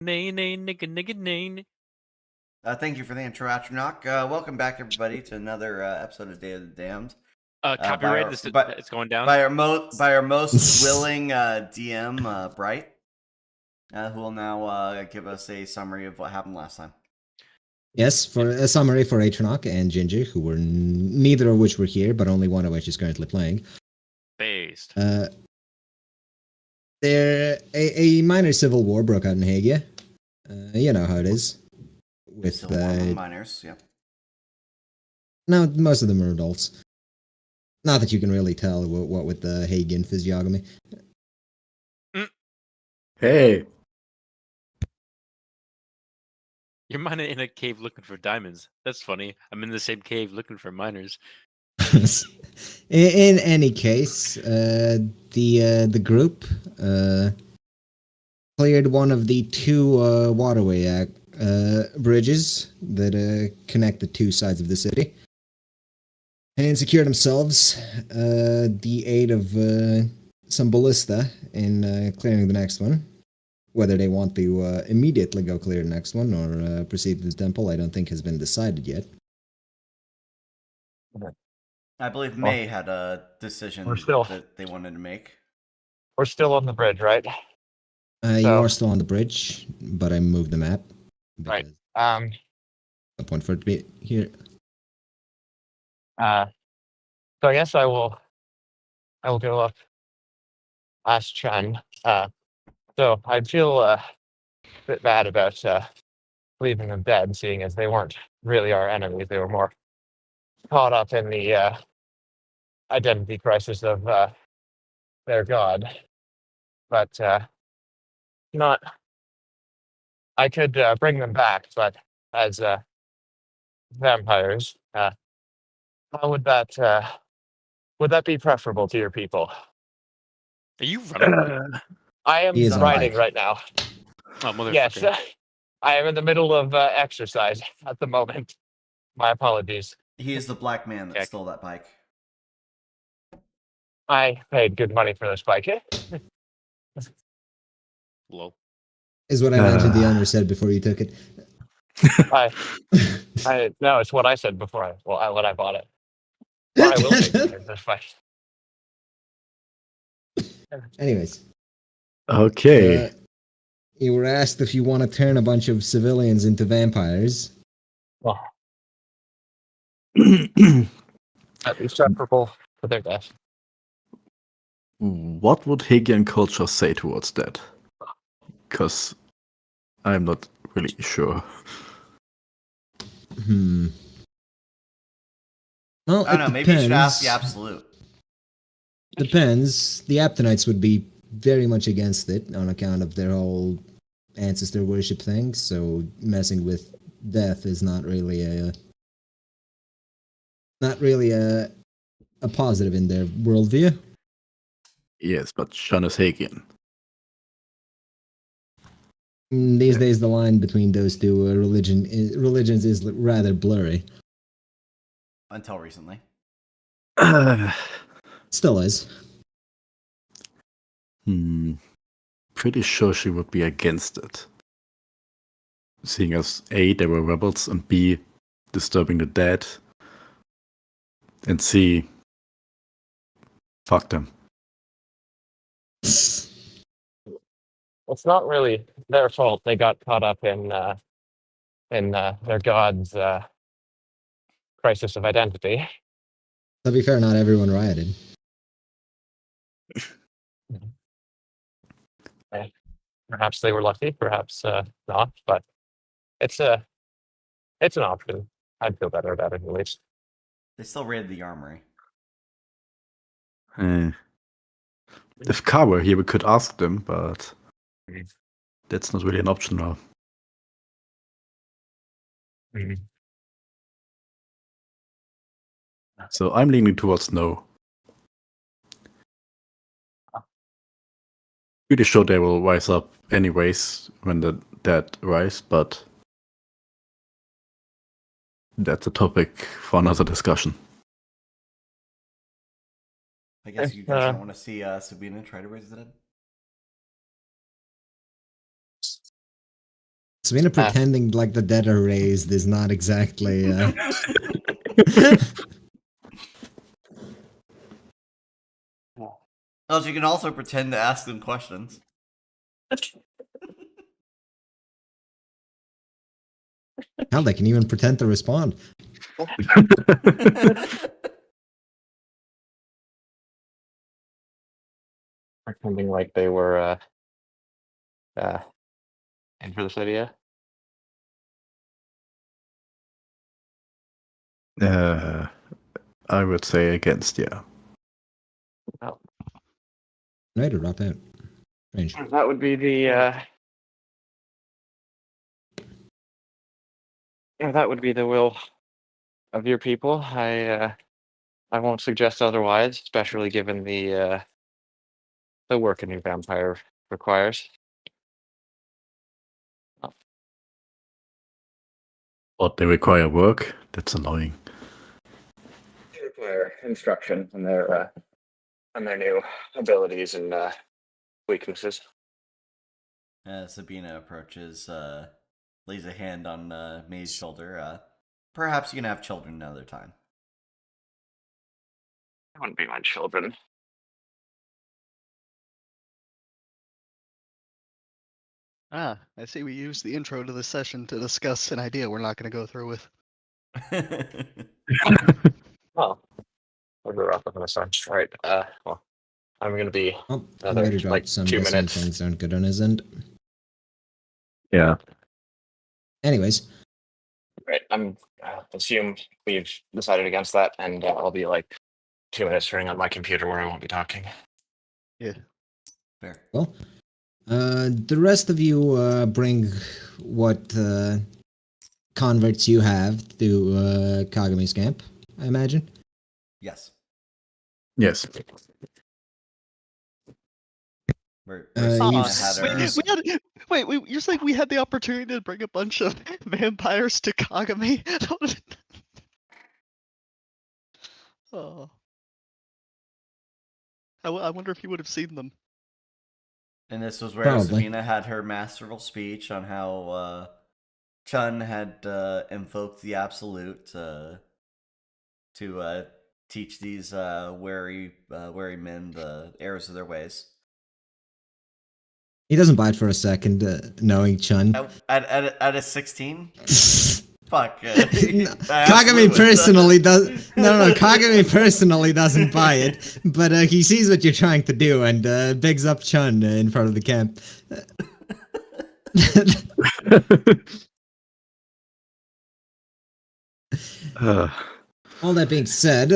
Nay, nay, nigga, nigga, nay. Thank you for the intro, Atronach. Welcome back, everybody, to another episode of Day of the Damned. Copyright, it's going down. By our most willing DM, Bright, who will now give us a summary of what happened last time. Yes, for a summary for Atronach and Ginger, who were neither of which were here, but only one of which is currently playing. Based. A minor civil war broke out in Hegia. You know how it is. With Still one among minors, yeah. No, most of them are adults. Not that you can really tell what with the Hagian physiognomy. Hey. You're mining in a cave looking for diamonds. That's funny. I'm in the same cave looking for miners. In any case, the group cleared one of the two waterway bridges that connect the two sides of the city, and secured themselves the aid of some ballista in clearing the next one. Whether they want to immediately go clear the next one or proceed to the temple, I don't think has been decided yet. I believe May had a decision that they wanted to make. We're still on the bridge, right? You are still on the bridge, but I moved the map. Right. No point for it to be here. So I guess I will go up. Ask Chen. So I feel a bit bad about leaving them dead, seeing as they weren't really our enemies. They were more caught up in the identity crisis of their god. But not. I could bring them back, but as vampires, how would that be preferable to your people? Are you running? I am riding right now. Oh, motherfucker. Yes, I am in the middle of exercise at the moment. My apologies. He is the black man that stole that bike. I paid good money for this bike. Low. Is what I imagine the owner said before you took it. No, it's what I said before when I bought it. But I will take this bike. Anyways. Okay. You were asked if you want to turn a bunch of civilians into vampires. Oh. That'd be preferable for their death. What would Hegian culture say towards that? Because I'm not really sure. Well, I don't know. Maybe you should ask the Absolute. Depends. The Aptonites would be very much against it on account of their whole ancestor worship thing. So messing with death is not really a positive in their worldview. Yes, but Sean is Hegian. These days, the line between those two religions is rather blurry. Until recently. Still is. Pretty sure she would be against it. Seeing as A, they were rebels, and B, disturbing the dead, and C, fuck them. It's not really their fault. They got caught up in their god's crisis of identity. To be fair, not everyone rioted. Perhaps they were lucky, perhaps not. But it's an option. I'd feel better about it at least. They still raided the armory. If Ka were here, we could ask them, but that's not really an option now. So I'm leaning towards no. Pretty sure they will rise up anyways when the dead rise, but that's a topic for another discussion. I guess you guys don't want to see Sabina try to raise the dead? Sabina pretending like the dead are raised is not exactly. Well, you can also pretend to ask them questions. Hell, they can even pretend to respond. Pretending like they were in for this idea. I would say against, yeah. Right, or drop out. Range. That would be the that would be the will of your people. I won't suggest otherwise, especially given the work a new vampire requires. But they require work. That's annoying. They require instruction on their new abilities and weaknesses. Sabina approaches, lays a hand on May's shoulder. Perhaps you can have children another time. They wouldn't be my children. Ah, I see we used the intro to this session to discuss an idea we're not going to go through with. Oh, I'll go off on a side. All right. Well, I'm going to be Oh, another already dropped like some 2 guessing minutes. things aren't good on his end. Yeah. Anyways, Right. I'm assume we've decided against that, and I'll be like 2 minutes turning on my computer where I won't be talking. Yeah. Fair. well, the rest of you bring what converts you have to Kagame's camp, I imagine. Yes. Yes. Where you Sabina s- had her. You're saying we had the opportunity to bring a bunch of vampires to Kagami? Oh. I wonder if he would have seen them. And this was where Probably. Sabina had her masterful speech on how Chun had invoked the absolute to teach these wary men the errors of their ways. He doesn't buy it for a second, knowing Chun. At a 16? Fuck. Kagame personally does. No, Kagame personally doesn't buy it, but he sees what you're trying to do and bigs up Chun in front of the camp. All that being said,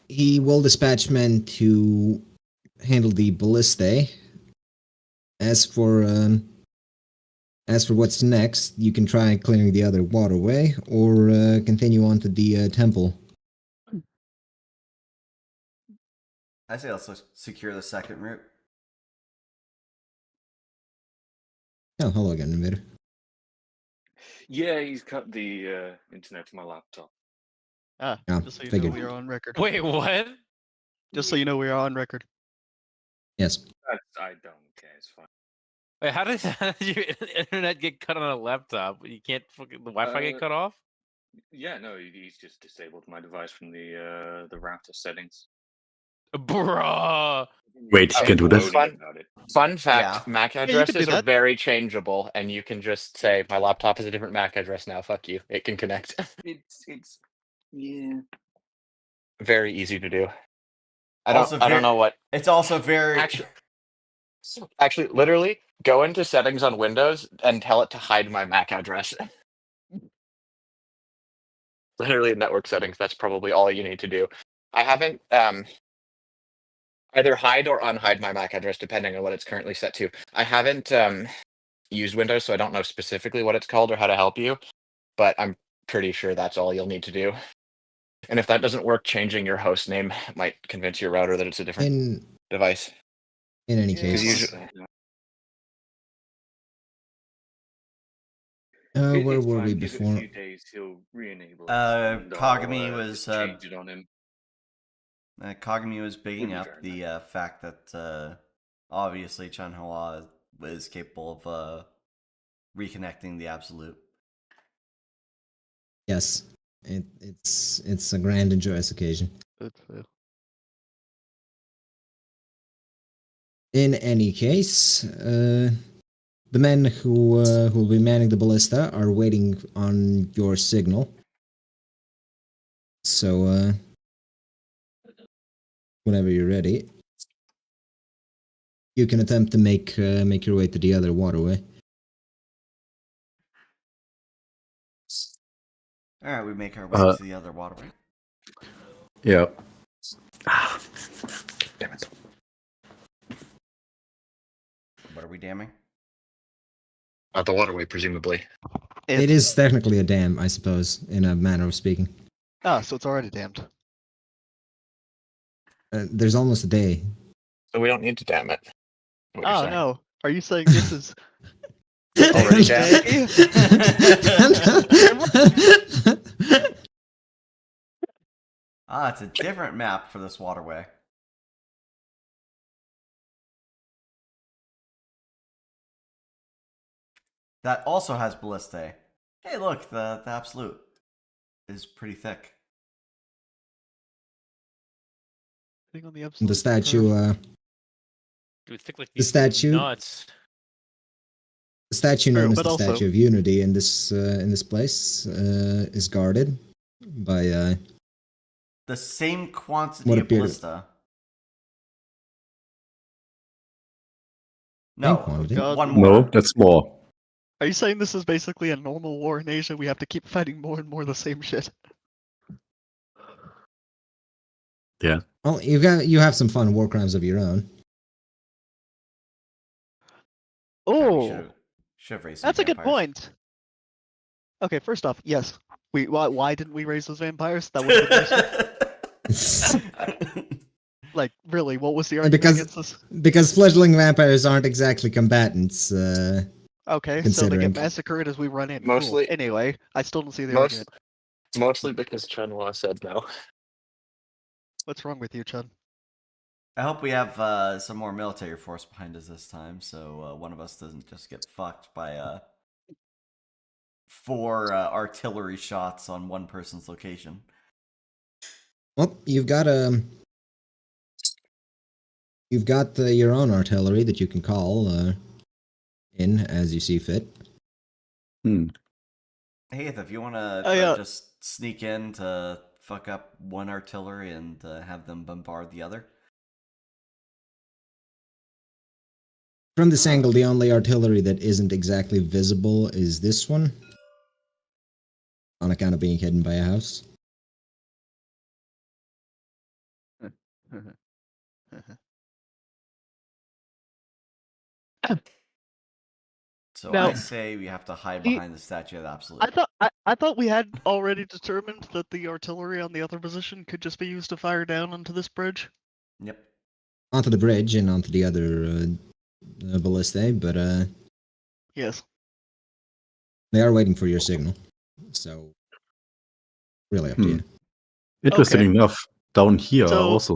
he will dispatch men to handle the ballistae. As for what's next, you can try clearing the other waterway or continue on to the temple. I say let's secure the second route. Oh, hello again, Invader. Yeah, he's cut the internet to my laptop. Ah, Oh, just so you figured. know we are on record. Wait, what? Just so you know we are on record. Yes. I don't care. It's fine. Wait, how did your internet get cut on a laptop? You can't fucking the Wi-Fi get cut off? Yeah, no, he's just disabled my device from the router settings. Bruh. Wait, you can do this? Gloating about it. Fun fact: Yeah. MAC you can do addresses are that. very changeable, and you can just say, "My laptop is a different MAC address now. Fuck you." It can connect. It's yeah. Very easy to do. I Also don't know what. It's also very. Actually, literally, go into settings on Windows and tell it to hide my MAC address. Literally, in network settings, that's probably all you need to do. I haven't either hide or unhide my MAC address, depending on what it's currently set to. I haven't used Windows, so I don't know specifically what it's called or how to help you, but I'm pretty sure that's all you'll need to do. And if that doesn't work, changing your host name might convince your router that it's a different device. In any Yeah, case, usually- where It's were fine. we Give it a before? few days, he'll re-enable it. and Kagami I'll, was just change it on him. Kagami was bigging Would be up fair the fact that obviously Chun Hua is capable of reconnecting the absolute. Yes, it's a grand and joyous occasion. In any case, the men who will be manning the ballista are waiting on your signal. So, whenever you're ready, you can attempt to make your way to the other waterway. All right, we make our way to the other waterway. Yeah. Damn it. What are we damming? The waterway, presumably. It is technically a dam, I suppose, in a manner of speaking. Ah, so it's already damned. There's almost a day. So we don't need to dam it. What you're Oh saying. no! Are you saying this is Already damned? It's a different map for this waterway. That also has ballistae. Hey, look, the absolute is pretty thick. Thing on the The absolute statue, Dude, thick like the these statue, nuts. the statue True, known as but the also- Statue of Unity in this place is guarded by The same quantity What of appeared- ballista. Same No, quantity? God. one more. No, that's more. Are you saying this is basically a normal war in Asia? We have to keep fighting more and more the same shit. Yeah. well, you have some fun war crimes of your own. Oh, Should have raised. that's some a good vampires. point. Okay, first off, yes. Why didn't we raise those vampires? That would have been useful. Like, really, what was the argument Because- against this? Because fledgling vampires aren't exactly combatants. Okay, so they considering- get massacred as we run in. Cool. Mostly- Anyway, I still don't see the Most, argument. mostly because Chunwa said no. What's wrong with you, Chun? I hope we have some more military force behind us this time, so one of us doesn't just get fucked by 4 artillery shots on one person's location. Well, you've got your own artillery that you can call in as you see fit. Hmm. Hey, if you want to Oh, yeah. just sneak in to fuck up one artillery and have them bombard the other. From this angle, the only artillery that isn't exactly visible is this one, on account of being hidden by a house. So Now- I say we have to hide Do you- behind the statue of the absolute. I thought we had already determined that the artillery on the other position could just be used to fire down onto this bridge. Yep. Onto the bridge and onto the other ballistae, but Yes. they are waiting for your signal. So, really up to you. Interesting Okay. enough, down here So- are also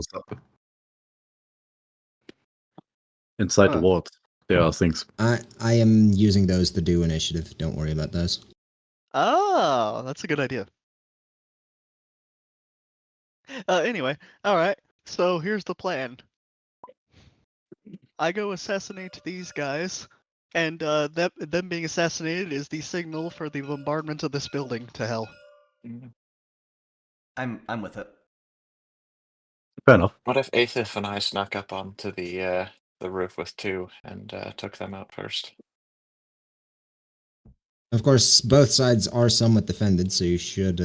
inside the Huh. ward. There are things. I am using those to do initiative. Don't worry about those. Oh, that's a good idea. Anyway, alright. So here's the plan. I go assassinate these guys, and them being assassinated is the signal for the bombardment of this building to hell. I'm with it. Fair enough. What if Aethith and I snuck up onto the roof with 2 and took them out first? Of course, both sides are somewhat defended, so you should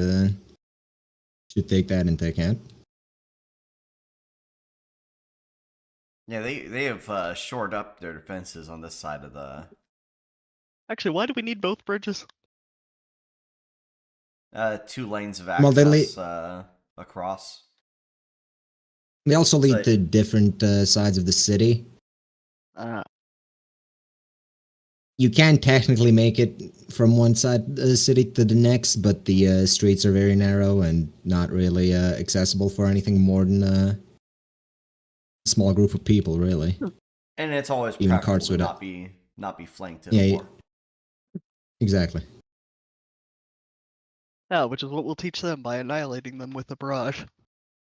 take that into account. Yeah, they have shored up their defenses on this side of the Actually, why do we need both bridges? 2 lanes of Well, they access across. They also lead So- to different sides of the city. You can technically make it from one side of the city to the next, but the streets are very narrow and not really accessible for anything more than a small group of people, really. And it's always Even preferable carts to would- not be flanked Yeah, anymore. Exactly. Yeah, which is what we'll teach them by annihilating them with a barrage.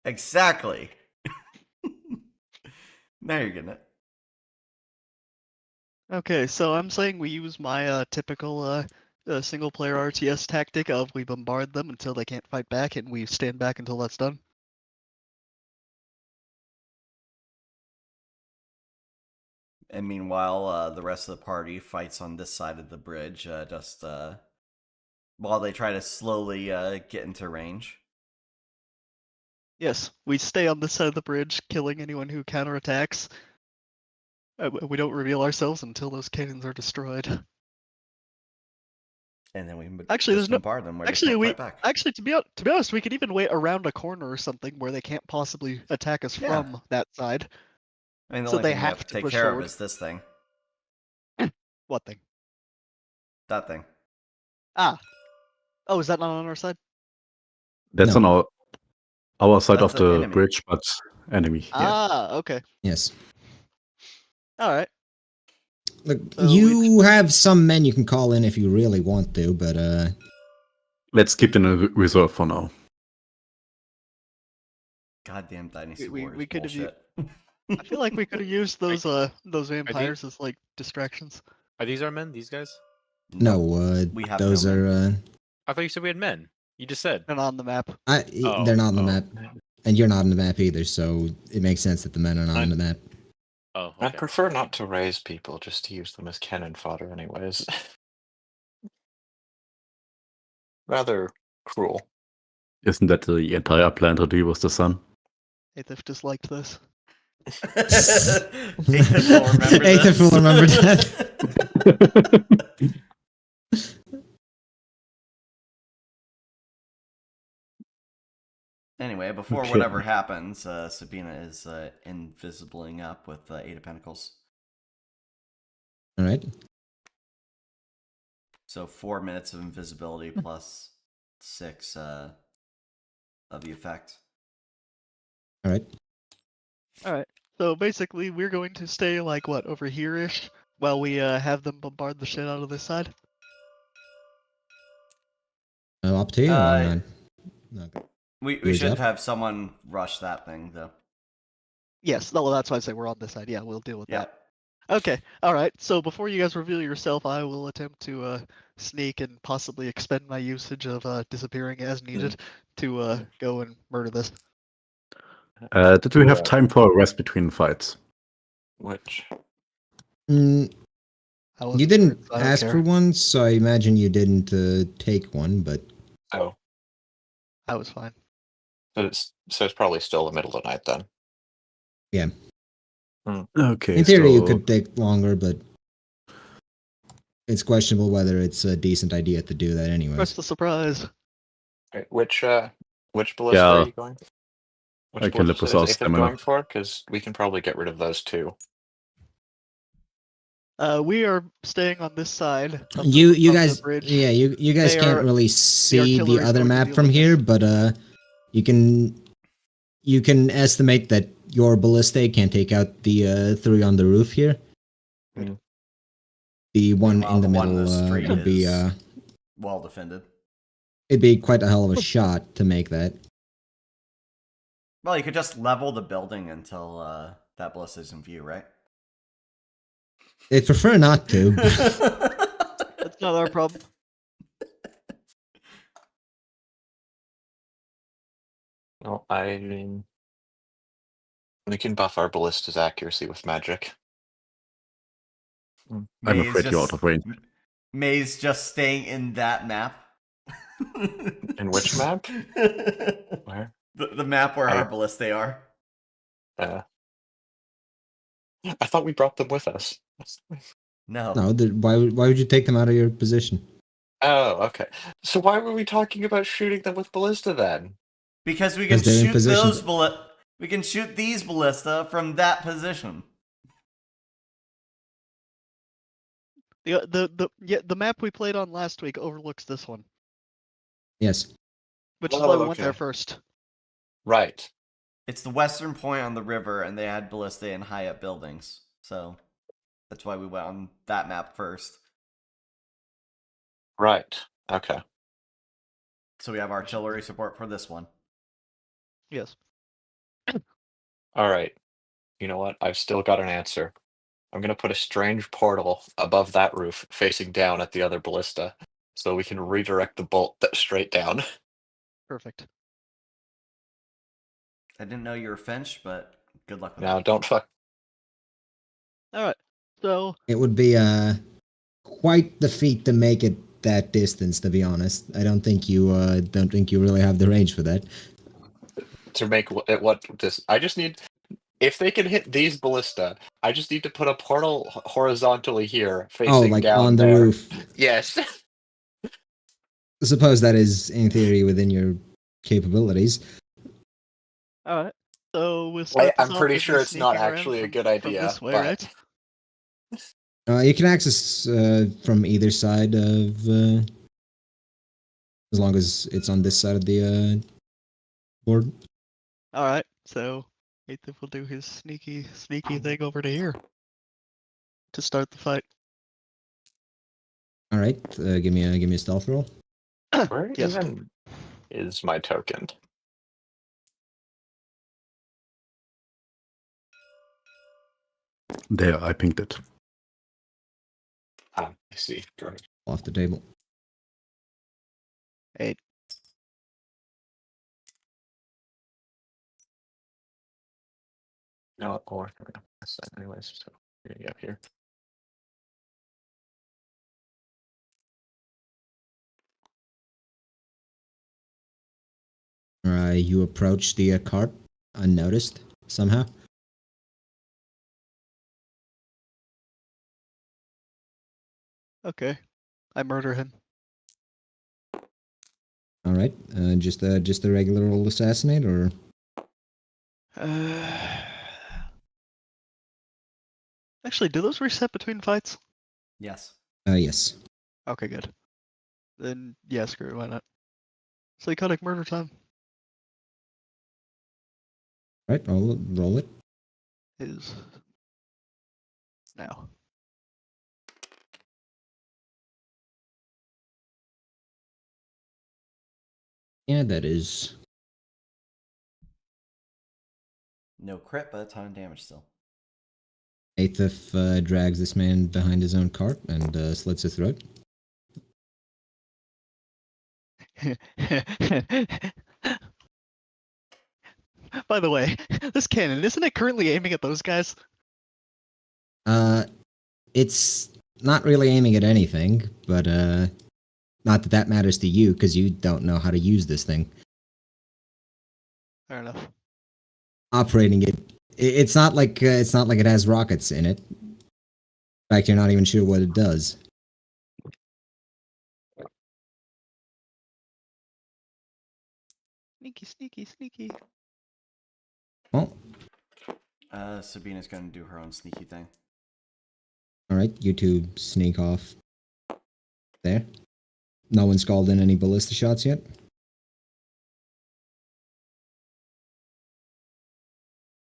Exactly. Now you're getting it. Okay, so I'm saying we use my typical single-player RTS tactic of we bombard them until they can't fight back, and we stand back until that's done. And meanwhile, the rest of the party fights on this side of the bridge, just while they try to slowly get into range. Yes, we stay on this side of the bridge, killing anyone who counterattacks. We don't reveal ourselves until those cannons are destroyed. And then we Actually, just there's no. bombard them where Actually, they can't we fight back. actually to be honest, we could even wait around a corner or something where they can't possibly attack us Yeah. from that side. I mean, the So only they thing we have have to to take push care forward. of is this thing. What thing? That thing. Ah. Oh, is that not on our side? That's No. on our side That's of an the enemy. bridge, but enemy. Yeah. Ah, okay. Yes. All right. Look, So you have some men you can call in if you really want to, but Let's keep them in reserve for now. Goddamn Dynasty We Warriors could have bullshit. I feel like we could have used those vampires as like distractions. Are these our men? These guys? no, we have those no men. are I thought you said we had men. You just said. And on the map. Oh, they're not on the oh. map, and you're not on the map either. So it makes sense that the men are not on the map. Oh, I'd okay. prefer not to raise people, just to use them as cannon fodder, anyways. Rather cruel. Isn't that the entire plan to deal with the sun? Aethif disliked this. Aethif will remember Aethif this. will remember that. Anyway, before Okay. whatever happens, Sabina is invisibling up with Eight of Pentacles. All right. So 4 minutes of invisibility plus 6 of the effect. All right. All right. So basically, we're going to stay like what over here-ish while we have them bombard the shit out of this side. Up to you. I'm not. Okay. We Your should job. have someone rush that thing, though. Yes. No, that's why I say we're on this side. Yeah, we'll deal with Yeah. that. Okay. All right. So before you guys reveal yourself, I will attempt to sneak and possibly expend my usage of disappearing as needed to go and murder this. Did we have time for a rest between fights? Which Mm, I you wasn't didn't hurt, so I don't ask care. for one, so I imagine you didn't take one. But oh, I was fine. so it's probably still the middle of the night then. yeah, Okay. in theory, you so- could take longer, but it's questionable whether it's a decent idea to do that anyways. What's the surprise? Right, which ballista Yeah. are you going? Which I can live ballista without is Aethif stamina. going for? Because we can probably get rid of those too. We are staying on this side. Of You the guys, bridge. yeah, you guys They can't are- really see the artillery is other going to map deal from with here, this. but you can estimate that your ballista can take out the 3 on the roof here. Mm. The one Meanwhile, in the the one middle in the street would be is- Well defended. it'd be quite a hell of a shot to make that. Well, you could just level the building until that ballista's in view, right? I'd prefer not to. That's not our problem. Well, I mean, we can buff our ballista's accuracy with magic. I'm May's afraid you're out of range. May's just staying in that map. In which map? Where? The map where our ballistae are. I thought we brought them with us. No. No, why would you take them out of your position? Oh, okay. So why were we talking about shooting them with ballista then? Because we can Because they're in shoot position. those we can shoot these ballista from that position. The map we played on last week overlooks this one, Yes. which is why we Oh, went there okay. first. Right. It's the western point on the river, and they had ballistae in high up buildings. So that's why we went on that map first. Right. Okay. So we have artillery support for this one. Yes. All right. You know what? I've still got an answer. I'm gonna put a strange portal above that roof, facing down at the other ballista, so we can redirect the bolt straight down. Perfect. I didn't know you were Finch, but good luck with Now, that. don't fuck. All right. So It would be quite the feat to make it that distance. To be honest, I don't think you really have the range for that. To make what this, I just need. If they can hit these ballista, I just need to put a portal horizontally here, Oh, facing like down on the there. roof. Yes. I suppose that is, in theory, within your capabilities. all right. So we'll start this I'm off pretty with sure me it's not sneaking around actually a from good idea, this way, but right? You can access from either side of, as long as it's on this side of the board. All right. So Ethan will do his sneaky thing over to here to start the fight. All right, give me a stealth roll. where Yes. even is my token? There, I pinged it. Ah, I see. Great. Off the table. 8. No, or I'm gonna press that anyways. So yeah, up here. You approach the cart unnoticed somehow. Okay. I murder him. All right, just a regular old assassinate, or Actually, do those reset between fights? Yes. yes. Okay, good. Then yeah, screw it, why not? Psychotic murder time All right, roll it. is now. Yeah, that is. No crit, but a ton of damage still. Aethif drags this man behind his own cart and slits his throat. By the way, this cannon, isn't it currently aiming at those guys? It's not really aiming at anything, but not that that matters to you because you don't know how to use this thing. Fair enough. Operating it, it's not like it has rockets in it. In fact, you're not even sure what it does. Sneaky, sneaky, sneaky. Well, Sabina's going to do her own sneaky thing. all right, you two sneak off. There. No one's called in any ballista shots yet.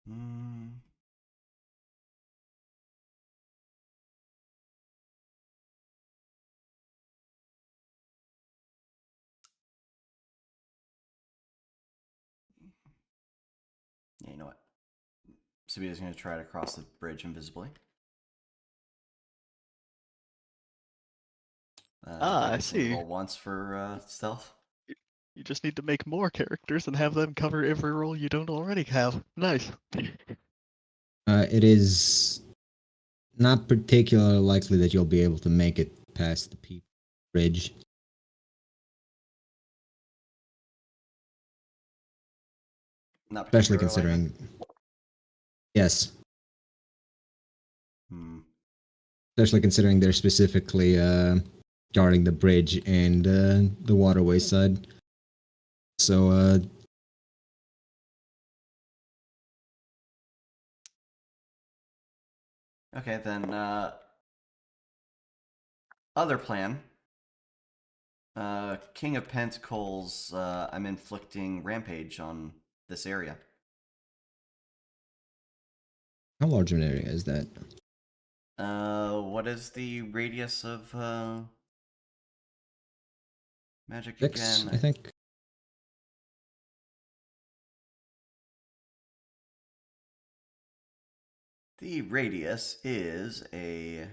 Hmm. Yeah, you know what? Sabina's going to try to cross the bridge invisibly. I Just need to see. roll once for stealth. You just need to make more characters and have them cover every role you don't already have. Nice. It is not particularly likely that you'll be able to make it past the bridge. Not Especially particularly likely. considering. Yes. Hmm. Especially considering they're specifically guarding the bridge and the waterway side. So, Okay, then other plan. King of Pentacles, I'm inflicting rampage on this area. how large an area is that? What is the radius of Magic 6, again. I think. The radius is a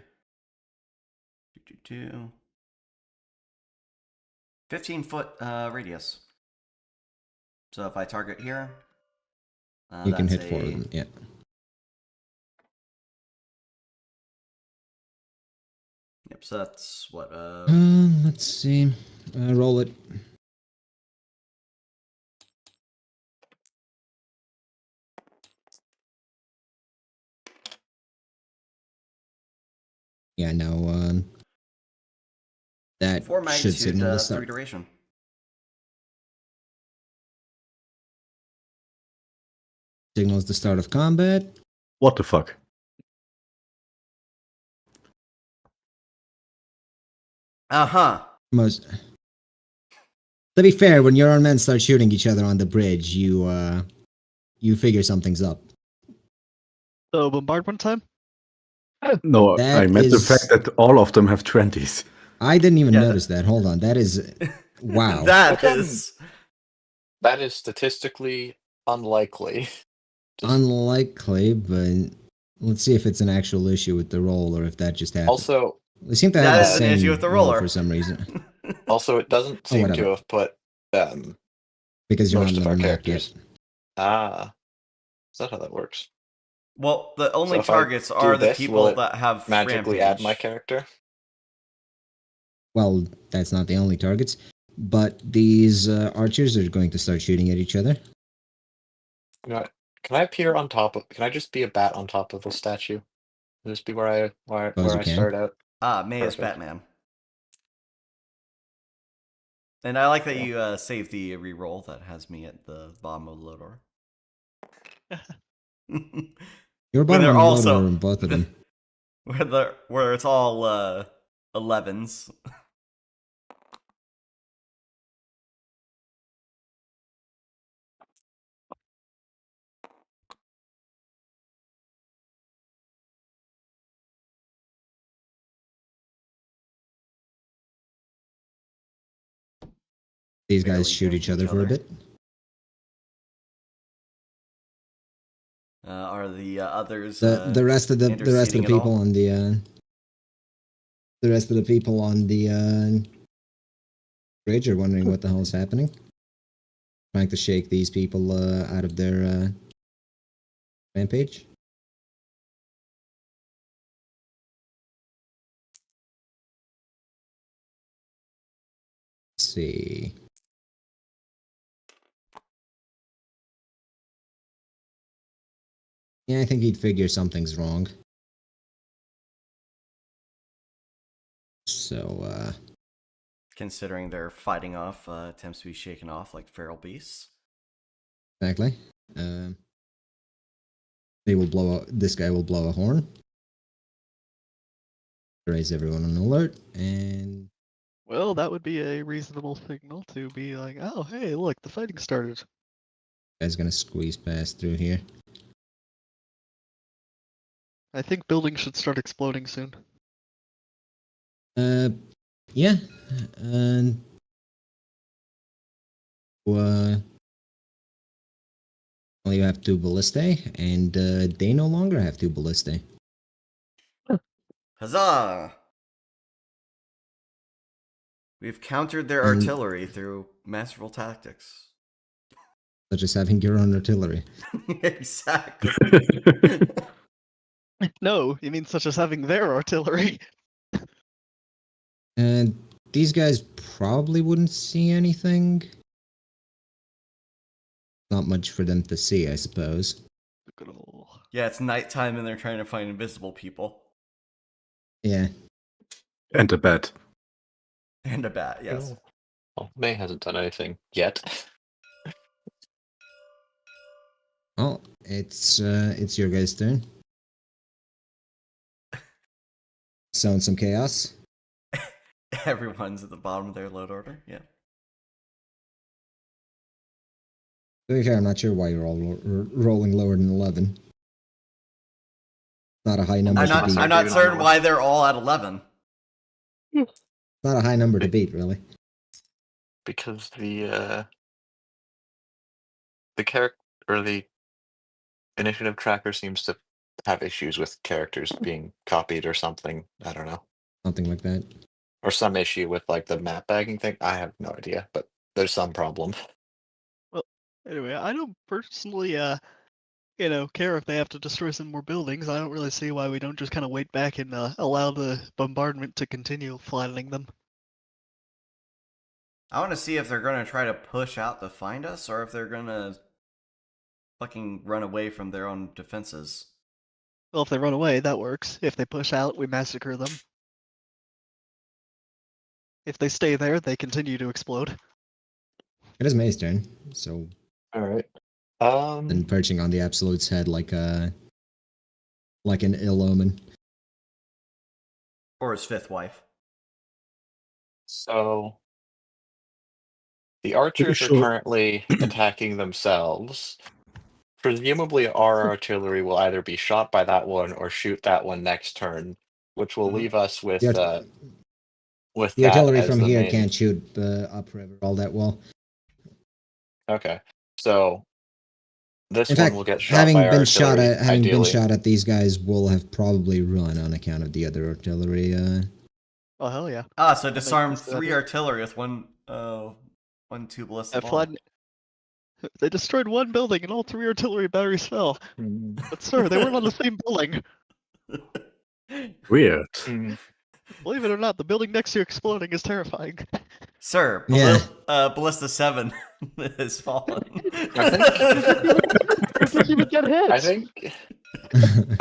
15-foot radius. So if I target here, You can that's hit 4 of them, yeah. Yep, so that's what, Let's see. Roll it. Yeah, no, that 4 should magnitude, signal the 3 start. duration. Signals the start of combat. What the fuck? Uh-huh. Most. To be fair, when your own men start shooting each other on the bridge, you figure something's up. So bombardment time. No, That I meant the is- fact that all of them have 20s. I didn't even Yeah, notice that. Hold on, that is wow. That is... That is statistically unlikely. Just- Unlikely, but let's see if it's an actual issue with the roll or if that just happened. Also, They seem to have That the is an same issue with the roll roller. for some reason. it doesn't Oh, seem to whatever. have put Because you're most not of on our the map characters. yet. Ah, is that how that works? Well, the only if I targets do are the this, will people it that have Magically rampage. add my character. Well, that's not the only targets. But these archers are going to start shooting at each other. You know what? Can I appear on top of? Can I just be a bat on top of the statue? Can this be where I Suppose you can. start out? May is Perfect. Batman. And I like that you saved the reroll that has me at the bottom of the loader. You're Where bottom they're on the also loader in both of them. where it's all 11s. These Barely guys shoot hitting each other for a bit. Are the others The rest of the interceding at people all? on the rest of the people on the bridge are wondering what the hell is happening. Trying to shake these people out of their rampage. Let's see. Yeah, I think he'd figure something's wrong. So, Considering they're fighting off attempts to be shaken off like feral beasts. exactly. They will blow. This guy will blow a horn. Raise everyone on alert, and Well, that would be a reasonable signal to be like, oh, hey, look, the fighting started. guy's gonna squeeze past through here. I think buildings should start exploding soon. Yeah, and well, you have 2 ballistae, and they no longer have 2 ballistae. Huzzah! We've countered their And- artillery through masterful tactics. Such as having your own artillery. Exactly. No, you mean such as having their artillery. And these guys probably wouldn't see anything. Not much for them to see, I suppose. Good ol'. Yeah, it's nighttime and they're trying to find invisible people. Yeah. And a bat. And a bat, yes. Well, May hasn't done anything yet. Well, it's your guys' turn. Sowing some chaos. Everyone's at the bottom of their load order, yeah. To be fair, I'm not sure why you're all rolling lower than 11. Not a high number I'm to not, beat. I'm not certain why they're all at 11. Not a high number to beat, really. because the character or the initiative tracker seems to have issues with characters being copied or something. I don't know. Something like that. Or some issue with like the map bagging thing. I have no idea, but there's some problem. Well, anyway, I don't personally, care if they have to destroy some more buildings. I don't really see why we don't just kind of wait back and allow the bombardment to continue, flattening them. I want to see if they're going to try to push out to find us, or if they're going to fucking run away from their own defenses. Well, if they run away, that works. If they push out, we massacre them. If they stay there, they continue to explode. It is May's turn, so All right. and perching on the Absolute's head like an ill omen. Or his fifth wife. So the archers sure. are currently attacking themselves. Presumably, our artillery will either be shot by that one or shoot that one next turn, which will leave us with The with The that artillery as from the here main... can't shoot the upriver all that well. Okay, so this In one fact, will get shot having by our been shot artillery, at, having been ideally. shot at, these guys will have probably run on account of the other artillery. Oh hell yeah! Ah, so That makes disarmed sense. 3 artillery with one ballistic bomb. They destroyed one building and all 3 artillery batteries fell. But sir, they weren't on the same building. Weird. Believe it or not, the building next to you exploding is terrifying. Sir, Yeah. Ballista 7 has fallen. It didn't even get hit.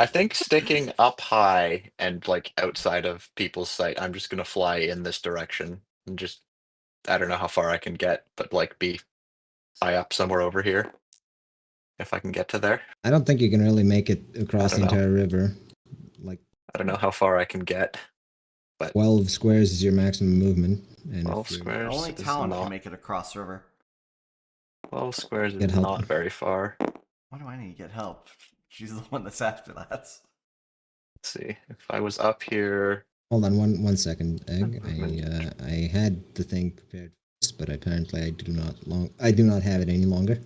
I think sticking up high and like outside of people's sight, I'm just gonna fly in this direction and just I don't know how far I can get, but like be high up somewhere over here. If I can get to there. I don't think you can really make it across the don't know. entire river. Like I don't know how far I can get. But 12 squares is your maximum movement. And 12 if you're- squares Only is Talon not can make it across river. 12 squares Get is help. not very far. Why do I need to get help? She's the one that's after that. Let's see. If I was up here. Hold on 1 second, Egg. Movement. I had the thing prepared, but apparently I do not have it any longer.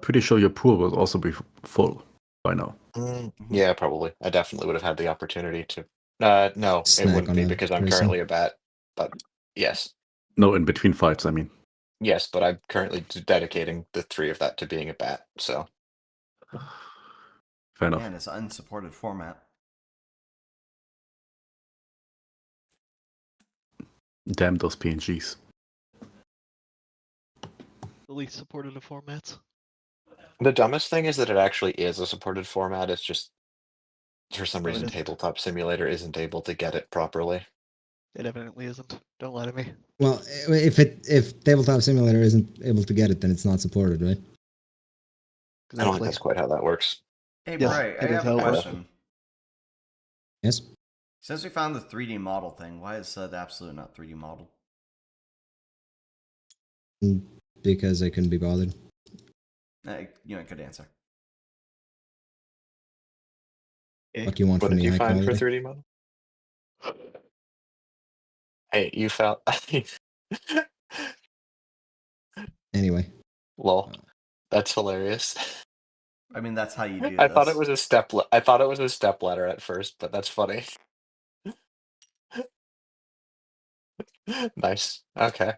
Pretty sure your pool will also be full by now. Yeah, probably. I definitely would have had the opportunity to. No, Snack it wouldn't on be a because I'm person. currently a bat. But yes. No, in between fights, I mean. Yes, but I'm currently dedicating the 3 of that to being a bat, so. Fair enough. Man, it's an unsupported format. Damn those PNGs. The least supported of formats. The dumbest thing is that it actually is a supported format. It's just, for some No, it reason, isn't. Tabletop Simulator isn't able to get it properly. It evidently isn't. Don't lie to me. Well, if Tabletop Simulator isn't able to get it, then it's not supported, right? I don't think that's quite how that works. Hey, Yes, Bray, I it is have how a it works. question. Yes. Since we found the 3D model thing, why is the Absolute not 3D model? Because I couldn't be bothered. Good answer. What do you want What from did me? you High find for quality? 3D model? Hey, you found. Anyway. Lol. That's hilarious. I mean, that's how you do I this. thought it was a step. I thought it was a step ladder at first, but that's funny. Nice. Okay.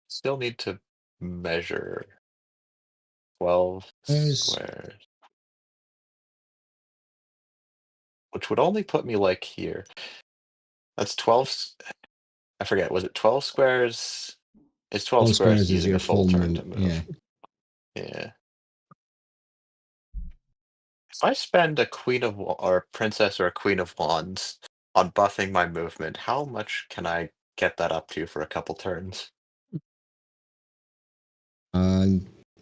Still need to measure 12 squares, which would only put me like here. That's 12. I forget. Was it 12 squares? It's 12 squares is using your a full turn move. to move. Yeah. Yeah. If I spend a Queen of or Princess or a Queen of Wands on buffing my movement, how much can I get that up to for a couple turns?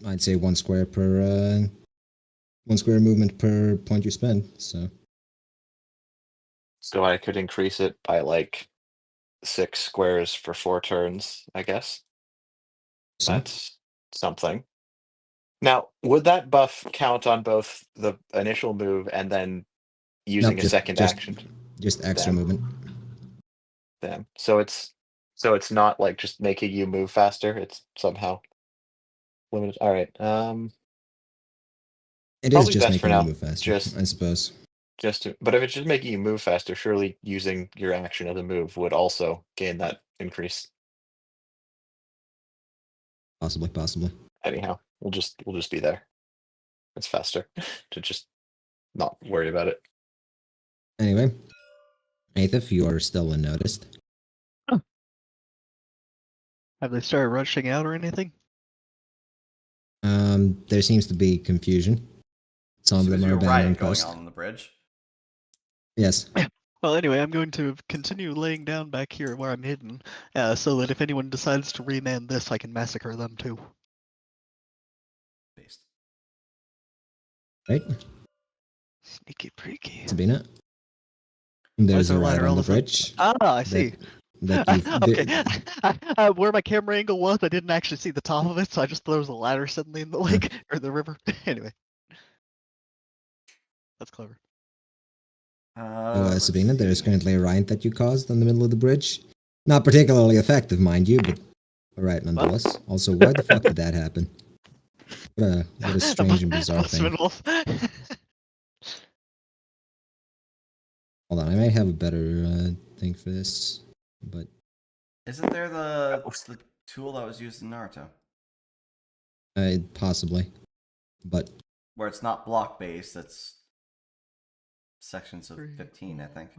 I'd say 1 square per 1 square movement per point you spend. So I could increase it by like 6 squares for 4 turns, I guess. That's something. Now, would that buff count on both the initial move and then using a second action? Just extra movement. Damn. So it's So it's not like just making you move faster. It's somehow limited. All right. It is Probably just best for making you now. move faster, Just I suppose. but if it's just making you move faster, surely using your action as a move would also gain that increase. Possibly. Anyhow, we'll just be there. It's faster to just not worry about it. Anyway, Aethif, you are still unnoticed. Have they started rushing out or anything? There seems to be confusion. Some of So them there's are a abandoning riot going post. on the bridge. Yes. Well, anyway, I'm going to continue laying down back here where I'm hidden, so that if anyone decides to reman this, I can massacre them too. Based. Right? Sneaky freaky. Sabina? Why There's is there a riot ladder on all the of a sudden? bridge. Ah, I see. That you've, Okay. Where my camera angle was, I didn't actually see the top of it, so I just thought there was a ladder suddenly in the lake or the river. Anyway, that's clever. Let's Sabina, there's see. currently a riot that you caused in the middle of the bridge. Not particularly effective, mind you, but alright nonetheless. Also, why the fuck did that happen? What a strange and bizarre thing. Wolf. Hold on, I might have a better thing for this, but Isn't there the tool that was used in Naruto? possibly. But Where it's not block based, it's sections of 15, I think.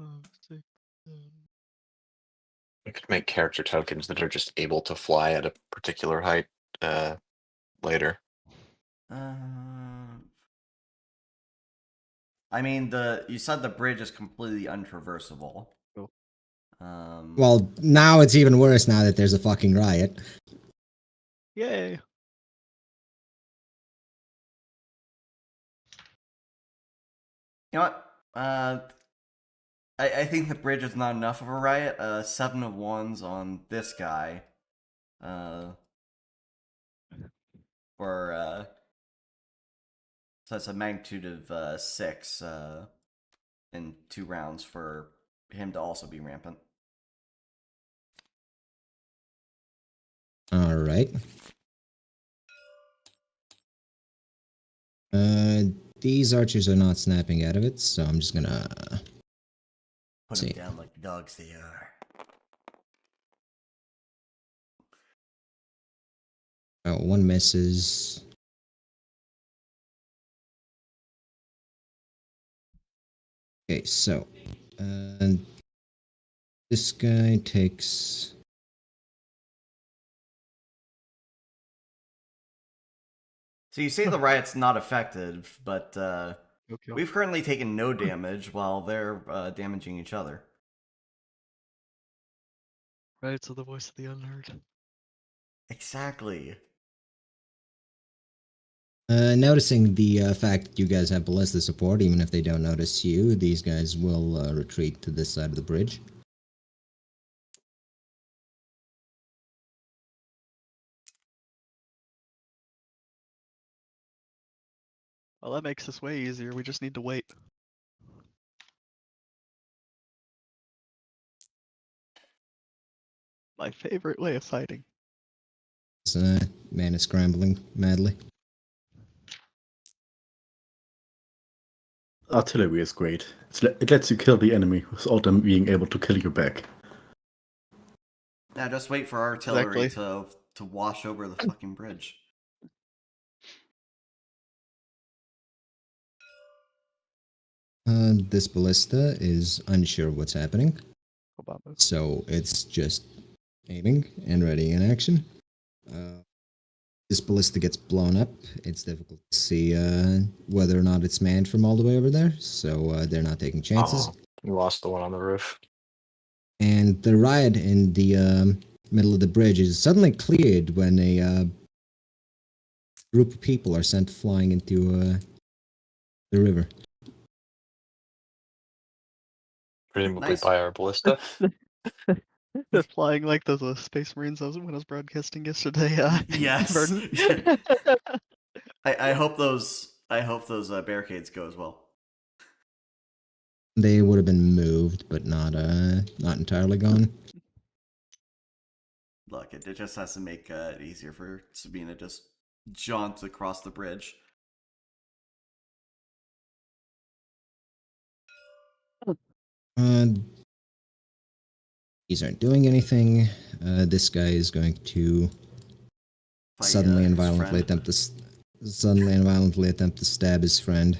We could make character tokens that are just able to fly at a particular height later. I mean, you said the bridge is completely untraversable. Oh. well, now it's even worse now that there's a fucking riot. Yay. You know what? I think the bridge is not enough of a riot. 7 of 1s on this guy. So that's a magnitude of 6 in 2 rounds for him to also be rampant. Alright. These archers are not snapping out of it, so I'm just gonna Put see. him down like the dogs they are. Oh, one misses. Okay, so this guy takes So you say the riot's not effective, but Okay. we've currently taken no damage while they're damaging each other. Right, so the voice of the unheard. Exactly. noticing the fact that you guys have ballista support, even if they don't notice you, these guys will retreat to this side of the bridge. Well, that makes this way easier. We just need to wait. My favorite way of fighting. This man is scrambling madly. Artillery is great. It lets you kill the enemy without them being able to kill you back. Now just wait for artillery Exactly. to wash over the fucking bridge. This ballista is unsure what's happening, Obama. so it's just aiming and ready in action. This ballista gets blown up. It's difficult to see whether or not it's manned from all the way over there, so they're not taking chances. Oh, you lost the one on the roof. And the riot in the middle of the bridge is suddenly cleared when a group of people are sent flying into the river. Presumably Nice. by our ballista. They're flying like those Space Marines I was when I was broadcasting yesterday. Yes. Vernon. I hope those barricades go as well. They would have been moved, but not entirely gone. Look, it just has to make it easier for Sabina to just jaunt across the bridge. These aren't doing anything. This guy is going to Fight, suddenly and his violently friend. attempt to stab his friend.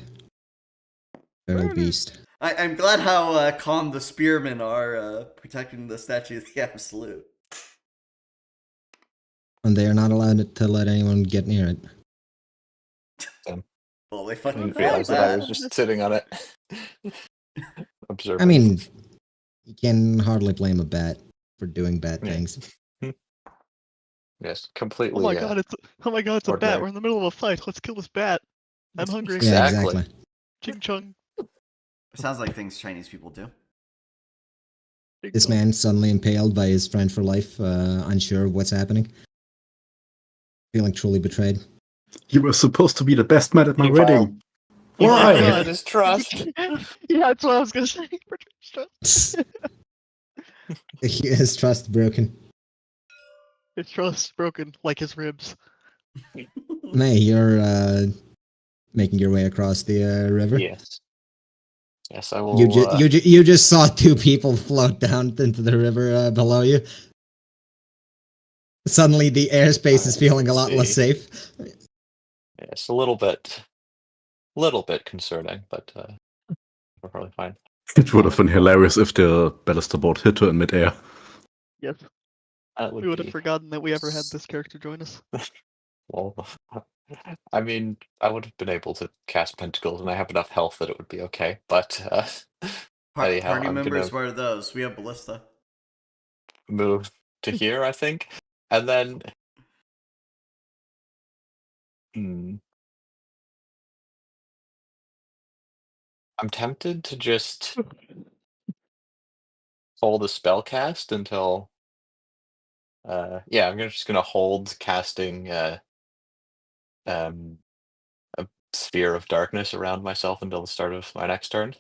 Feral beast. I'm glad how calm the spearmen are protecting the Statue of the Absolute. And they are not allowed to let anyone get near it. Well, they I fucking didn't failed realize that I that. was just sitting on it. Observing. I mean, you can hardly blame a bat for doing bad Yeah. things. Yes, Oh completely. my god, it's a ordinary. bat. We're in the middle of a fight. Let's kill this bat. I'm hungry. Yeah, Exactly. exactly. Ching chung. Sounds like things Chinese people do. Ding This dong. man suddenly impaled by his friend for life, unsure of what's happening. Feeling truly betrayed. You were supposed to be the best man at my He wedding. He Why? betrayed his trust. Yeah, that's what I was gonna say. His trust broken. His trust broken like his ribs. May, you're making your way across the river. Yes. Yes, I will. You just saw two people float down into the river below you. Suddenly, the airspace is feeling a lot less safe. Yes, a little bit concerning, but we're probably fine. It would have been hilarious if the ballista board hit her in midair. Yes. That We would have be- forgotten that we ever had this character join us. Well, I mean, I would have been able to cast pentacles, and I have enough health that it would be okay. But anyhow, Party I'm members, gonna what are those? We have ballista. move to here, I think, and then. I'm tempted to just hold a spell cast until. Yeah, I'm just gonna hold casting a sphere of darkness around myself until the start of my next turn.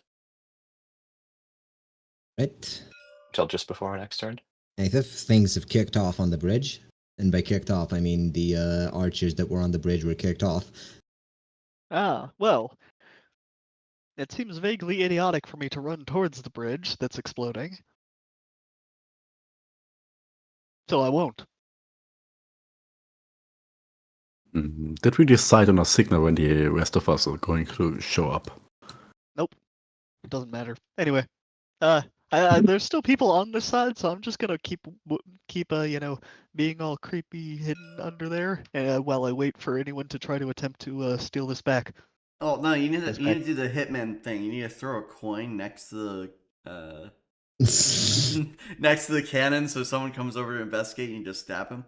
Right. Until just before my next turn. Things have kicked off on the bridge. And by kicked off, I mean the archers that were on the bridge were kicked off. Ah, well. It seems vaguely idiotic for me to run towards the bridge that's exploding. So I won't. Did we decide on a signal when the rest of us are going to show up? Nope. It doesn't matter. Anyway, there's still people on this side, so I'm just gonna keep being all creepy hidden under there, while I wait for anyone to try to attempt to steal this back. Oh no, you need This to do the hitman thing. You need to throw a coin next to the next to the cannon, so if someone comes over to investigate, you can just stab him.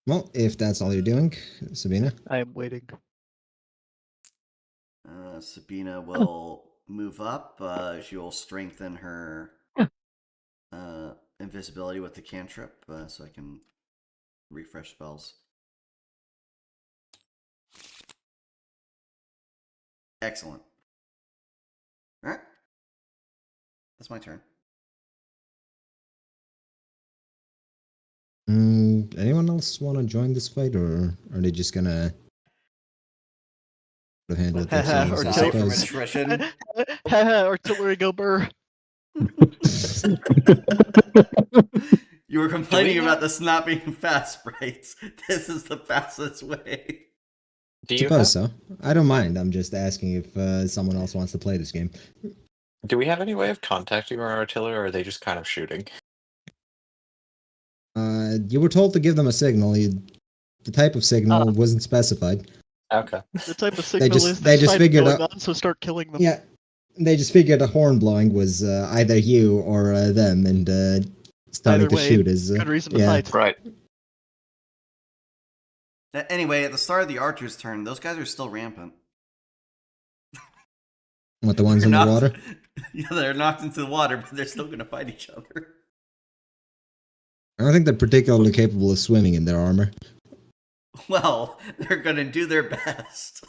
Well, if that's all you're doing, Sabina. I am waiting. Sabina will move up. She will strengthen her invisibility with the cantrip, so I can refresh spells. Excellent. All right, that's my turn. Anyone else want to join this fight, or are they just gonna handle it themselves? I Die from suppose. attrition. Artillery go burr. You were complaining about this not being fast, right? This is the fastest way. Do you Suppose so. I don't mind. I'm just asking if someone else wants to play this game. Do we have any way of contacting our artillery, or are they just kind of shooting? You were told to give them a signal. The type of signal wasn't specified. Okay. The type of signal is they just figured going out. on, so start killing them. Yeah, they just figured a horn blowing was either you or them, and starting Either to way, shoot is good reason to yeah. fight. Right. Anyway, at the start of the archer's turn, those guys are still rampant. What, the ones in the water? Yeah, they're knocked into the water, but they're still going to fight each other. I don't think they're particularly capable of swimming in their armor. Well, they're going to do their best.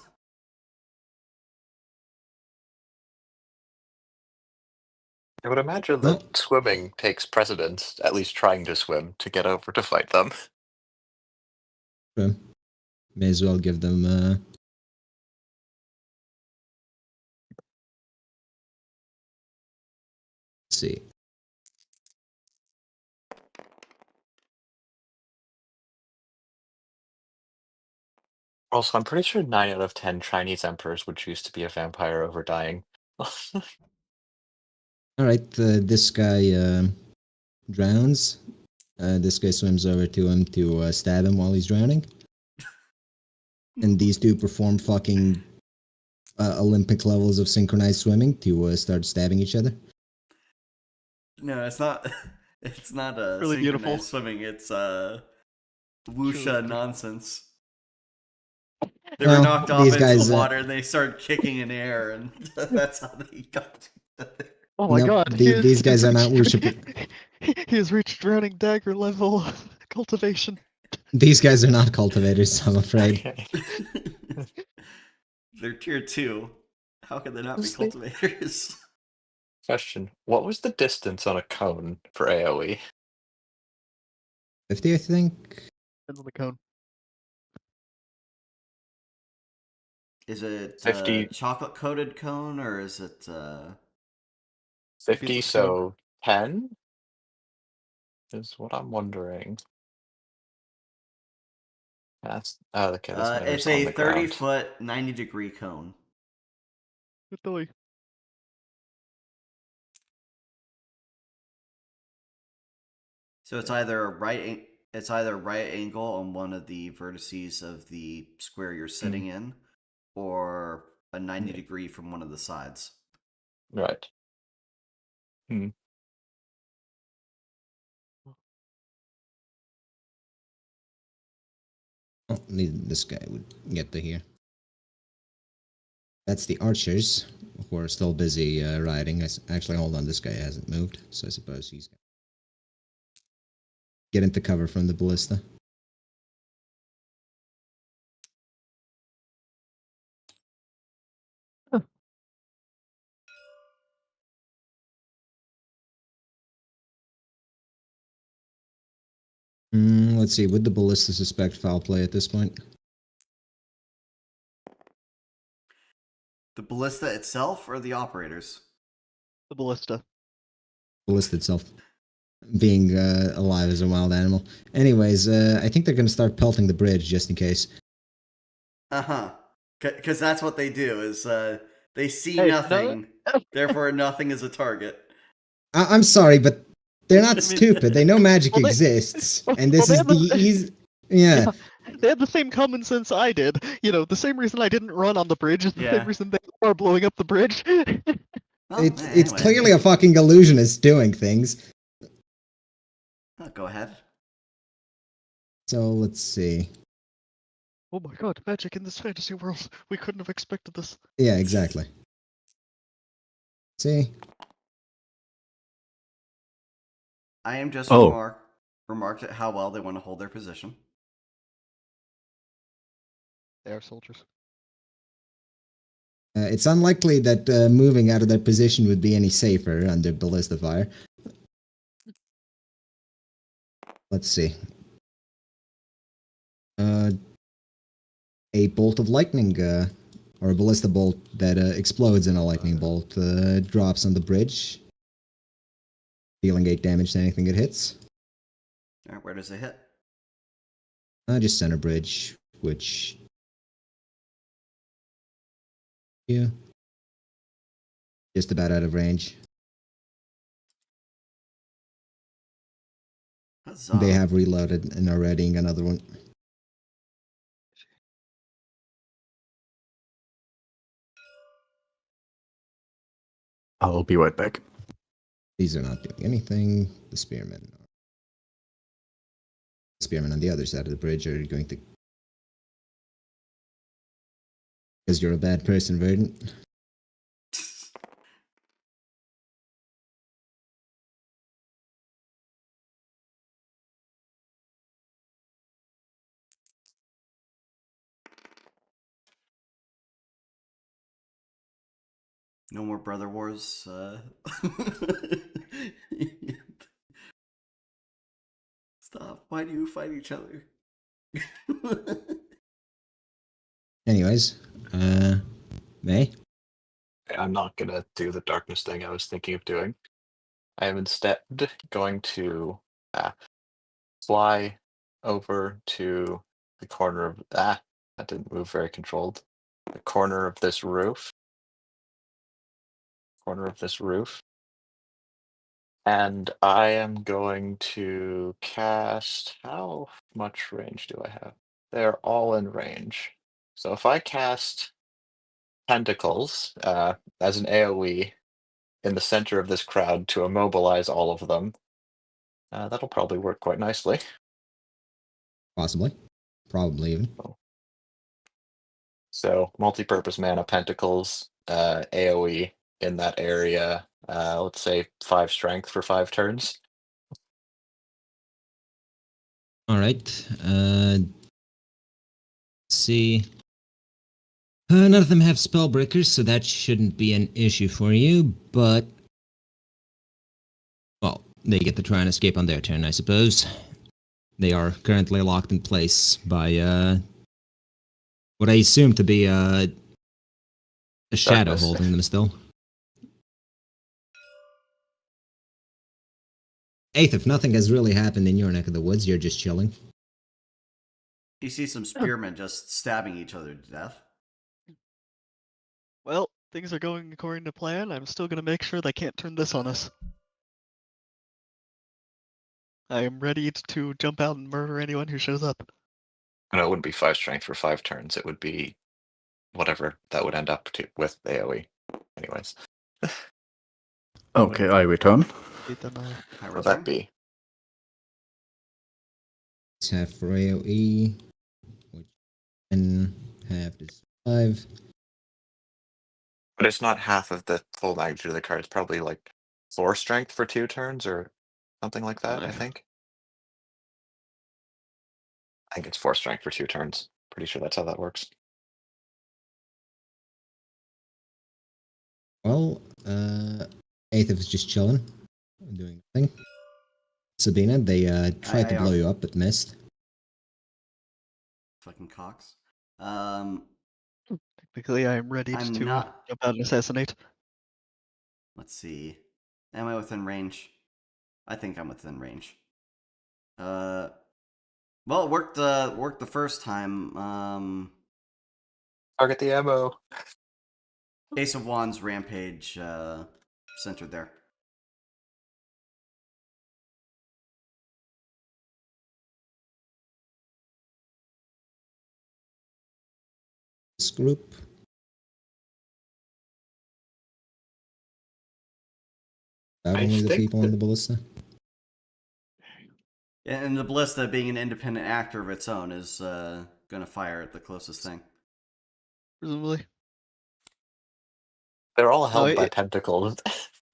I would imagine Well, that swimming takes precedence, at least trying to swim, to get over to fight them. may as well give them. Let's see. Also, I'm pretty sure 9 out of 10 Chinese emperors would choose to be a vampire over dying. All right, this guy drowns. This guy swims over to him to stab him while he's drowning. And these two perform fucking Olympic levels of synchronized swimming to start stabbing each other. No, it's not. It's not Really beautiful. synchronized swimming. It's wuxia nonsense. They were Well, knocked off these into guys, the water and they started kicking in air, and that's how they got. Oh my Nope, god. these guys are not worshiping. He has reached drowning dagger level cultivation. These guys are not cultivators, I'm afraid. Okay. They're tier 2. How could they not be Who's the- cultivators? Question. What was the distance on a cone for AoE? 50, I think. Depends on the cone. Is it 50. chocolate coated cone or is it? 50, Piece of so 10? Is what I'm wondering. That's okay. This It's matter's a on the ground. 30-foot, 90-degree cone. Good boy. So it's either a right angle on one of the vertices of the square you're sitting in, or a 90-degree from one of the sides. Right. Oh, this guy would get to here. That's the archers who are still busy riding. Actually, hold on, this guy hasn't moved, so I suppose he's gonna get into cover from the ballista. Let's see, would the ballista suspect foul play at this point? The ballista itself or the operators? The ballista. Ballista itself. Being alive as a wild animal. Anyways, I think they're going to start pelting the bridge just in case. Uh-huh. Because that's what they do, is they see Hey, nothing, therefore nothing is a target. I'm sorry, but they're not I mean- stupid. They know magic Well, they- exists. well, And this they is have the the- easy... Yeah. They had the same common sense I did. You know, the same reason I didn't run on the bridge is the Yeah. same reason they are blowing up the bridge. Well, It's anyway. clearly a fucking illusionist doing things. Oh, go ahead. So let's see. Oh my god, magic in this fantasy world. We couldn't have expected this. Yeah, exactly. See? I am just Oh. remarked at how well they want to hold their position. They are soldiers. It's unlikely that moving out of their position would be any safer under ballista fire. Let's see. A bolt of lightning, or a ballista bolt that explodes in a lightning bolt, drops on the bridge, dealing 8 damage to anything it hits. All right, where does it hit? Just center bridge, which... Yeah. Just about out of range. Huzzah. They have reloaded and are readying another one. I'll be right back. These are not doing anything. The spearmen on the other side of the bridge are going to... Because you're a bad person, Verdant. No more brother wars. Stop. Why do you fight each other? Anyways, May? I'm not gonna do the darkness thing I was thinking of doing. I am instead going to fly over to the corner of that didn't move very controlled. The corner of this roof. And I am going to cast. How much range do I have? They're all in range. So if I cast Tentacles as an AoE in the center of this crowd to immobilize all of them, that'll probably work quite nicely. Possibly. Probably even. So multi-purpose mana Pentacles, AoE in that area. Let's say 5 strength for 5 turns. Alright. Let's see. None of them have spellbreakers, so that shouldn't be an issue for you, but. Well, they get to try and escape on their turn, I suppose. They are currently locked in place by, what I assume to be, a shadow Darkness. holding them still. Eighth, if nothing has really happened in your neck of the woods, you're just chilling. You see some spearmen just stabbing each other to death. Well, things are going according to plan. I'm still gonna make sure they can't turn this on us. I am ready to jump out and murder anyone who shows up. No, it wouldn't be 5 strength for 5 turns. It would be whatever that would end up with AoE. Anyways. Okay, I return. Then I I What would that return. be? It's half for AoE, which can half is 5. But it's not half of the full magnitude of the card. It's probably like 4 strength for 2 turns or something like that, I 5. think. I think it's 4 strength for 2 turns. Pretty sure that's how that works. Well, Eighth is just chilling, doing nothing. Sabina, they tried to I blow you up but missed. Fucking cocks. Technically, I am ready I'm to not. jump out and assassinate. Let's see. Am I within range? I think I'm within range. Well, it worked the first time. Target the ammo. Ace of Wands, Rampage, centered there. This group. Not I only the think people in the ballista. And the ballista, being an independent actor of its own, is gonna fire at the closest thing. Presumably. They're all held No, by pentacles.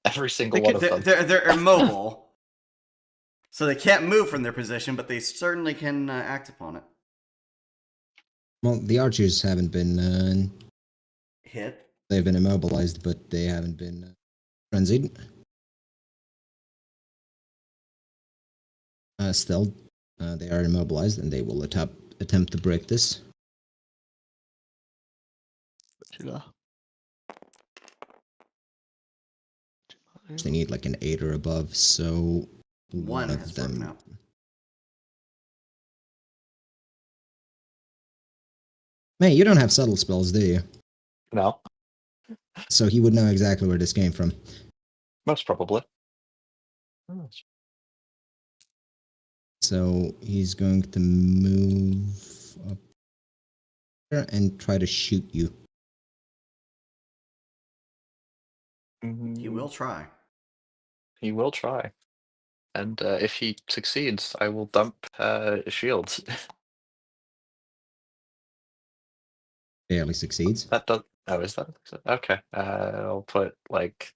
Every single They one could- of them. They're immobile, so they can't move from their position, but they certainly can act upon it. Well, the archers haven't been. Hit. They've been immobilized, but they haven't been frenzied. Still, they are immobilized, and they will attempt to break this. They need like an 8 or above, so One of has them. broken out. Man, you don't have subtle spells, do you? No, So he would know exactly where this came from. most probably. So he's going to move up here and try to shoot you. He will try. He will try. And if he succeeds, I will dump shields. Barely succeeds. That does. Oh, is that okay? I'll put like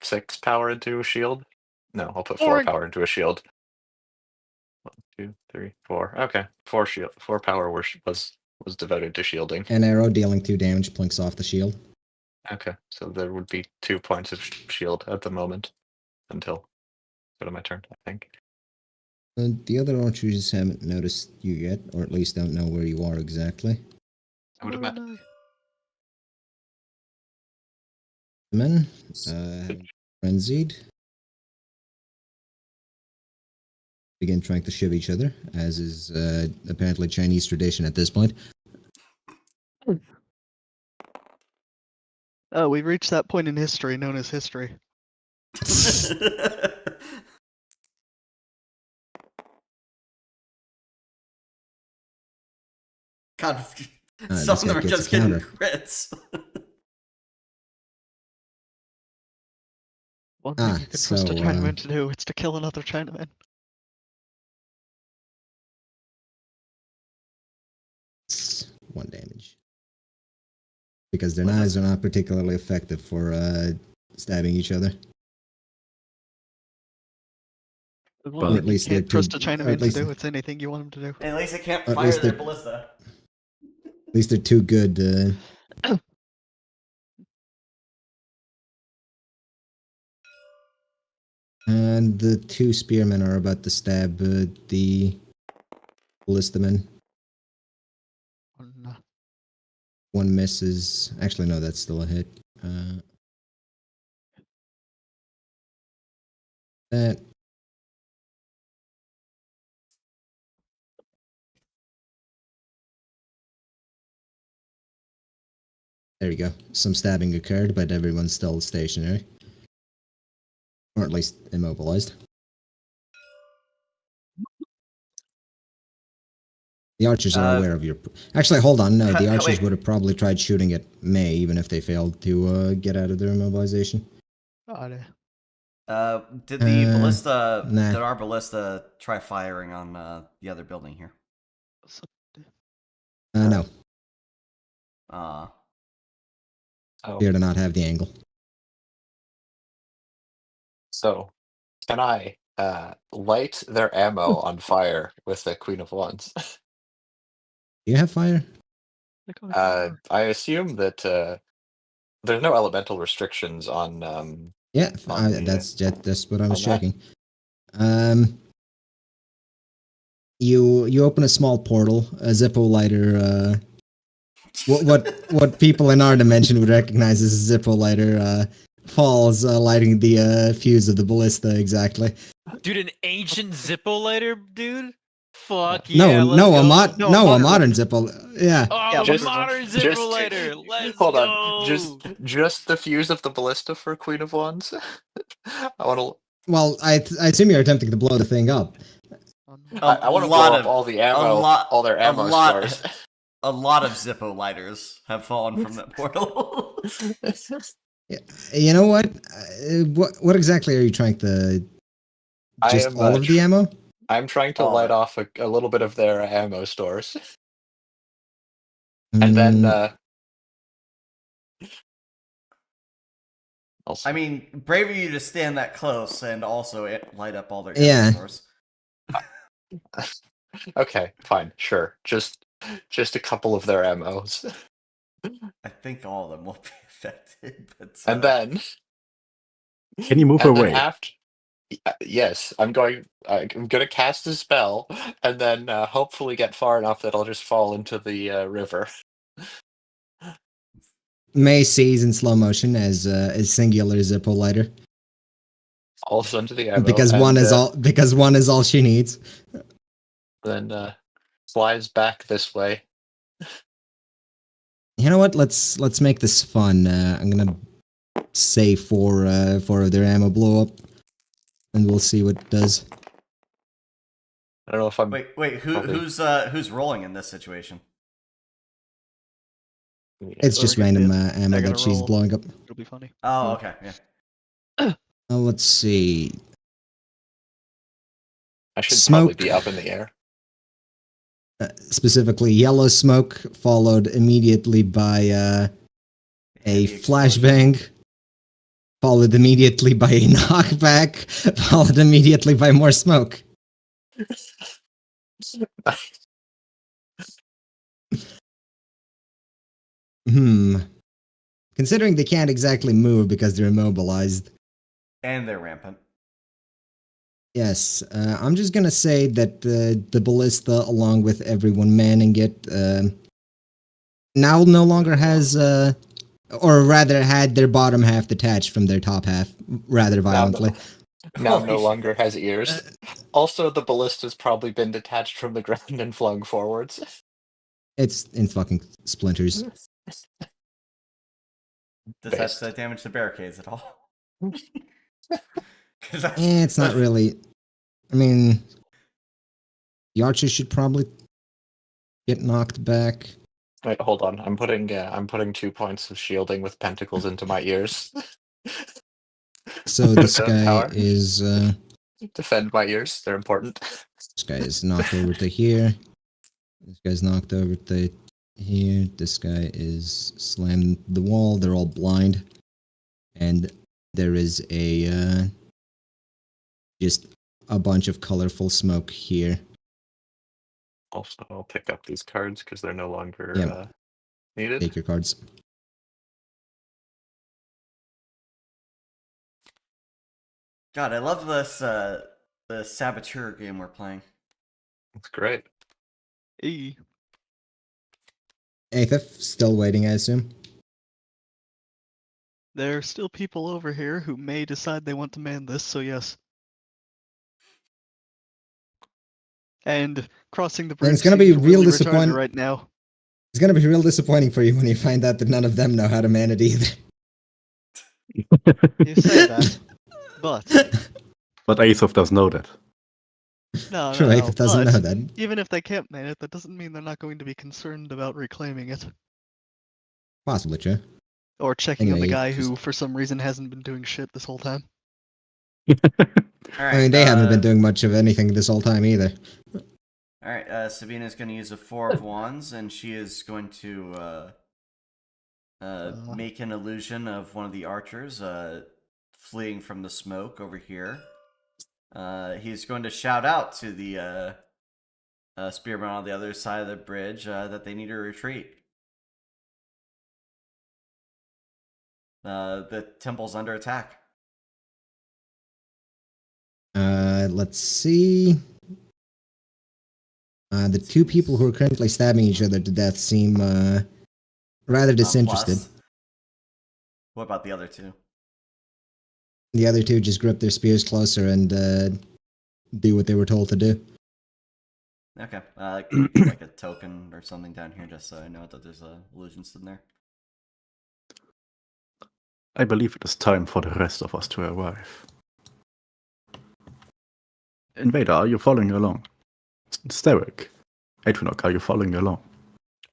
6 power into a shield. No, I'll put 4 power into a shield. 1, 2, 3, 4. Okay, 4 power was devoted to shielding. An arrow dealing 2 damage plinks off the shield. Okay, so there would be 2 points of shield at the moment until go to my turn, I think. The other archers haven't noticed you yet, or at least don't know where you are exactly. I would imagine. No. The men, frenzied, begin trying to shiv each other, as is apparently Chinese tradition at this point. Oh, we've reached that point in history known as history. God, This some of them guy are gets a just getting counter. crits. One thing you can trust a so, Chinaman to do, it's to kill another Chinaman. it's 1 damage. Because their What knives does- are not particularly effective for stabbing each other. There's Well, one Or at thing you least they're can't trust too- a or at Chinaman to least- do, it's anything you want him to do. At least they can't At fire least their they're- ballista. At least they're too good. And the 2 spearmen are about to stab the ballistaman. No. 1 misses. Actually, no, that's still a hit. That. There you go. Some stabbing occurred, but everyone's still stationary. Or at least immobilized. The archers are aware of your... Actually, hold on. No, the archers wait. would have probably tried shooting at May, even if they failed to get out of their immobilization. Oh, no. Did the ballista? nah. Did our ballista try firing on the other building here? No. Uh, Oh, Appear to not have the angle. so can I light their ammo on fire with the Queen of Wands? Do you have fire? I assume that there's no elemental restrictions on. Yeah, On the, that's what I was on that. checking. You open a small portal, a Zippo lighter. What people in our dimension would recognize as a Zippo lighter falls, lighting the fuse of the ballista exactly. Dude, an ancient Zippo lighter, dude? Fuck No, yeah, let's go. a modern modern Zippo. Yeah. Oh, Yeah, the just- modern just- Zippo lighter. Let's Hold go. on, just the fuse of the ballista for Queen of Wands. I want to. Well, I assume you're attempting to blow the thing up. I want to blow up all the ammo, all their ammo stores. A lot of Zippo lighters have fallen from that portal. You know what? What exactly are you trying to? Just all of the ammo? I'm trying to All of light it. off a little bit of their ammo stores, and then. Also, I mean, brave of you to stand that close and also light up all their Yeah. stores. okay, fine, sure. Just a couple of their ammos, I think all of them will be affected, but and then. Can you move And then away? after, yes, I'm going to cast a spell, and then hopefully get far enough that I'll just fall into the river. May sees in slow motion as singular Zippo lighter Also into the ammo, because and, one is all she needs. then flies back this way. You know what? Let's make this fun. I'm gonna say four of their ammo blow up, and we'll see what it does. I don't know if I'm. wait, Probably. who's rolling in this situation? It's just random ammo gotta that she's roll. blowing up. It'll be funny. Oh, okay, yeah. Let's see. I should Smoke. probably be up in the air. Specifically, yellow smoke followed immediately by a Heavy flashbang, followed immediately by a knockback, followed immediately by more smoke. Considering they can't exactly move because they're immobilized. And they're rampant. Yes, I'm just gonna say that the ballista, along with everyone manning it, now no longer has, or rather had their bottom half detached from their top half rather violently. Now Holy no shit. longer has ears. Also, the ballista's probably been detached from the ground and flung forwards. It's in fucking splinters. Does Based. that damage the barricades at all? 'Cause that's- It's not that's- really. I mean, the archers should probably get knocked back. Wait, hold on. I'm putting 2 points of shielding with pentacles into my ears. So this Defend guy power. is Defend my ears. They're important. this guy is knocked over to here. This guy's knocked over to here. This guy is slammed the wall. They're all blind, and there is a just a bunch of colorful smoke here. Also, I'll pick up these cards because they're no longer Yeah. needed. Take your cards. God, I love this the saboteur game we're playing. That's great. E. Aethith, still waiting, I assume. There are still people over here who may decide they want to man this, so yes. And crossing the bridge it's gonna be seems real really retarded disappoint- right now. It's gonna be real disappointing for you when you find out that none of them know how to man it either. You say that, but But Aesop does know that. no, Sure, no, Aethith doesn't but know that. even if they can't man it, that doesn't mean they're not going to be concerned about reclaiming it. Possibly true. Or checking on the Anyway, guy just- who, for some reason, hasn't been doing shit this whole time. All right. I mean, they haven't been doing much of anything this whole time either. All right. Sabina's going to use a 4 of Wands, and she is going to make an illusion of one of the archers fleeing from the smoke over here. He's going to shout out to the spearmen on the other side of the bridge that they need to retreat. The temple's under attack. Let's see. The two people who are currently stabbing each other to death seem rather disinterested. Plus. What about the other two? The other two just grip their spears closer and do what they were told to do. Okay. Like a token or something down here, just so I know that there's a illusion sitting there. I believe it is time for the rest of us to arrive. Invader, are you following along? Steric, Atronach, are you following along?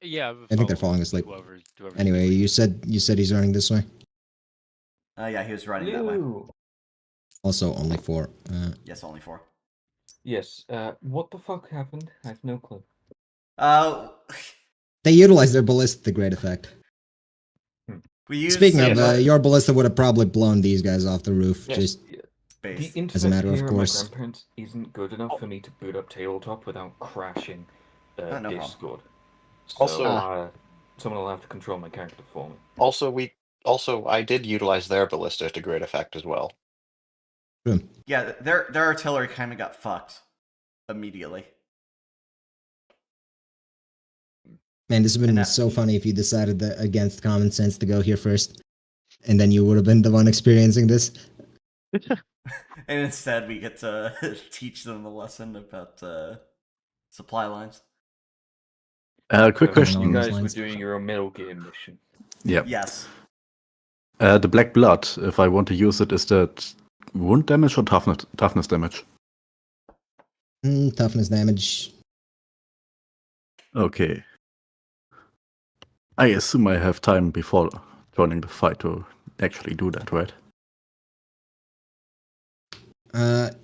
Yeah, I think they're falling asleep. Whoever's Anyway, you said he's running this way. Yeah, he was running that way. Also, only 4. Yes, only 4. Yes. What the fuck happened? I have no clue. They utilized their ballista to great effect. We used Speaking of, yeah, your ballista would have probably blown these guys off the roof. Yes. Just The base. internet matter of here at course. my grandparents isn't good enough for me to boot up tabletop without crashing no problem. Discord. So, Also- someone will have to control my character for me. Also, I did utilize their ballista to great effect as well. Yeah, their artillery kind of got fucked immediately. Man, this would have been And so funny if you decided that against common sense to go here first. And then you would have been the one experiencing this. And instead, we get to teach them the lesson about supply lines. Quick So question. You Along those guys were lines. doing your own Metal Gear mission. Yeah. Yes. The black blood, if I want to use it, is that wound damage or toughness damage? Toughness damage. Okay. I assume I have time before joining the fight to actually do that, right?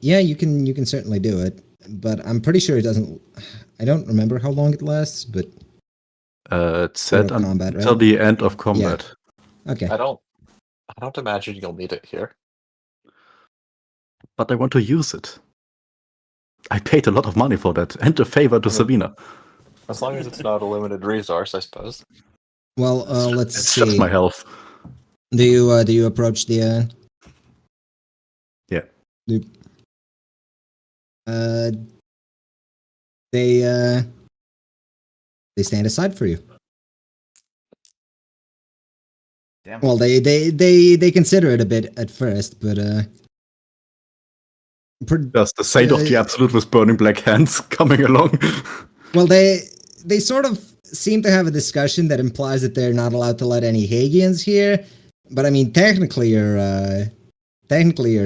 Yeah, you can certainly do it. But I'm pretty sure it doesn't... I don't remember how long it lasts, but... It's set Of combat, until right? the end of combat. Okay. I don't imagine you'll need it here. But I want to use it. I paid a lot of money for that, and a favor to Sabina. As long as it's not a limited resource, I suppose. Well, let's It's see. just my health. Do you approach the Yeah. loop? They stand aside for you. Damn. Well, they consider it a bit at first, but Does the Saint of the Absolute with burning black hands coming along? well, they sort of seem to have a discussion that implies that they're not allowed to let any Hegians here. But I mean, technically, you're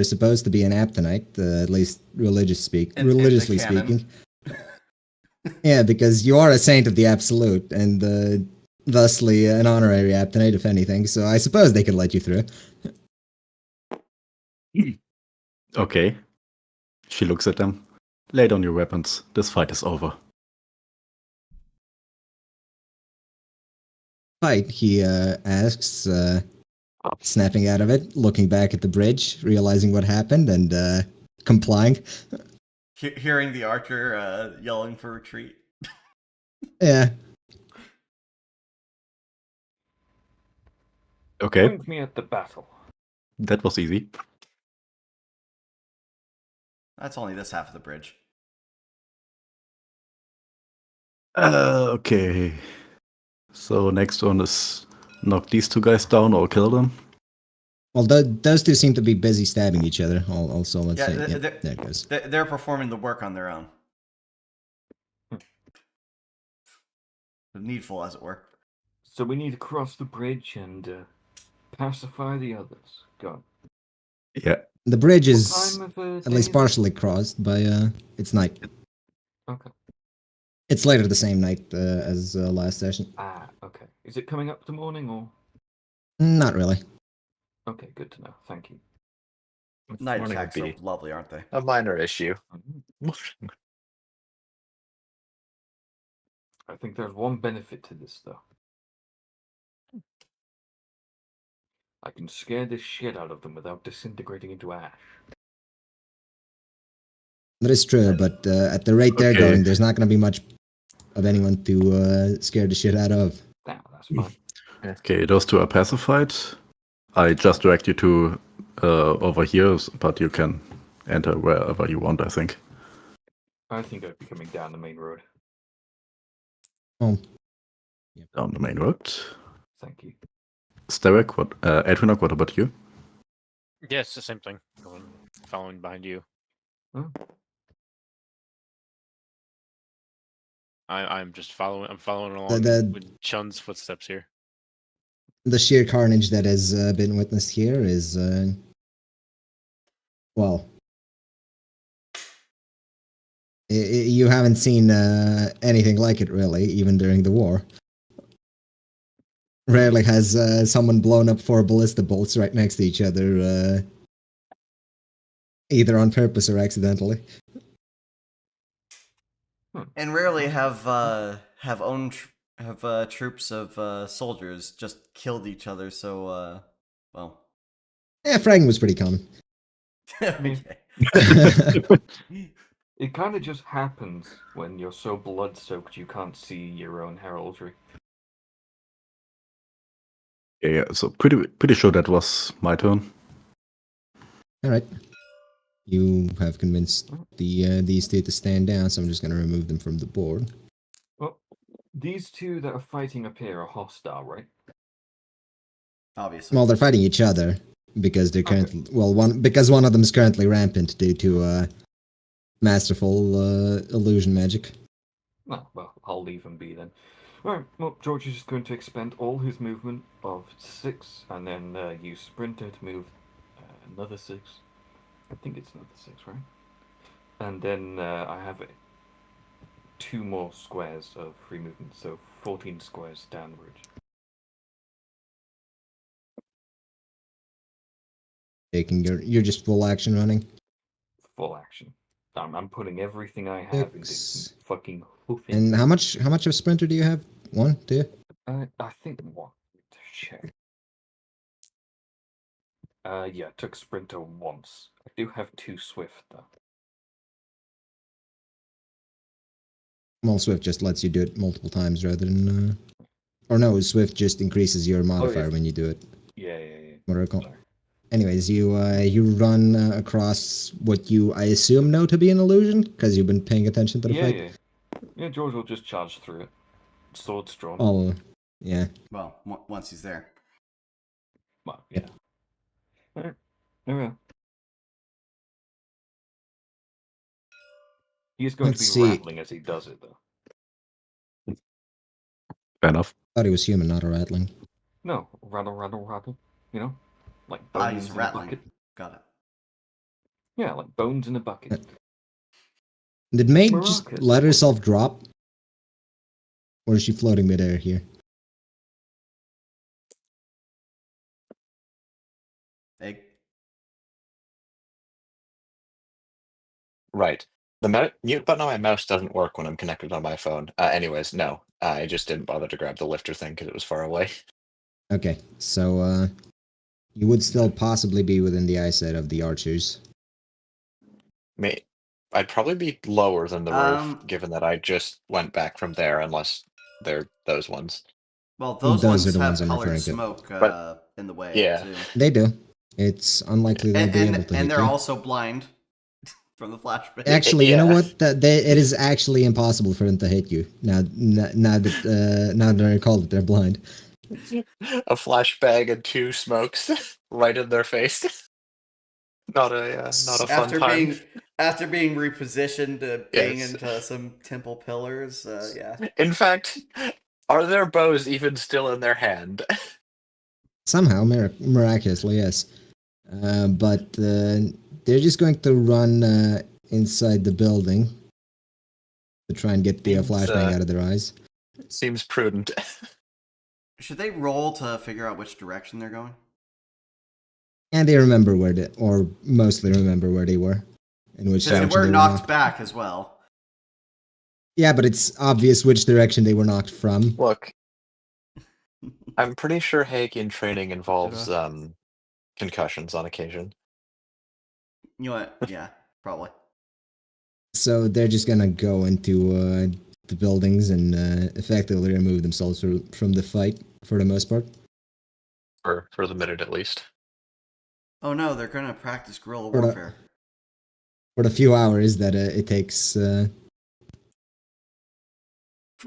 supposed to be an Aptonite, at least religiously canon. speaking. Yeah, because you are a Saint of the Absolute, and thusly an honorary Aptonite, if anything. So I suppose they could let you through. Okay. She looks at them. Lay down your weapons. This fight is over. Fight, he asks, snapping out of it, looking back at the bridge, realizing what happened, and complying. Hearing the archer yelling for retreat. Yeah. Okay, Find me at the battle. that was easy. That's only this half of the bridge. Okay. So next one is knock these two guys down or kill them. Well, those two seem to be busy stabbing each other. Also, let's Yeah, say, they're- there it goes. They're performing the work on their own. Needful, as it were. So we need to cross the bridge and pacify the others. Go on. Yeah. The bridge What is time of at least day? partially crossed by it's night. Okay. It's later the same night as last session. Ah, okay. Is it coming up the morning or? Not really. Okay, good to know. Thank you. Night Morning would attacks are be lovely, aren't they? A minor issue. I think there's one benefit to this, though. I can scare the shit out of them without disintegrating into ash. That is true, but at the rate they're Okay. going, there's not going to be much of anyone to scare the shit out of. Nah, that's fine. Okay, those two are pacified. I just direct you to over here, but you can enter wherever you want, I think. I think I'd be coming down the main road. Oh, Down the main road. Thank you. Sterek, Edwinok, what about you? Yeah, it's the same thing. Going, following behind you. Oh. I'm just following. I'm following along with Chun's footsteps here. the sheer carnage that has been witnessed here is, well, you haven't seen anything like it really, even during the war. Rarely has someone blown up 4 ballista bolts right next to each other, either on purpose or accidentally. And rarely have troops of soldiers just killed each other. So well. Yeah, fragging was pretty common. Okay. It kind of just happens when you're so blood-soaked you can't see your own heraldry. Yeah, so pretty sure that was my turn. All right. You have convinced these two to stand down, so I'm just going to remove them from the board. Well, these two that are fighting up here are hostile, right? Obviously. Well, they're fighting each other because they're currently because one of them is currently rampant due to masterful illusion magic. Oh, well, I'll leave them be then. Alright, well, George is just going to expend all his movement of 6 and then use Sprinter to move another 6. I think it's another 6, right? And then I have 2 more squares of free movement, so 14 squares down the bridge. Taking you're just full action running. Full action. I'm putting everything I have into Six. fucking hoofing. And how much of Sprinter do you have? 1, 2? I think 1. To check. Yeah, I took Sprinter once. I do have 2 Swift though. Well, Swift just lets you do it multiple times rather than or no, Swift just increases your modifier when you do it. Yeah. what I recall. Anyways, you run across what you, I assume, know to be an illusion, because you've been paying attention to the fight. Yeah, George will just charge through it. Swords drawn. Oh, yeah. Well, once he's there. Well, yeah. Alright. There we are. He is going Let's to be see. rattling as he does it, though. Fair enough. Thought he was human, not a rattling. No, rattle, rattle, rattle. You know? Like Ah, bones he's in rattling. a bucket. Got it. Yeah, like bones in a bucket. Did May just Maracas. let herself drop? Or is she floating midair here? Egg. Right. The mute button on my mouse doesn't work when I'm connected on my phone. Anyways, no. I just didn't bother to grab the lifter thing because it was far away. Okay, so you would still possibly be within the eyesight of the archers. I'd probably be lower than the roof, Um, given that I just went back from there, unless they're those ones. Well, those Those ones are the have ones I'm colored referring to. smoke But- in the way, yeah. too. They do. It's unlikely they'll be able to hit And they're you. also blind from the flashback. Actually, you know Yeah. what? It is actually impossible for them to hit you. Now that I recall that they're blind. A flashbang and 2 smokes right in their face. Not a fun time. After being repositioned to bang Yes. into some temple pillars, yeah. In fact, are their bows even still in their hand? Somehow, miraculously, yes. But they're just going to run inside the building to try and get the Seems, flashbang out of their eyes. Seems prudent. Should they roll to figure out which direction they're going? And they remember or mostly remember where they were. In which Because they direction were they knocked back as well. Yeah, but it's obvious which direction they were knocked from. Look, I'm pretty sure Heian training involves concussions on occasion. You know what? Yeah, probably. So they're just gonna go into the buildings and effectively remove themselves from the fight for the most part. For the minute at least. Oh no, they're going to practice guerrilla For the- warfare. For the few hours that it takes. For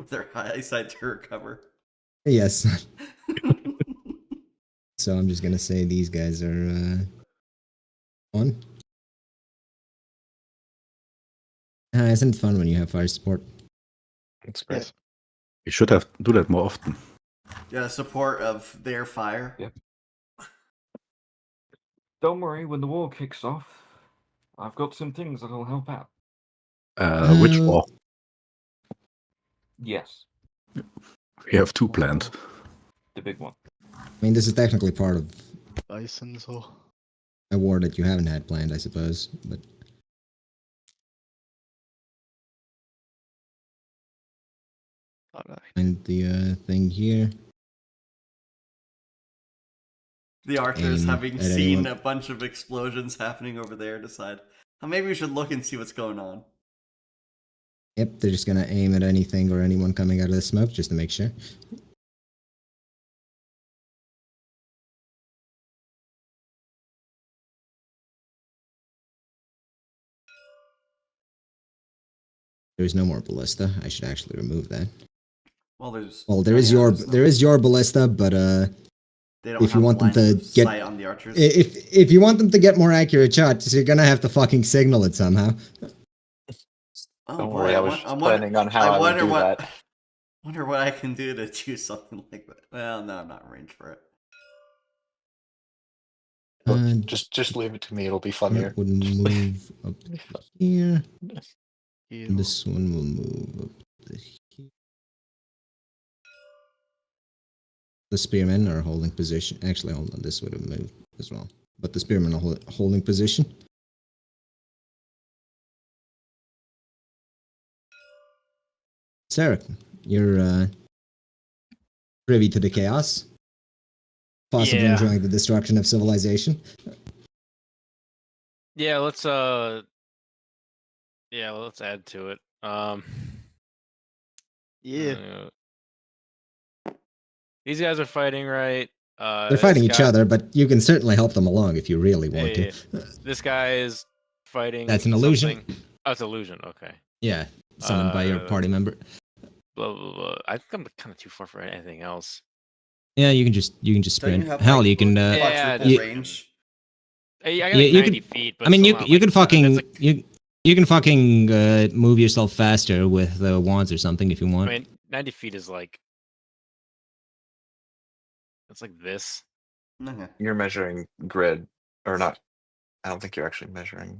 their eyesight to recover. Yes. So I'm just gonna say these guys are on. Isn't it fun when you have fire support? That's great. Yes. You should do that more often. Yeah, support of their fire. Yep. Don't worry, when the war kicks off, I've got some things that'll help out. Which war? Yes, We have 2 planned. the big one. I mean, this is technically part of Bison, so. a war that you haven't had planned, I suppose. But Alright. find the thing here. The archers, Aim having at seen anyone. a bunch of explosions happening over there, decide, oh, maybe we should look and see what's going on. Yep, they're just gonna aim at anything or anyone coming out of the smoke just to make sure. There's no more ballista. I should actually remove that. Well, there's. There is your ballista, but They don't if you have want them lines to of get sight on the archers. if you want them to get more accurate shots, you're gonna have to fucking signal it somehow. Oh Don't boy, worry, I was planning on how I would do that. Wonder what I can do to do something like that. Well, no, I'm not in range for it. Look, just leave it to me. It'll be funnier. That would move up here. Yeah. And this one will move up to here. The spearmen are holding position. Actually, hold on. This would have moved as well. But the spearmen are holding position. Sarah, you're privy to the chaos. Possibly Yeah. enjoying the destruction of civilization. Yeah, let's add to it. Yeah. These guys are fighting, right? They're fighting this each guy- other, but you can certainly help them along if you really want Yeah, to. This guy is fighting. That's an illusion. something. Oh, it's illusion. Okay. Yeah, summoned by your party member. Blah blah blah. I think I'm kind of too far for anything else. Yeah, you can just Don't sprint. you have, Hell, like, you can. quadruple you- range? I got You- like you 90 can- feet. But I mean, you still you not, can like, fucking that's like, you can fucking move yourself faster with wands or something if you want. I mean, 90 feet is like. It's like this. Okay. You're measuring grid, or not? I don't think you're actually measuring.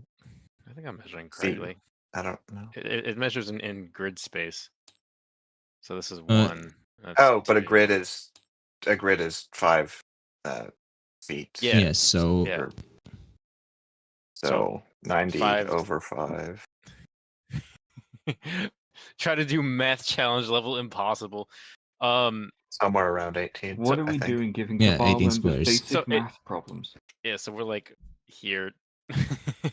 I think I'm measuring Feet. correctly. I don't know. It measures in grid space. So this is Uh, 1. That's Oh, but a 2. grid is 5 feet. Yeah. Yes. So Yeah. So 90 5 over 5. Try to do math challenge level impossible. Somewhere around 18. What so are I we think. doing giving Yeah, Cabal 18 members squares. basic So it- math problems? Yeah, so we're like here.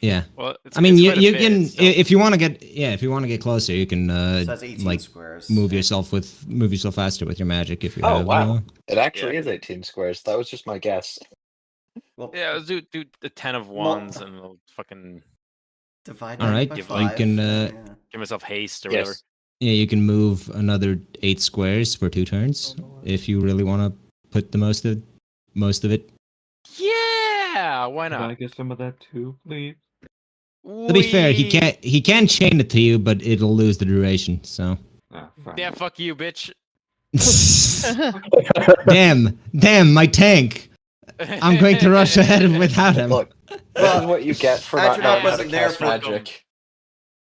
yeah. Well, it's, I mean, it's you quite a you bit, can so- if you want to get closer, you can So that's 18 like squares. move yourself faster with your magic if you Oh, have. wow. It actually Yeah. is 18 squares. That was just my guess. Well, Yeah, let's do the 10 of wands and we'll fucking divide All 90 right, by you 5. can, yeah. give myself haste or whatever. Yes. Yeah, you can move another 8 squares for 2 turns if you really want to put the most of it. Yeah, why Could I not? get some of that too, please? To be fair, he can chain it to you, but it'll lose the duration. So Ah, fine. Yeah, fuck you, bitch. damn, my tank. I'm going to rush ahead without him. Look, this is what you get for not Astronaut knowing how to wasn't there cast for- magic.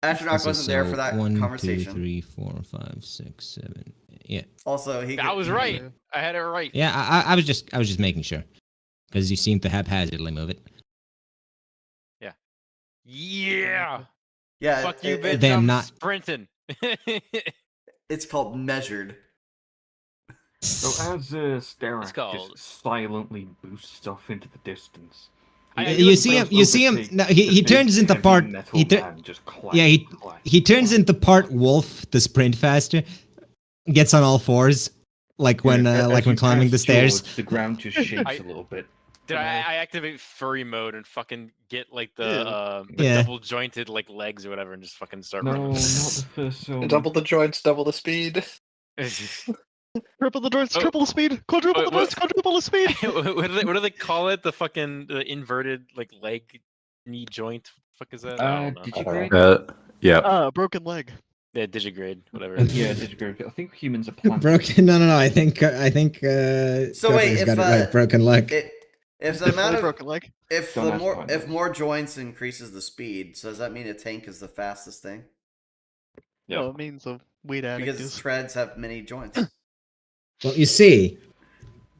Astronaut wasn't there for that 1, conversation. 2, 3, 4, 5, 6, 7. Yeah, Also, he. I was right. I had it right. yeah. I was just making sure because you seem to haphazardly move it. Yeah. Yeah. Fuck you, it- bitch. Damn, I'm not- sprinting. It's called measured. So as Sterak called- just silently boosts stuff into the distance. You see him. You see him. No, he turns into part. He turns into part wolf to sprint faster. Gets on all fours, like when climbing the stairs. The ground just shakes I- a little bit. Did I activate furry mode and fucking get like the Yeah. double jointed like legs or whatever and just fucking start No, running? not the first zone. Double the joints, double the speed. Triple the joints, Oh. triple the speed, quadruple the What- joints, quadruple the speed. what do they call it? The fucking inverted like leg knee joint. Fuck is that? I don't know. Did you I don't grade? Yeah. Broken leg. Yeah, digigrade, whatever. Yeah, did you grade? I think humans are plants. Broken. No. I think. So wait, Joker's if got it right. Broken leg. If the amount of broken leg. if Don't the ask more behind if it. more joints increases the speed, so does that mean a tank is the fastest thing? Yeah. No, it means a weed addict Because is. treads have many joints. Well, you see,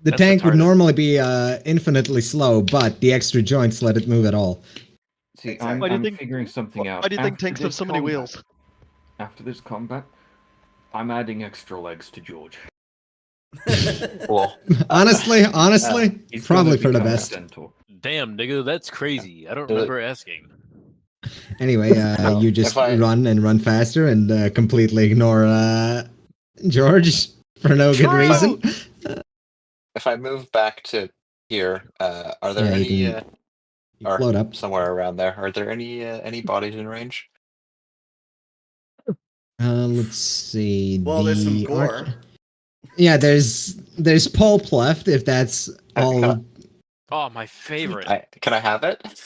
the That's tank would retarded. normally be infinitely slow, but the extra joints let it move at all. See, Exactly. I'm, Why do you I'm think- figuring something out. Why do you think After tanks have this so many combat- wheels? After this combat, I'm adding extra legs to George. Well, Honestly, He's probably gonna for the become a best. centaur. Damn, nigga, that's crazy. I don't Do it. remember asking. Anyway, No, you just if I- run faster and completely ignore George for no good True. reason. if I move back to here, are there Yeah, any you can- You or float up. somewhere around there? Are there any bodies in range? Let's see. Well, there's some the gore. Yeah, there's pulp left. If that's all, got- Oh, my favorite. Can I have it?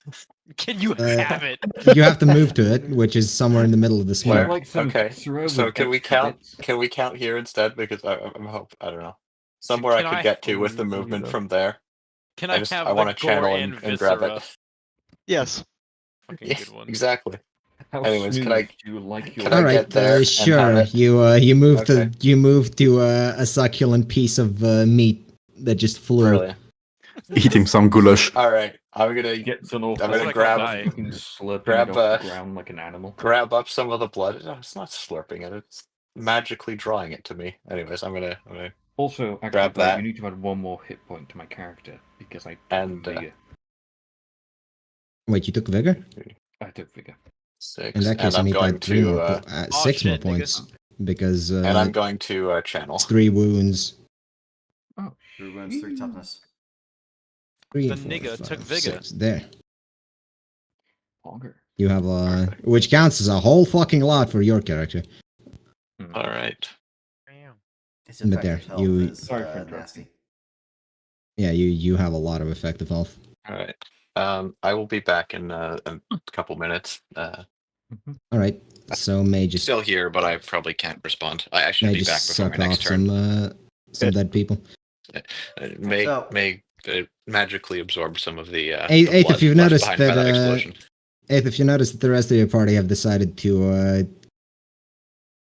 Can you Uh, have it? you have to move to it, which is somewhere in the middle of the I'd square. like some Okay, throw so with can we extra count? bits. Can we count here instead? Because I don't know. Somewhere Can I could I- get to with the Mm, movement yeah. from there. Can I I just have I the want to channel gore and grab viscera? it. Yes. Fucking Yeah, good one. exactly. How Anyways, smooth can I- do you like your can I All get right, there and have sure. it? You move Okay. to a succulent piece of meat that just flew. Really. Eating some goulash. All right. I'm gonna Gets an awful I'm gonna like grab a fucking slurping grab, it off uh, the ground like an animal. grab up some of the blood. No, it's not slurping it. It's magically drawing it to me. Anyways, I'm gonna Also, actually, grab Brad, that. you need to add one more hit point to my character because I took And, vigor. Wait, you took vigor? I took vigor. 6. In that case, and I I'm need going like 3 to more, Oh, 6 more shit, nigga. points because and I'm going to channel. it's 3 wounds. Oh, 3 wounds, 3 toughness. 3, The 4, nigga 5, took vigor. 6. There. Longer. You have Perfect. which counts as a whole fucking lot for your character. All right. Damn. His But there, effective health you- is Sorry for interrupting. nasty. Yeah, you have a lot of effective health. All right. I will be back in a couple minutes. All right. So May just Still here, but I probably can't respond. I should be back before my suck next off turn. some dead people. May So- magically absorb some of the Eighth, blood if you've left noticed behind by that that explosion. if you notice that the rest of your party have decided to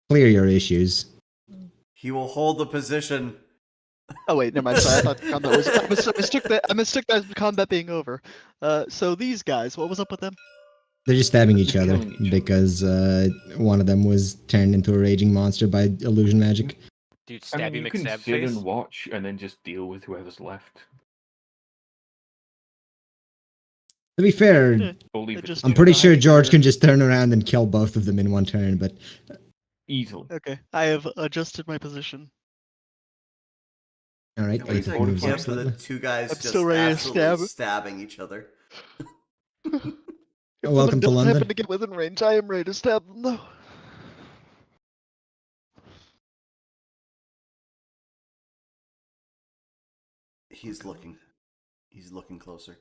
clear your issues. He will hold the position. Oh wait, never mind. Sorry, I thought combat was. I mistook that as combat being over. So these guys, what was up with them? They're just stabbing each They're other killing each other. because one of them was turned into a raging monster by illusion magic. Dude, I stabby mean, you can McStab sit face. and watch and then just deal with whoever's left. To be fair, Yeah. Or leave It it just- to I'm two pretty guys sure George where- can just turn around and kill both of them in one turn, but easily. Okay, I have adjusted my position. all right, And what do you Eighth think? moves Yeah, up for the slightly. two guys I'm just still ready to absolutely stab. stabbing each other. If Welcome someone to does London. happen to get within range, I am ready to stab them though. He's looking. He's looking closer.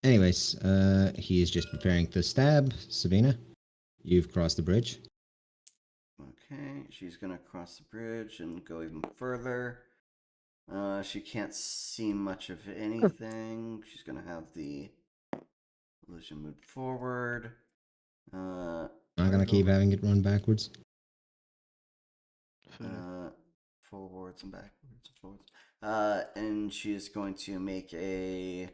Anyways, he is just preparing to stab Sabina. You've crossed the bridge. Okay, she's gonna cross the bridge and go even further. She can't see much of anything. She's gonna have the illusion move forward. Not gonna keep having it run backwards. Forwards and backwards and forwards. And she is going to make a.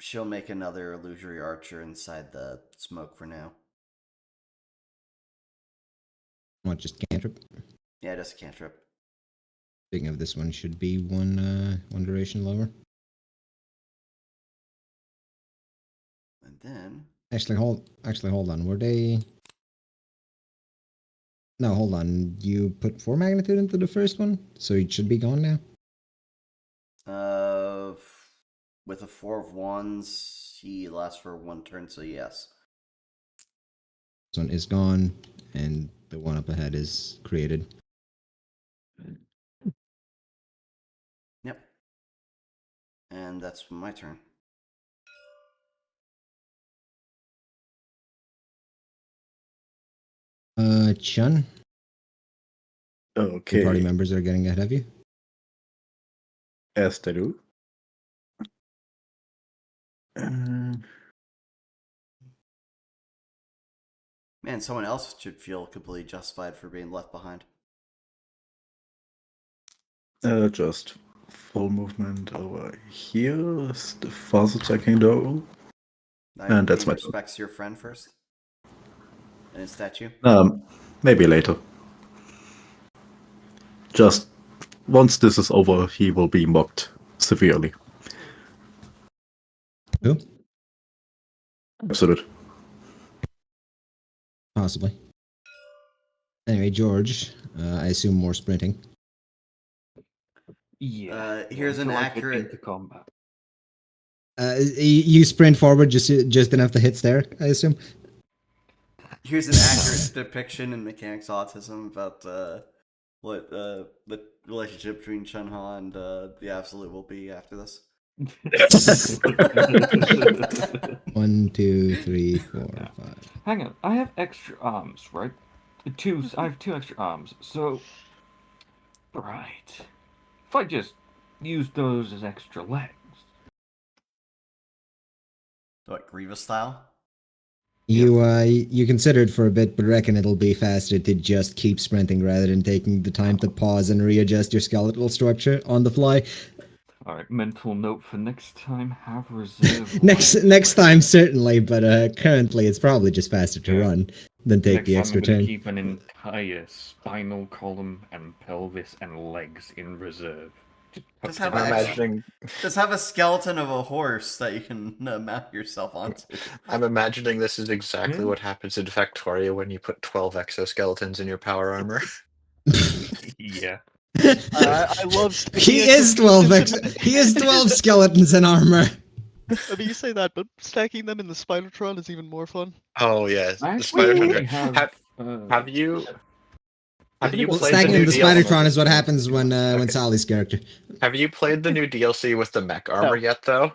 She'll make another illusory archer inside the smoke for now. What, just cantrip? Yeah, just a cantrip. Speaking of, this one should be one duration lower. And then. Actually, hold on. Were they? No, hold on. You put 4 magnitude into the first one, so it should be gone now. With a 4 of wands, he lasts for 1 turn, so yes. This one is gone, and the one up ahead is created. Yep. And that's my turn. Chun, Okay. your party members are getting ahead of you. As they do. Man, someone else should feel completely justified for being left behind. Just full movement over here is the fastest I can go. And that's my turn. Respects your friend first. And his statue. Maybe later. Just once this is over, he will be mocked severely. Who? Absolute. Possibly. Anyway, George, I assume more sprinting. Yeah. Here's an until I get accurate- into combat. You sprint forward just enough to hit there, I assume. Here's an accurate depiction in Mechanics Autism about what the relationship between Chun-Ha and the Absolute will be after this. 1, 2, 3, 4, 5. Hang on, I have extra arms, right? I have 2 extra arms, so... Right. If I just use those as extra legs... What, Grievous style? You considered for a bit, but reckon it'll be faster to just keep sprinting rather than taking the time to pause and readjust your skeletal structure on the fly. Alright, mental note for next time, have reserve... Next time, certainly, but currently it's probably just faster to run than take Next the time extra I'm gonna turn. keep an entire spinal column and pelvis and legs in reserve, Just have, I'm an extra, imagining. just have a skeleton of a horse that you can mount yourself onto. I'm imagining this is exactly Hmm? what happens in Factoria when you put 12 exoskeletons in your power armor. Yeah. I love He is 12 he is 12 skeletons in armor. I mean, you say that, but stacking them in the Spidertron is even more fun. Oh yeah, I the Spider actually Hunter. have. Have you played Well, the stacking new in the DLC? Spidertron is what happens when Okay. Sally's character. Have you played the new DLC with the mech armor No. yet, though?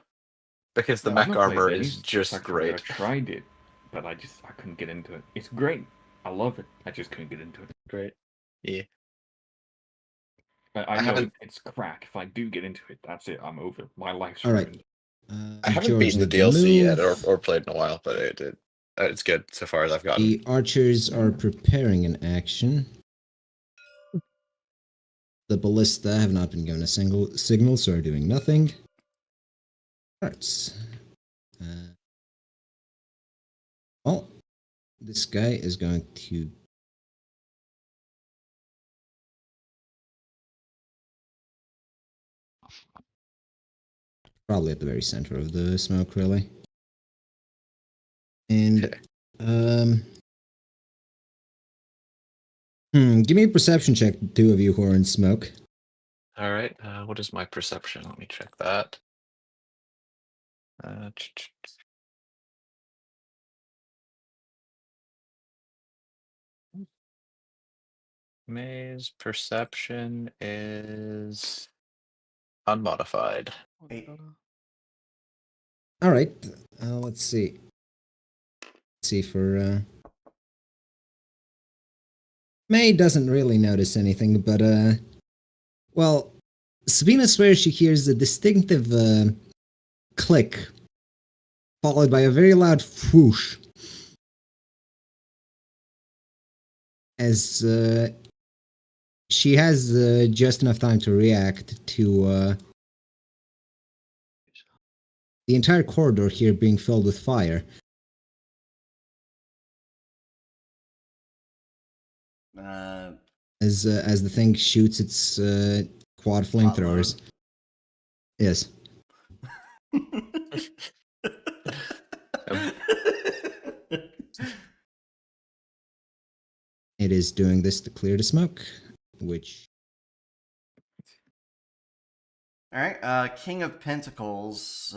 Because the No. I've mech not played armor any is just Factorio. great. I tried it, but I couldn't get into it. It's great. I love it. I just couldn't get into it. Great. Yeah. I I know haven't- it's crack. If I do get into it, that's it. I'm over. My life's All right. ruined. I haven't George beaten the did DLC move. yet or played in a while, but it's good so far as I've gotten. The archers are preparing an action. The ballista have not been given a single signal, so are doing nothing. Arts. Well, this guy is going to probably at the very center of the smoke, really. And give me a perception check, the two of you who are in smoke. All right. What is my perception? Let me check that. May's perception is unmodified. Eight. All right. Let's see. Let's see for May doesn't really notice anything, but well, Sabina swears she hears a distinctive click, followed by a very loud whoosh, as she has just enough time to react to the entire corridor here being filled with fire. As the thing shoots its quad flamethrowers. Yes. It is doing this to clear the smoke, which... Alright, King of Pentacles,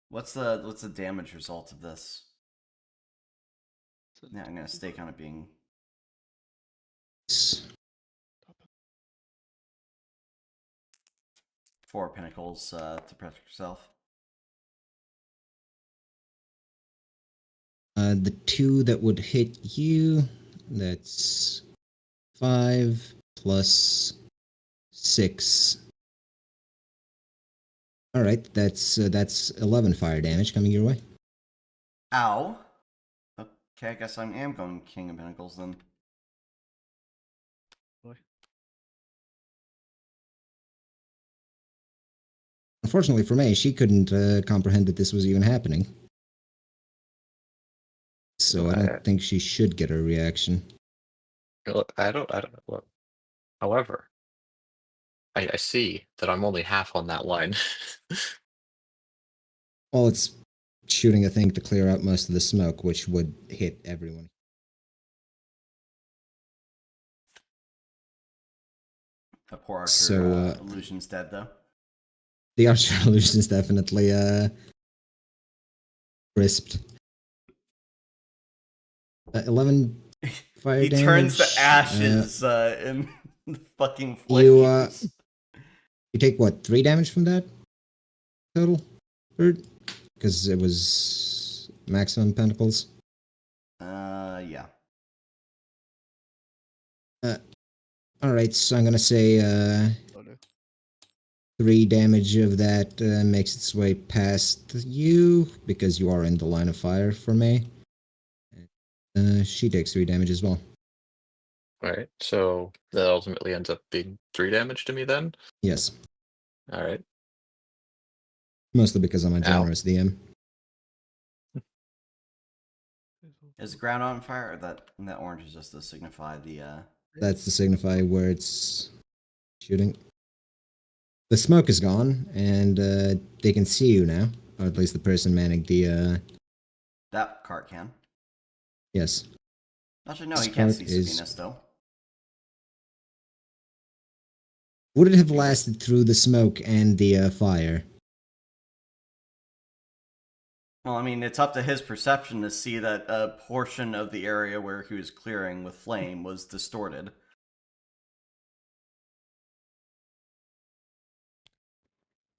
What's the damage result of this? Yeah, I'm gonna stake on it being 4 Pentacles to protect yourself. The 2 that would hit you, that's 5 plus 6. All right, that's 11 fire damage coming your way. Ow. Okay, I guess I am going King of Pentacles then. Unfortunately for May, she couldn't comprehend that this was even happening. So I don't think she should get her reaction. I don't. Well, however, I see that I'm only half on that line. Well, it's shooting a thing to clear out most of the smoke, which would hit everyone. The poor Archer So, illusion's dead though. The Archer illusion is definitely crisped. 11 fire he damage. turns to ashes in the fucking flames. You take what, 3 damage from that total? Because it was maximum pentacles. Yeah. Alright, so I'm gonna say 3 damage of that makes its way past you, because you are in the line of fire for me. She takes 3 damage as well. Alright, so that ultimately ends up being 3 damage to me then? Yes. Alright. Mostly because I'm a Ow. generous DM. Is the ground on fire? Or that orange is just to signify the. That's to signify where it's shooting. The smoke is gone, and they can see you now. Or at least the person manning the. That cart can. Yes. Actually, no, This he can't cart see is- Sabina still. Would it have lasted through the smoke and the fire? Well, I mean, it's up to his perception to see that a portion of the area where he was clearing with flame was distorted.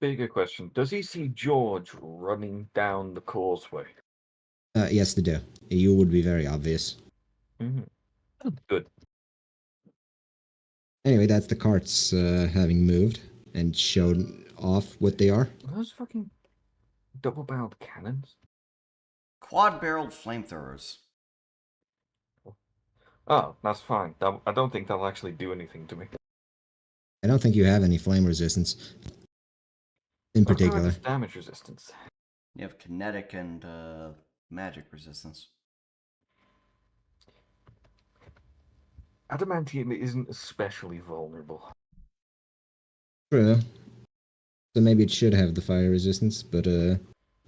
Bigger question: does he see George running down the causeway? Yes, they do. You would be very obvious. Mm-hmm. Good. Anyway, that's the carts having moved and shown off what they are. Are those fucking double-barreled cannons? Quad-barreled flamethrowers. Oh, that's fine. I don't think that'll actually do anything to me. I don't think you have any flame resistance. In What about particular. its damage resistance? You have kinetic and magic resistance. Adamantium isn't especially vulnerable. True. So maybe it should have the fire resistance, but as I it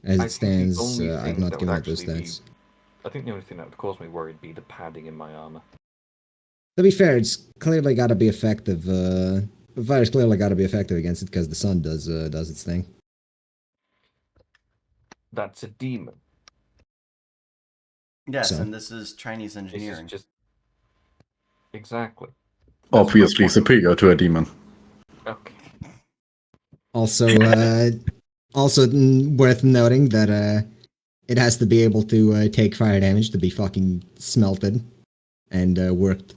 think the stands, only I've thing not that given would it those actually be- stats. I think the only thing that would cause me worry would be the padding in my armor. To be fair, it's clearly got to be effective. The fire's clearly got to be effective against it because the sun does its thing. That's a demon. Yes, So? and this is Chinese This engineering. is just exactly. That's my Obviously point. superior to a demon. Okay. Also, worth noting that it has to be able to take fire damage to be fucking smelted and worked.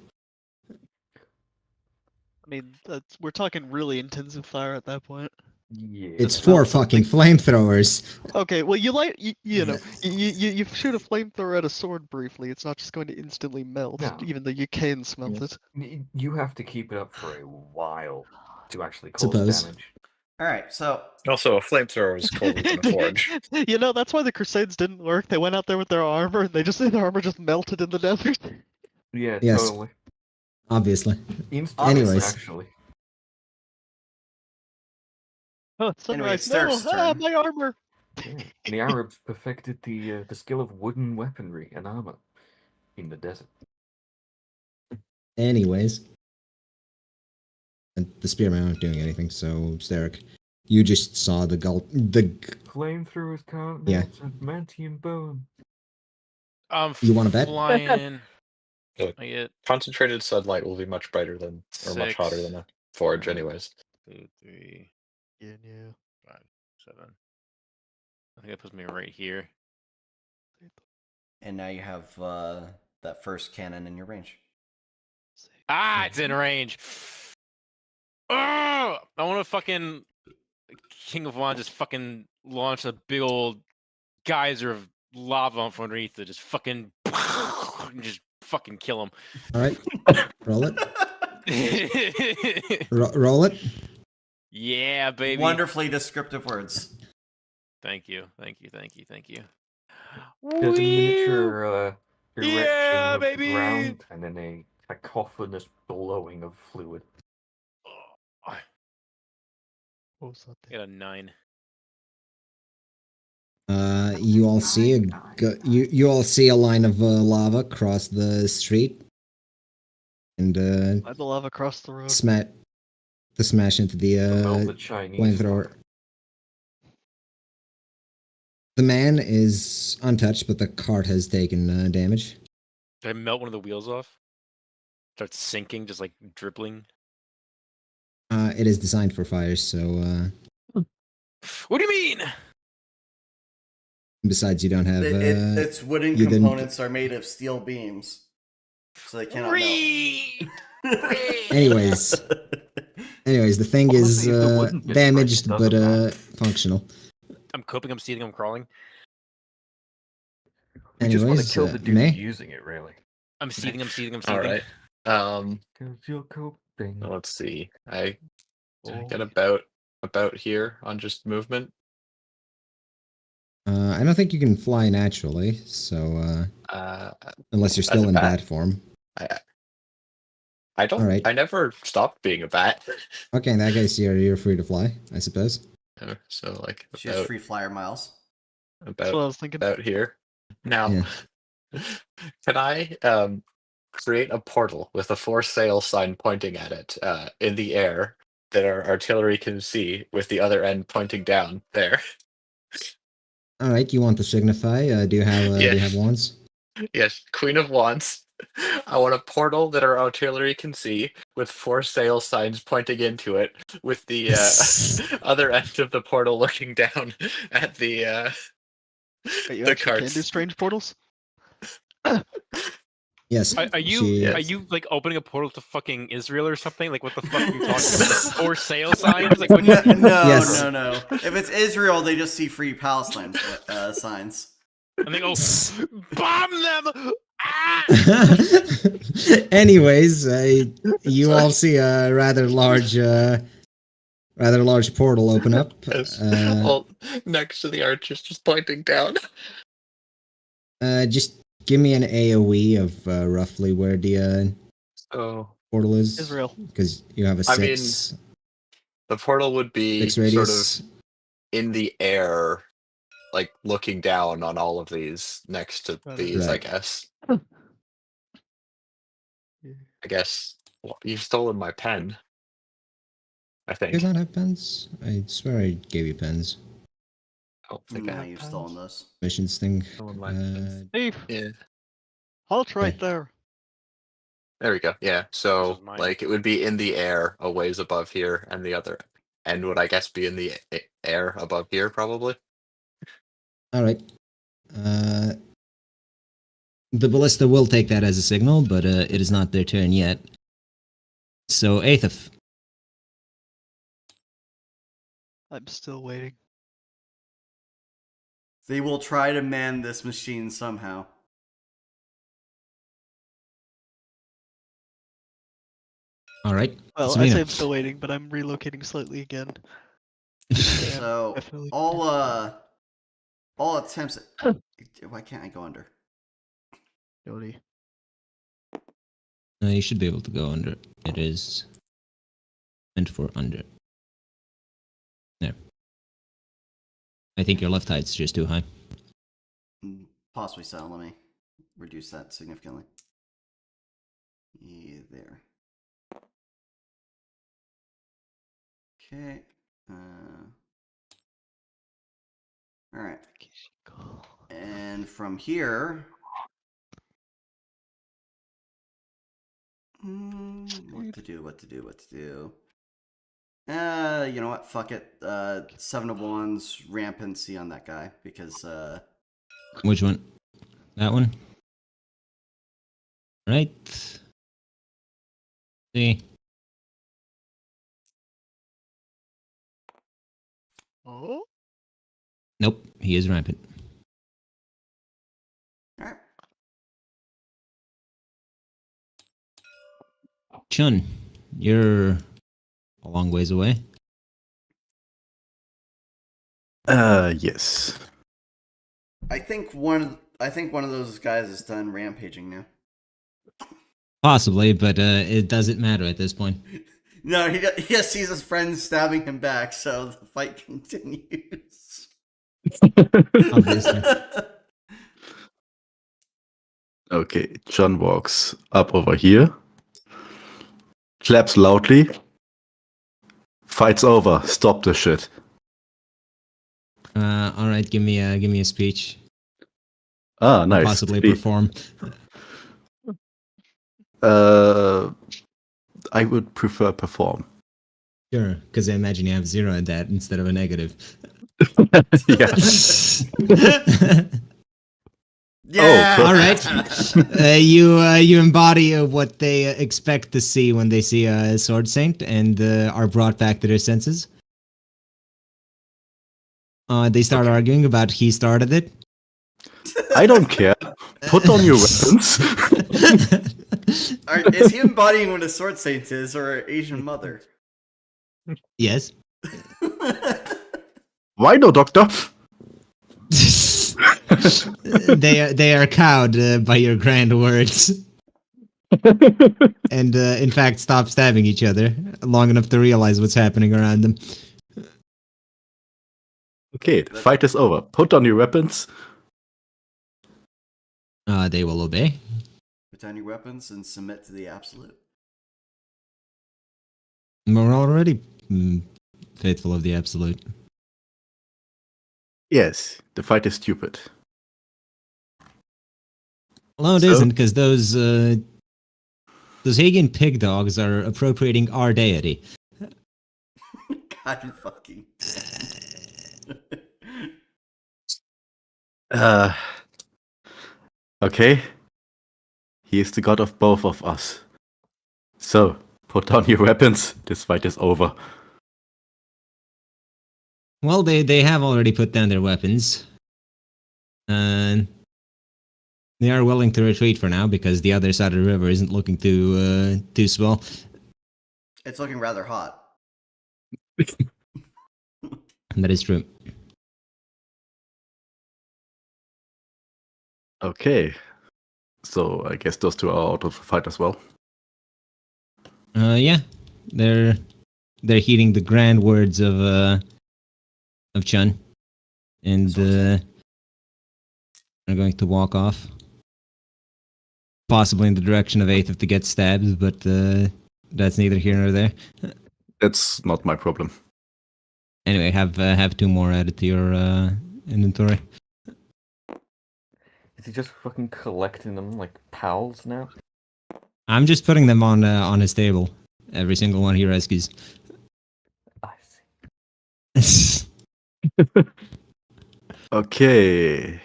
I mean, we're talking really intensive fire at that point. Yeah. It's That's for not fucking something- flamethrows. Okay, well, you know, you shoot a flamethrower at a sword briefly. It's not just going to instantly melt, No. even though you can smelt it. You have to keep it up for a while to actually cause Suppose. damage. Alright, so Also, a flamethrower is colder than a forge. You know, that's why the Crusades didn't work. They went out there with their armor, and their armor just melted in the desert. Yeah, Yes. totally. Obviously. Instantly, Anyways. actually. Oh, Anyway, sunrise! it's No, Dirk's turn. my armor. Yeah. And the Arabs perfected the skill of wooden weaponry and armor in the desert. Anyways. And the spearmen aren't doing anything, so Starrick, you just saw the Flamethrowers can't Yeah. melt adamantium bone. You wanna bet? Flying. Good. I get Concentrated sunlight will be much brighter than, or much hotter 6, than a forge, 7, anyways. 2, 3, Yeah. 5, 7. I think that puts me right here. and now you have that first cannon in your range. Ah, it's in range. Oh, I want to fucking King of Wands just fucking launch a big old geyser of lava from underneath it. Just fucking, just fucking kill him. All right, roll it. Roll it. Yeah, baby. Wonderfully descriptive words. Thank you. There's a miniature erection Yeah, of baby! the ground, and then a cacophonous blowing of fluid. What was that thing? Got a 9. You all see you all see a line of lava cross the street, and I the lava across the road. smash into the Melt the Chinese flamethrower. fire. The man is untouched, but the cart has taken damage. Did I melt one of the wheels off? Starts sinking, just like dribbling. It is designed for fires, so What do you mean? besides, you don't have. Its wooden you didn't- components are made of steel beams, so they cannot melt. Anyways, the thing is Honestly, if the wooden bits damaged, break, it but doesn't matter. functional. I'm coping, I'm seething, I'm crawling. We just want to Anyways, kill the dude May? using it, really. I'm seething, I'm seething, I'm All seething. right. Because you're coping. Let's see. I Oh, get about here on just movement. I don't think you can fly naturally, so unless you're As still a in bat. bat form. I don't. Alright. I never stopped being a bat. Okay, in that case, you're free to fly, I suppose. So like She has free flyer miles. That's what I was thinking. about here. Now, Yeah. can I create a portal with a for sale sign pointing at it in the air that our artillery can see, with the other end pointing down there? All right, you want to signify? Do you have wands? Yes, Queen of Wands. I want a portal that our artillery can see, with for sale signs pointing into it, with the other end of the portal looking down at the Wait, you the actually can do carts. strange portals? Yes. Are you like opening a portal to fucking Israel or something? Like what the fuck are you talking about? Like for sale signs? Like what? No, Yes. no. If it's Israel, they just see free Palestine signs. And they go bomb them. Ah! Anyways, you all see a rather large portal open up. Yes. All next to the archers, just pointing down. Just give me an AOE of roughly where the Oh, portal is. Israel. Because you have a I mean, 6. the portal would be 6 sort radius. of in the air, like looking down on all of these next to these, I Right. guess. I guess you've stolen my pen. I You think. guys not have pens? I swear I gave you pens. I don't think I No, have you've pens. stolen those. Missions thing. Stolen my pens. Steve, Yeah. halt right Okay. there. There we go. Yeah. This So is mine. like it would be in the air, a ways above here, and the other end would, I guess, be in the air above here, probably. All right. The ballista will take that as a signal, but it is not their turn yet. So, Aethif. I'm still waiting. They will try to man this machine somehow. All right. Well, I Selena. say I'm still waiting, but I'm relocating slightly again. So definitely all attempts. Why can't I go under? Jody. You should be able to go under. It is meant for under. There. I think your left height's just too high. Possibly so. Let me reduce that significantly. Yeah, there. Okay. All right. And from here, what to do? You know what? Fuck it. 7 of Wands, rampancy on that guy because Which one? That one? Right. See. Oh? Nope. He is rampant. all right. Chun, you're a long ways away. Yes. I think one of those guys is done rampaging now. Possibly, but it doesn't matter at this point. No, he just sees his friends stabbing him back, so the fight continues. Obviously. Okay, John walks up over here, claps loudly. Fight's over. Stop the shit. All right, give me a speech. Ah, nice. Possibly Speak. perform. I would prefer perform. Sure, because I imagine you have 0 in that instead of a negative. Yeah. Yeah. Oh, All right. You embody what they expect to see when they see a sword saint and are brought back to their senses. They start arguing about he started it. I don't care. Put on your weapons. Is he embodying what a sword saint is, or an Asian mother? Yes. Why no, doctor? they are cowed by your grand words, and in fact stop stabbing each other long enough to realize what's happening around them. Okay, the fight is over. Put down your weapons. They will obey. Put down your weapons and submit to the absolute. We're already faithful of the absolute. Yes, the fight is stupid. Well, no, it So? isn't, because those Hegian pig dogs are appropriating our deity. God, you fucking. Okay. He is the god of both of us. So, put down your weapons. This fight is over. Well, they have already put down their weapons. And they are willing to retreat for now because the other side of the river isn't looking too swell. It's looking rather hot. That is true. Okay. So, I guess those two are out of the fight as well. Yeah, they're heeding the grand words of Chun, and they're going to walk off, possibly in the direction of Eighth if they get stabbed, but that's neither here nor there. That's not my problem. Anyway, have two more added to your inventory. Is he just fucking collecting them like pals now? I'm just putting them on his table. Every single one he rescues. I see. Okay.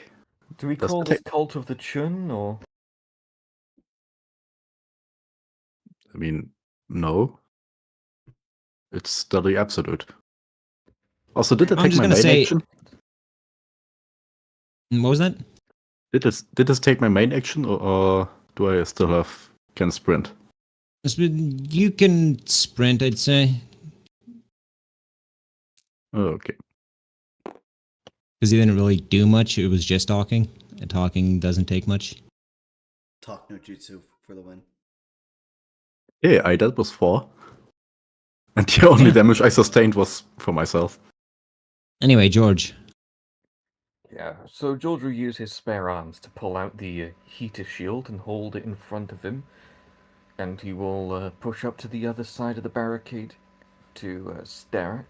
Do we Does call that this cult of the Chun, or? I mean, no. It's still the absolute. Also, did it I'm take just my gonna main say- action? What was that? Did this take my main action, or do I still can sprint? You can sprint, I'd say, Okay. because he didn't really do much. It was just talking, and talking doesn't take much. Talk no jutsu for the win. Yeah, that was 4. And the only damage I sustained was for myself. Anyway, George. Yeah, so George will use his spare arms to pull out the heater shield and hold it in front of him. And he will push up to the other side of the barricade to Sterak.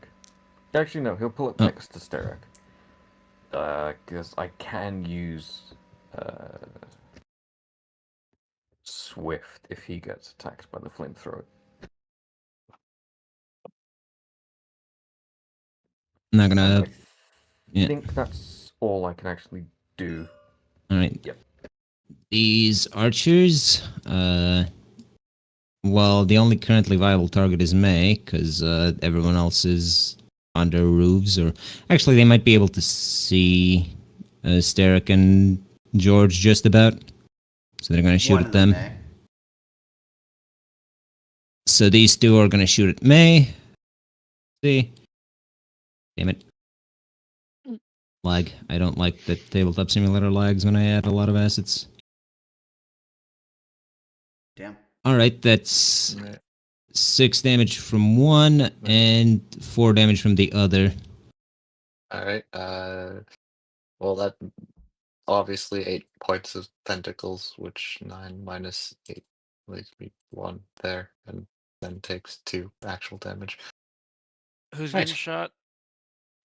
Actually, no, he'll pull up Oh. next to Sterak. Because I can use Swift if he gets attacked by the flamethrower. I'm not And gonna. I Yeah. think that's all I can actually do. All right. Yep. These archers. Well, the only currently viable target is May, because everyone else is under roofs, or actually, they might be able to see Sterak and George just about. So they're going to shoot One at of them. eh? So these two are going to shoot at May. See? Damn it. Lag. I don't like that tabletop simulator lags when I add a lot of assets. Damn. Alright, that's 6 damage from one and 4 damage from the other. Alright, well, that obviously 8 points of tentacles, which 9 minus 8 leaves me 1 there, and then takes 2 actual damage. Who's Right. getting shot?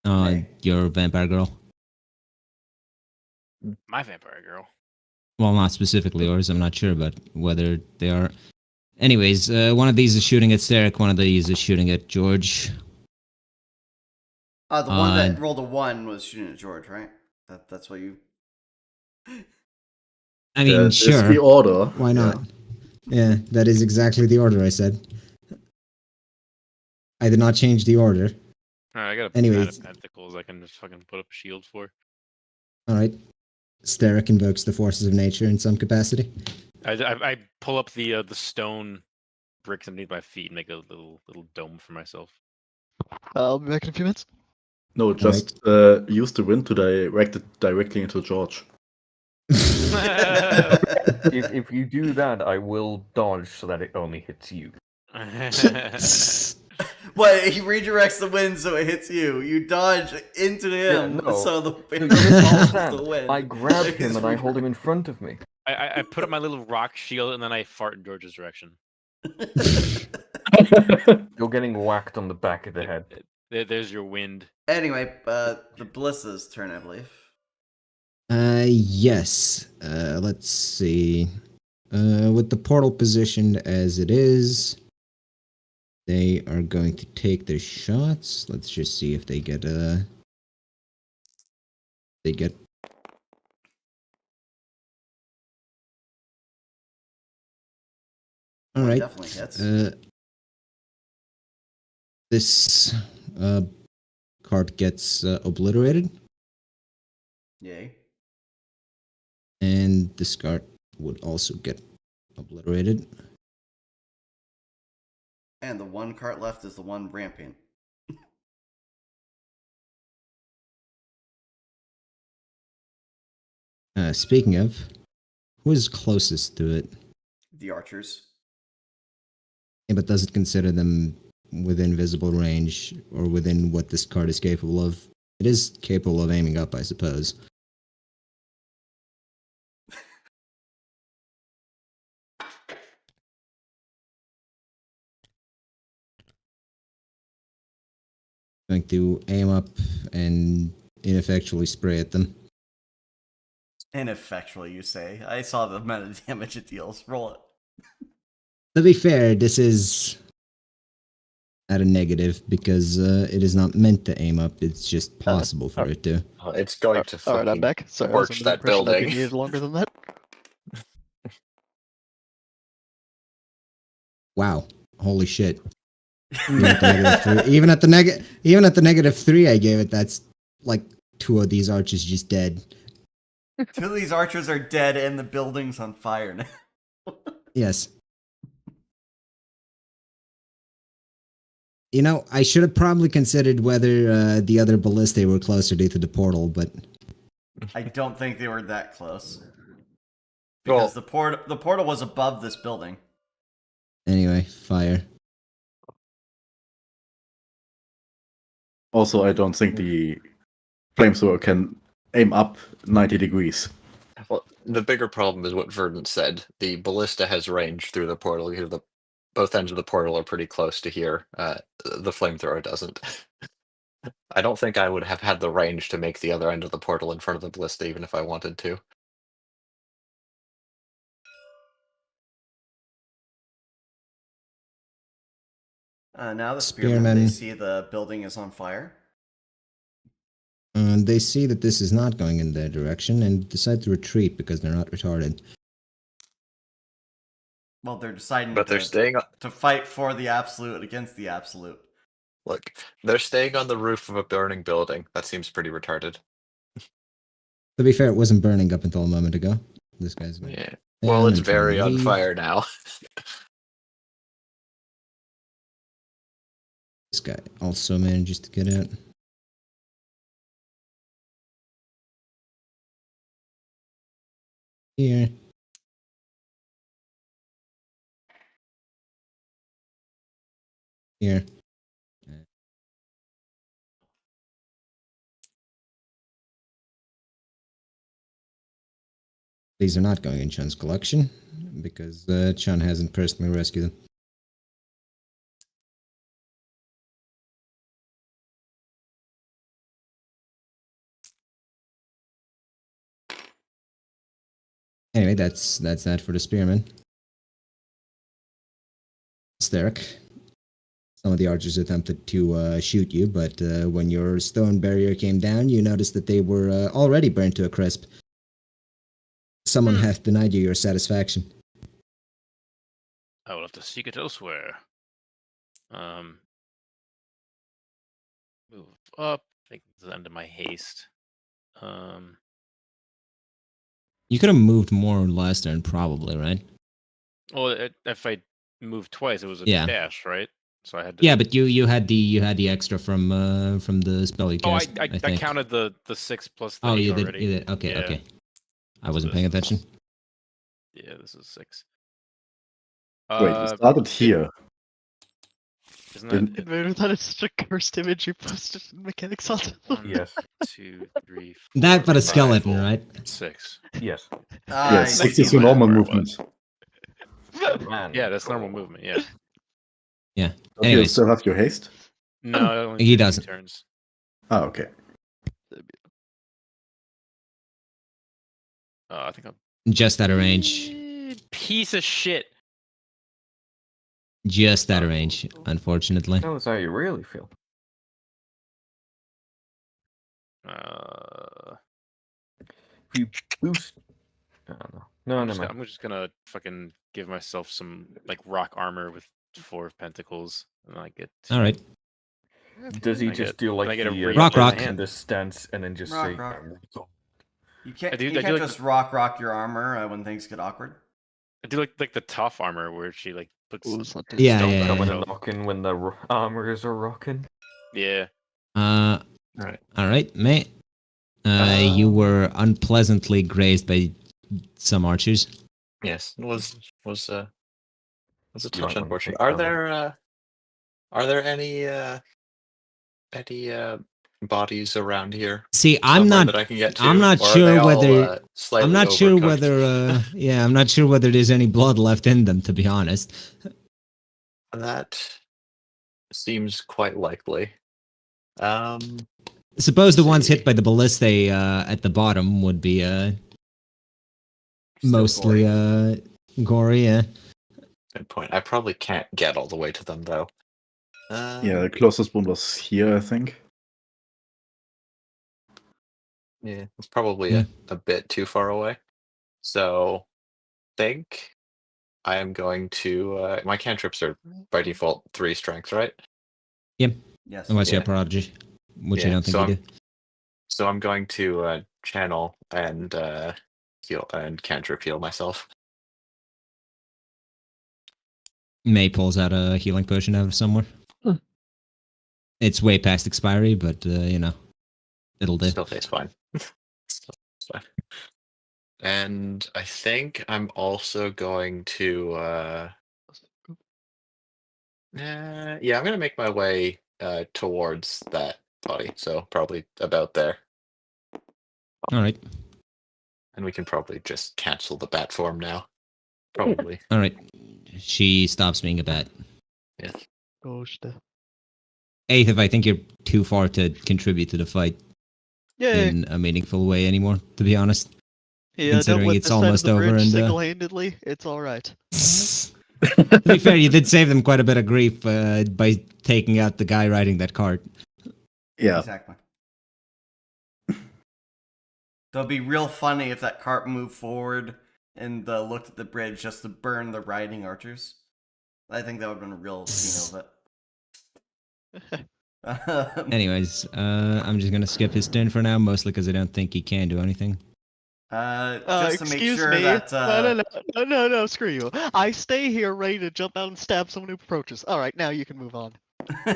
May. Your vampire girl. My vampire girl. Well, not specifically yours, I'm not sure, but whether they are. Anyways, one of these is shooting at Sterak, one of these is shooting at George. The one that rolled a 1 was shooting at George, right? That's what you. I mean, That is sure. the order. Why not? Yeah, that is exactly the order I said. I did not change the order. Alright, I got a Anyways. pad of pentacles I can just fucking put up a shield for. Alright. Sterak invokes the forces of nature in some capacity. I pull up the stone bricks underneath my feet and make a little dome for myself. I'll be back in a few minutes. No, just use the wind to direct it directly into George. If you do that, I will dodge so that it only hits you. What? He redirects the wind so it hits you. You dodge into him no. so the No, it you misunderstand. follows the wind. I grab him He's and I hold him in front of me. I put up my little rock shield and then I fart in George's direction. You're getting whacked on the back of the head. There's your wind. Anyway, the Ballista's turn, I believe. Yes. Let's see. With the portal positioned as it is, they are going to take their shots. Let's just see if they get they get. All right. Definitely hits. This card gets obliterated, Yay. and this card would also get obliterated. And the one cart left is the one ramping. Speaking of, who is closest to it? The archers. Yeah, but does it consider them within visible range or within what this card is capable of? It is capable of aiming up, I suppose. Going to aim up and ineffectually spray at them. Ineffectually, you say. I saw the amount of damage it deals. Roll it. To be fair, this is at a negative because it is not meant to aim up. It's just possible for it to. It's going to All right, I'm fucking back. Sorry, I was torch under the that impression that building. it needed longer than that. Wow! Holy shit! Even at the negative three, I gave it. That's like 2 of these archers just dead. 2 of these archers are dead and the building's on fire now. Yes. You know, I should have probably considered whether the other ballistae were closer to the portal, but I don't think they were that close. Because the portal was above this building. anyway, fire. Also, I don't think the flamethrower can aim up 90 degrees. Well, the bigger problem is what Verdant said. The ballista has range through the portal. Both ends of the portal are pretty close to here. The flamethrower doesn't. I don't think I would have had the range to make the other end of the portal in front of the ballista, even if I wanted to. Now the spearmen, they see the building is on fire. They see that this is not going in their direction and decide to retreat because they're not retarded. Well, they're deciding But they're staying to fight for the absolute against the absolute. Look, they're staying on the roof of a burning building. That seems pretty retarded. To be fair, it wasn't burning up until a moment ago. This guy's going. Yeah. Well, it's very on fire now. This guy also manages to get out. Here. Here. These are not going in Chun's collection because Chun hasn't personally rescued them. Anyway, that's that for the spearmen. Steric. Some of the archers attempted to shoot you, but when your stone barrier came down, you noticed that they were already burnt to a crisp. Someone hath denied you your satisfaction. I will have to seek it elsewhere. Move up. I think this is the end of my haste. You could have moved more last turn, probably, right? Well, if I moved twice, it was a Yeah. dash, right? so I had to. Yeah, but you had the extra from the spell you Oh, cast. I think. counted the 6 plus the Oh, 8 you did. already. You did. Okay, Yeah. okay. I So wasn't this paying is- attention. Yeah, this is 6. Wait, you started here. Isn't Didn't- that Invader, that is such a cursed image you posted in Mechanics Auto. 1, Yes. 2, 3, 4, That, but a 5, skeleton, right? 6. Yes. Yeah, I 6 see is your that. normal Where it movement. Man, Yeah, that's normal cool. movement. Yeah. Yeah. Don't you Anyways, still have your haste? No, it only He gives 2 doesn't. turns. Oh, okay. I think I'm just out of range. piece of shit. Just out of range, unfortunately. Tell us how you really feel. If you boost. I don't know. No, no, I'm just gonna fucking give myself some like rock armor with 4 pentacles, and I get. All right. Does he Can I just get- do can like I get a the re- Rock, rock. and the stance and then just say Rock. "Oh, You can't. I do you can't like just rock your armor when things get awkward. I do like the tough armor where she like puts. Ooh, it's not Yeah, Stealth yeah, on come yeah. and herself. knocking when the armors are rocking. Yeah. Right. All right, mate. You were unpleasantly grazed by some archers. Yes, it was a You touch might wanna unfortunate. take Are there any bodies around here? See, I'm somewhere not. that I can get to? I'm not Or are sure they all, whether. slightly I'm not sure overcooked? whether. Yeah, I'm not sure whether there's any blood left in them. To be honest. That seems quite likely. Suppose the ones see. hit by the ballista at the bottom would be Still mostly gory. Yeah. Good point. I probably can't get all the way to them though. Yeah, the closest one was here, I think. Yeah, it's probably Yeah. a bit too far away. So, think I am going to. My cantrips are by default 3 strength, right? Yes. Unless you Yeah. have prodigy, which I Yeah, don't think so you do. So I'm going to channel and heal and cantrip heal myself. May pulls out a healing potion out of somewhere. It's way past expiry, but it'll do. Still tastes fine. Still tastes fine. And I think I'm also going to. Yeah, I'm gonna make my way towards that body. So probably about there, All right, and we can probably just cancel the bat form now. Probably. all right. She stops being a bat. Gosh, the... Eighth, I think you're too far to contribute to the fight Yay! in a meaningful way anymore. To be honest. Yeah, don't considering let it's this side of almost the over bridge and, single-handedly. It's all right. To be fair, you did save them quite a bit of grief by taking out the guy riding that cart. Yeah. Exactly. That'll be real funny if that cart moved forward and looked at the bridge just to burn the riding archers. I think that would have been a real scene of it. Anyways, I'm just gonna skip his turn for now, mostly because I don't think he can do anything. Just to make Excuse sure me. that No, screw you. I stay here ready to jump out and stab someone who approaches. All right, now you can move on. All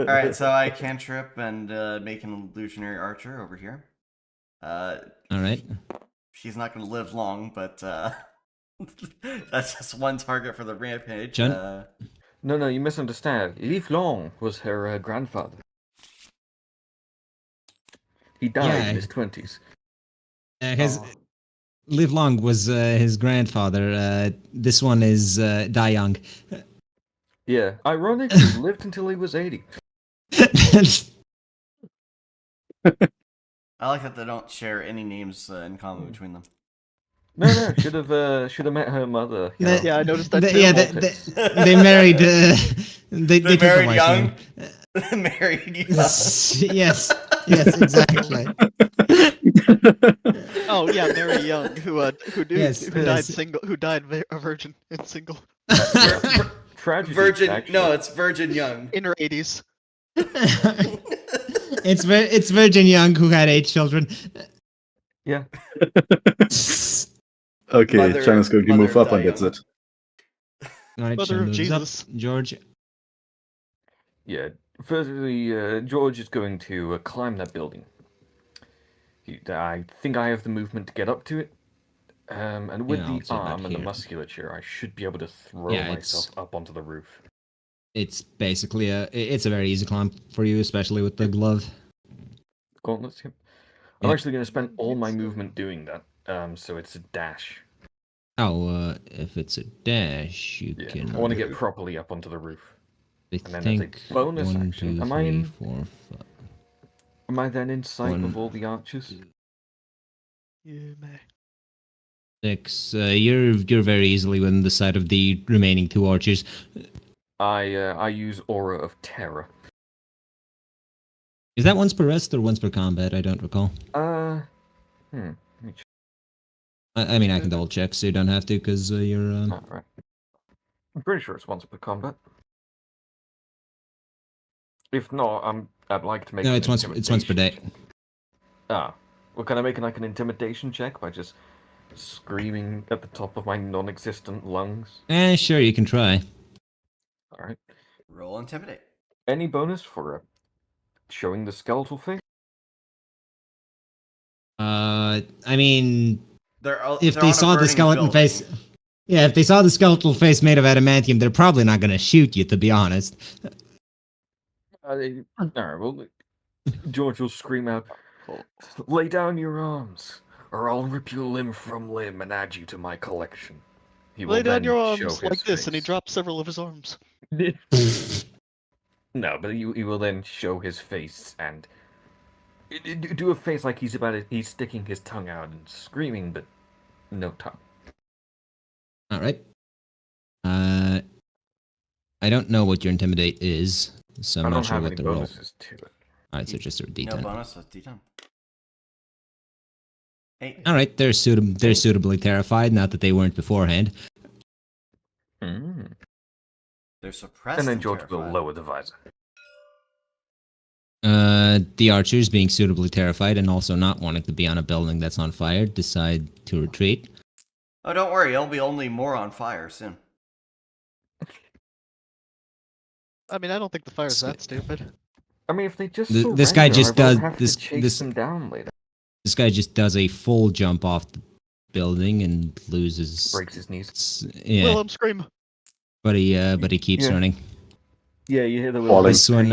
right, so I cantrip and make an illusionary archer over here. All right. She's not going to live long, but that's just one target for the rampage. John? No, you misunderstand. Lief Long was her grandfather. He died Yeah. in his 20s. His Live Long was his grandfather. This one is Die Young. Yeah, ironically, he lived until he was 80. I like that they don't share any names in common between them. No, should have met her mother. You know. Yeah, I noticed that too. Yeah, they married. They took a married wife young. name. Married young. Yes, exactly. Oh yeah, Mary Young, who Yes, died yes. single, who died a virgin and single Tragedy, Virgin. actually. No, it's Virgin Young. in her 80s. It's Virgin Young who had 8 children. Yeah. Okay, Mother- China's going to mother move up, and Diana. that's it. All right, Mother Chen of moves Jesus. up. George. Yeah. Firstly, George is going to climb that building. I think I have the movement to get up to it. And with Yeah, the I'll say about arm and the here. musculature, I should be able to throw Yeah, myself up onto the roof. It's basically it's a very easy climb for you, especially with the glove. Gauntlets. Yep. Yeah. I'm actually going to spend all my movement doing that. So it's a dash. Oh, if it's a dash, you Yeah. can. I want to get properly up onto the roof. I And then think as a bonus 1, action, 2, am I 3, in? 4, 5. Am I then in sight of 1, all the archers? 2, You may. 6. You're very easily within the sight of the remaining 2 archers. I use Aura of Terror. Is that once per rest or once per combat? I don't recall. Let me check. I mean, I can double check, so you don't have to, because you're. Alright. I'm pretty sure it's once per combat. If not, I'd like to make. No, an it's once per intimidation day. check. Ah, well, can I make like an intimidation check by just screaming at the top of my non-existent lungs? Sure, you can try. All right. Roll intimidate. Any bonus for showing the skeletal face? I mean, if they're they on a saw the burning skeleton building. face, yeah, if they saw the skeletal face made of adamantium, they're probably not going to shoot you, to be honest. All right. Well, George will scream out, "Lay down your arms, or I'll rip you limb from limb and add you to my collection." He will Lay down then your show arms his like this, and he face. drops several of his arms. No, but he will then show his face and do a face like he's sticking his tongue out and screaming, but no tongue. All right. I don't know what your intimidate is, so I'm I not don't sure have what any the roll. bonuses to it. All right, so just a D10. No bonus, so D10. 8. All right, they're suitably terrified. Not that they weren't beforehand. Mm. They're suppressed And then and George will terrified. lower the visor. The archers, being suitably terrified and also not wanting to be on a building that's on fire, decide to retreat. Oh, don't worry, it'll be only more on fire soon. I mean, I don't think the fire's that stupid. I mean, if they just This guy surrender, just I won't does have this. to chase This them down later. this guy just does a full jump off the building and loses. Breaks his knees. Yeah, Willem, scream. but he keeps Yeah. running. Yeah, you hear the Falling. This one,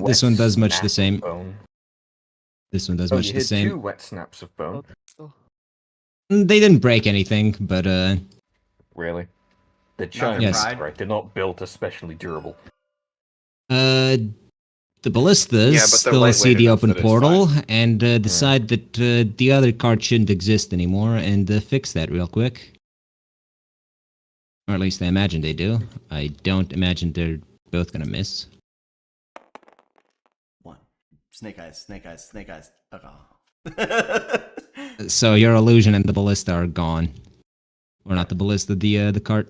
this one does much the same. Bone. This one does Oh, much you the hear same. 2 wet snaps of bone. Oh. They didn't break anything, but Really? They're Not giant, Yes. pride. right? They're not built especially durable. the ballistas Yeah, but they're still see lightweight the enough open that it's portal and decide that the other card shouldn't exist anymore and fix that real quick. Or at least I imagine they do. I don't imagine they're both gonna miss. 1. Snake eyes, snake eyes, snake eyes. Oh. So your illusion and the ballista are gone. Or not the ballista, the cart.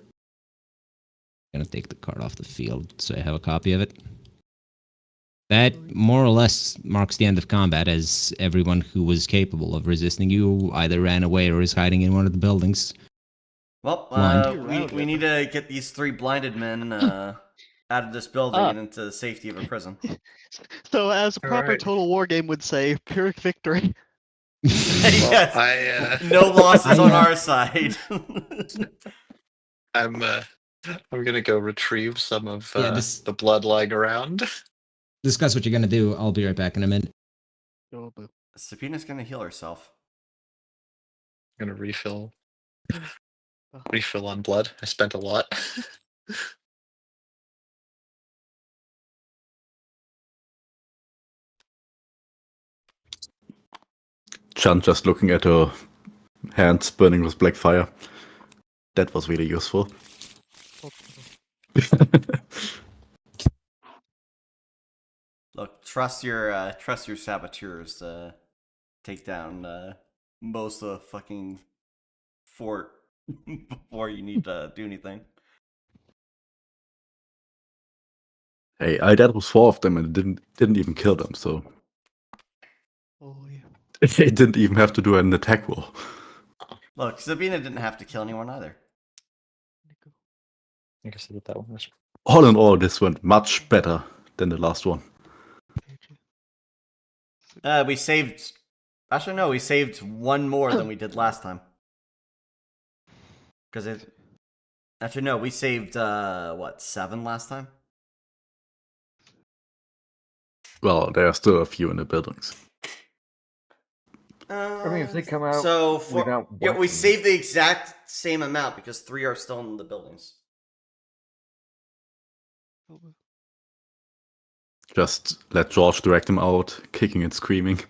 I'm gonna take the cart off the field so I have a copy of it. That more or less marks the end of combat, as everyone who was capable of resisting you either ran away or is hiding in one of the buildings. Well, Blind. we need to get these 3 blinded men out of this building Ah. and into the safety of a prison. So, as a proper Alright. Total War game would say, Pyrrhic victory. Yes. I No losses on I, our side. I'm gonna go retrieve some of Yeah, this- the blood lying around. Discuss what you're gonna do. I'll be right back in a minute. Oh, boo. Sabina's gonna heal herself. I'm gonna refill on blood. I spent a lot. Chan just looking at her hands burning with black fire. That was really useful. Look, trust your saboteurs to take down most of the fucking fort before you need to do anything. Hey, I that was 4 of them and didn't even kill them, so Oh, yeah. they didn't even have to do an attack roll. Look, Sabina didn't have to kill anyone either. I guess I did that one. All in all, this went much better than the last one. We saved. Actually, no, we saved one more than we did last time. Because it. Actually, no, we saved 7 last time. Well, there are still a few in the buildings. I mean, if they come out So without we working- saved the exact same amount because 3 are still in the buildings. Just let George direct them out, kicking and screaming.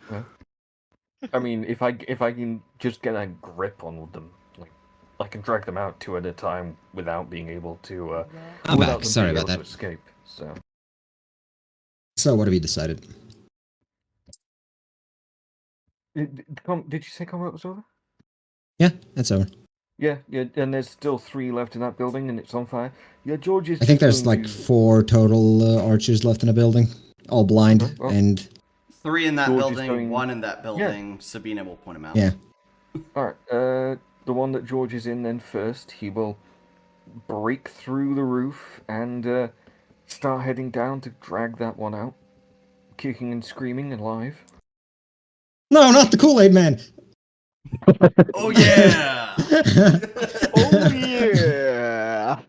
I mean, if I can just get a grip on them, like I can drag them out 2 at a time without being able to. I'm without back. them Sorry being about able that. to escape. So So what have you decided? did you say combat was over? Yeah, it's over. Yeah, and there's still 3 left in that building, and it's on fire. Yeah, George is. I think just there's going like to- 4 total archers left in the building, all blind, Oh. and 3 in that George is building, going- 1 in that building. Sabina will point him out. yeah. All right. The one that George is in then first, he will break through the roof and start heading down to drag that one out, kicking and screaming alive. No, not the Kool-Aid Man. Oh yeah! Oh yeah!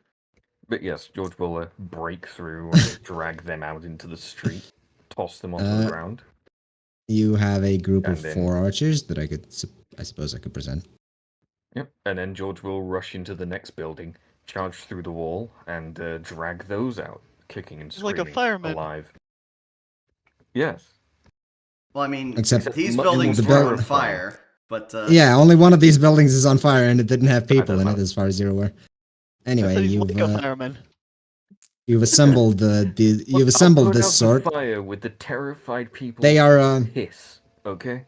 But yes, George will break through and drag them out into the street, toss them onto the ground. You have a group And of then- 4 archers that I suppose I could present. Yep. And then George will rush into the next building, charge through the wall, and drag those out, kicking and Like screaming a fireman. alive. Yes. Well, I mean, Except these much buildings more were on terrifying. fire, but Yeah, only one of these buildings is on fire, and it didn't have people in know. it, as far as you're aware. I Anyway, thought he's you've like a fireman. you've assembled you've I'll assembled put this out the sort. fire with the terrified people. They are hiss. Okay.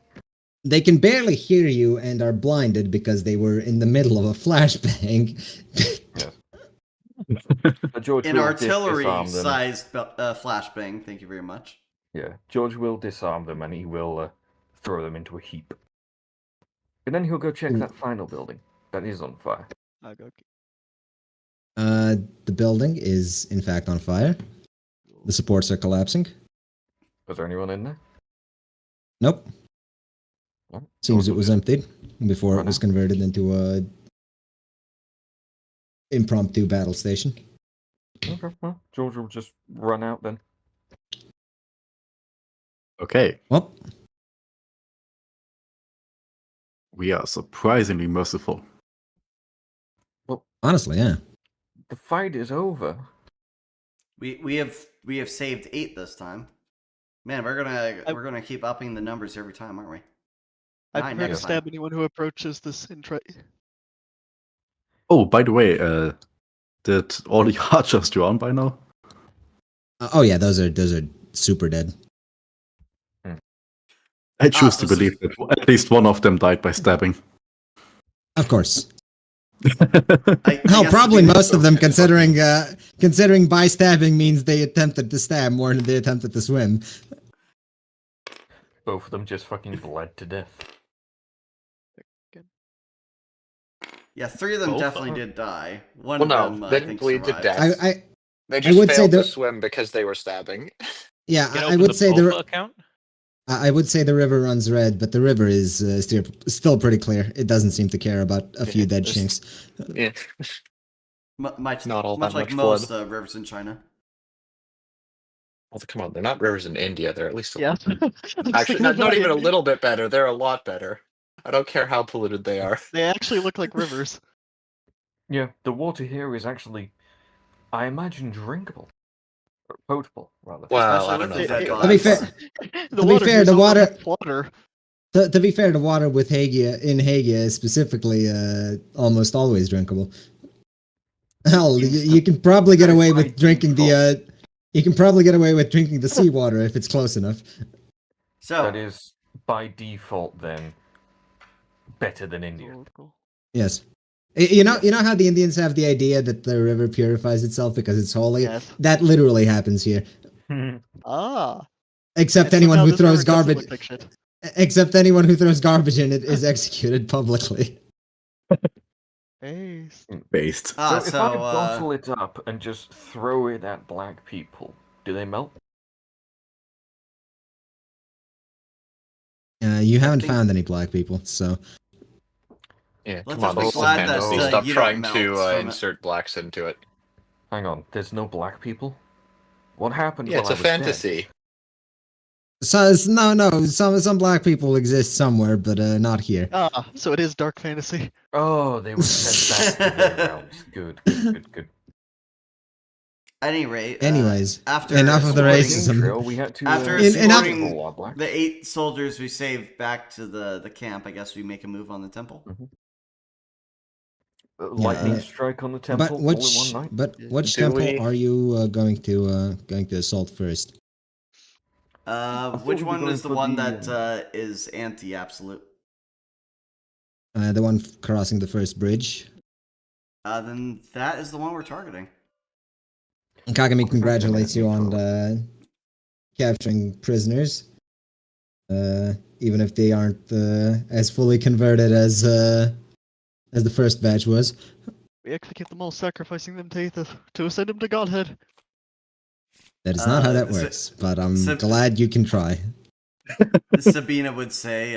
they can barely hear you and are blinded because they were in the middle of a flashbang. George an will disarm them. artillery-sized flashbang. Thank you very much. Yeah, George will disarm them and he will throw them into a heap. And then he'll go check that final building that is on fire. Okay. The building is in fact on fire. The supports are collapsing. Was there anyone in there? Nope. Well, Seems George it will was just emptied before it was converted into a impromptu battle station. Okay, well, George will just run out then. Okay, Well, we are surprisingly merciful. honestly, yeah. The fight is over. We have saved 8 this time. Man, we're gonna keep upping the numbers every time, aren't we? I 9 prefer to next stab time. anyone who approaches this Oh, by the way, did all the archers drown by now? Oh yeah, those are super dead. I choose to this is- believe that at least one of them died by stabbing. Of course. I Hell, guess probably we- most of them, considering by stabbing means they attempted to stab more than they attempted to swim. Both of them just fucking bled to death. Yeah, 3 of them Both definitely are- did die. One Well, of no, them, I didn't think, bleed to survived. death. They I just would say failed to the- swim because they were stabbing. Yeah, Get I open would the say Bofa account. I would say the river runs red, but the river is still pretty clear. It doesn't seem to care about a few Yeah, dead there's- shinks. Yeah. Much Not all much that like much most blood. rivers in China. Well, come on, they're not rivers in India. They're at least Yeah. actually not even a little bit better. They're a lot better. I don't care how polluted they are. They actually look like rivers. Yeah, the water here is actually, I imagine, drinkable. Or potable, rather. Well, I Especially don't know. with the if dead that To be goes. fair, The To be water fair, here's the all water- water. to be fair, the water with Hegia in Hegia is specifically almost always drinkable. Hell, you can probably get away with drinking the you can probably get away with drinking the seawater if it's close enough. So That is, by default, then, better than India. Yes. You know how the Indians have the idea that the river purifies itself because it's holy? Yes. That literally happens here. Ah. Except And anyone somehow who this throws river doesn't garbage look like shit. except anyone who throws garbage in it is executed publicly. Based. based. So if I So, bottle it up and just throw it at black people, do they melt? You haven't think- found any black people, so Yeah, let's come on, just be this is a glad that fantasy. Stop you don't trying melt to from it. insert blacks into it. Hang on, there's no black people? What happened Yeah, while it's I a was dead? fantasy. no. Some black people exist somewhere, but not here. Ah, so it is dark fantasy. Oh, they were sent back to their realms. Good. At any rate, Anyways, after enough of the escorting- racism. Trail, we had to, After enough- escorting the 8 soldiers we saved back to the camp, I guess we make a move on the temple. Lightning Yeah. strike on the temple But all in which one night. which Do temple we- are you going to assault first? Which we'd be one going is the for one the, that is anti-absolute? The one crossing the first bridge. Then that is the one we're targeting. Kagami congratulates you on capturing prisoners, even if they aren't as fully converted as the first batch was. We execute them all, sacrificing them to Aether to ascend him to godhead. That is not how that Sa- works, but I'm Sa- glad you can try. Sabina would say,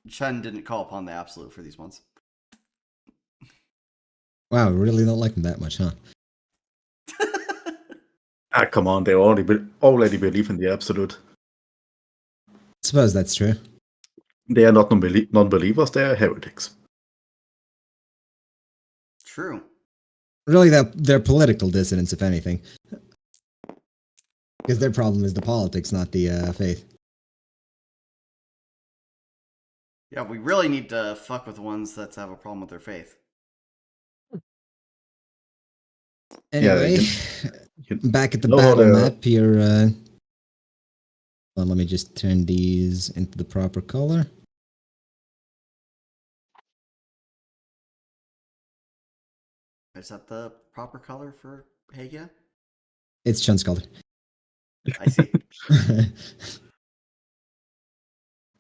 Chen didn't call upon the absolute for these ones. Wow, really don't like them that much, huh? Ah, come on, they already believe in the absolute. Suppose that's true. They are not non-believers, they are heretics. True. Really, they're political dissidents, if anything. Because their problem is the politics, not the faith. Yeah, we really need to fuck with the ones that have a problem with their faith. Anyway, You- back at the No, battle they're- map, you're... Well, let me just turn these into the proper color. Is that the proper color for Hegia? It's Chun's color. I see.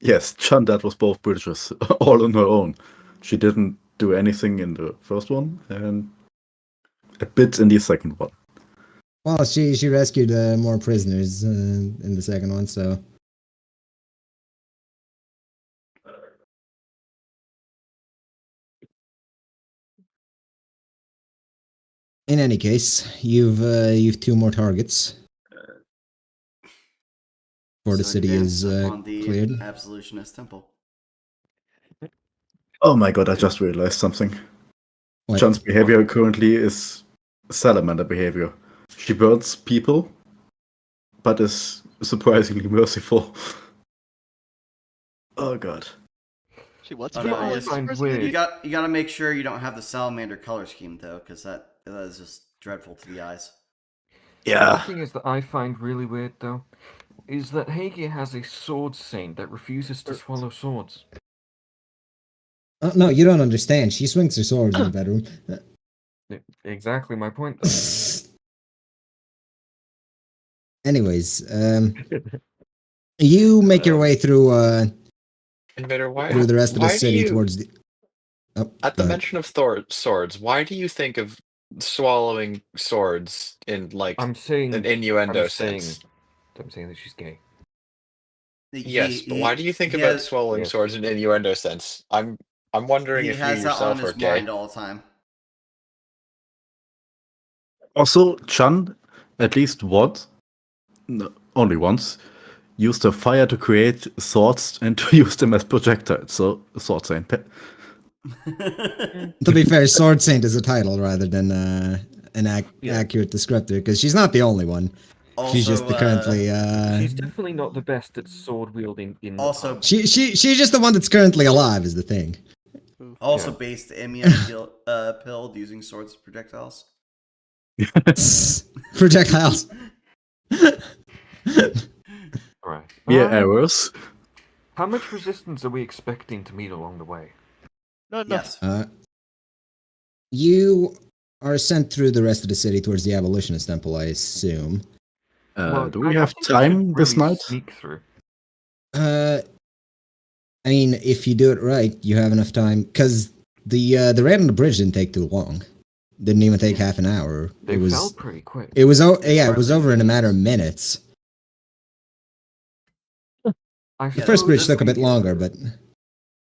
Yes, Chan, that was both bridges, all on her own. She didn't do anything in the first one, and a bit in the second one. Well, she rescued more prisoners in the second one, so... In any case, you've 2 more targets. Before the So city advance is upon the cleared. Absolutionist temple. Oh my god, I just realized something. What? Chan's behavior currently is salamander behavior. She burns people, but is surprisingly merciful. Oh god. She what's Oh, for no, all it's- its weird. diversity. You gotta make sure you don't have the salamander color scheme though, because that is just dreadful to the eyes. The Yeah. thing is that I find really weird, though, is that Hegia has a sword saint that refuses to swallow swords. Oh, no, you don't understand. She swings her swords in the bedroom. Exactly my point, though. Anyways, you make your way through Invader, why? through the rest of the why do city you- towards the... Oh, At go the ahead. mention of swords, why do you think of swallowing swords in like I'm saying an innuendo I'm saying, sense? I'm saying that she's gay. Yes, but why do you think about swallowing Yes. swords in innuendo sense? I'm wondering He if you has that on yourself are his gay. mind all the time. Also, Chan, at least once, no, only once, used the fire to create swords and to use them as projectiles. So, sword saint. To be fair, Sword Saint is a title rather than an accurate descriptor, because she's not the only one. Also, She's just the currently... She's definitely not the best at sword wielding in the Also- pub. she's just the one that's currently alive, is the thing. also Yeah. based Emi pilled using swords as projectiles. Projectiles. Right. Yeah, errors. How much resistance are we expecting to meet along the way? Not enough. Yes. You are sent through the rest of the city towards the Abolitionist Temple, I assume. Do we I have think we time should this really night? Sneak through. I mean, if you do it right, you have enough time, because The raid on the bridge didn't take too long. Didn't even take half an hour. They it was fell pretty quick. it was it was over in a matter of minutes. I The first bridge suppose took a bit we- longer, but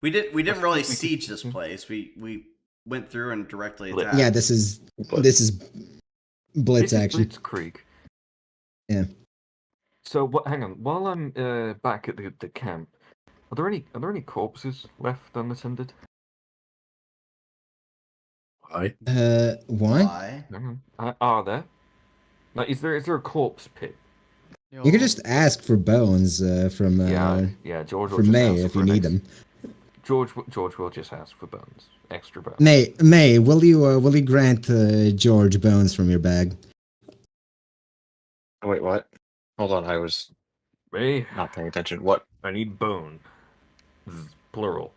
We didn't really we could- siege this place. We went through and directly Blitz. attacked. yeah, this is But- blitz this is action. Blitzkrieg. Yeah. So hang on. While I'm back at the camp, are there any corpses left unattended? Why? Why? Are there? Like, is there a corpse pit? You could just ask for bones from Yeah. George will from just May ask if for you an need ex- them. George will just ask for bones, extra bones. May, will you grant George bones from your bag? Oh, wait, what? Hold on, I was May, not paying attention. What? I need bone. Plural.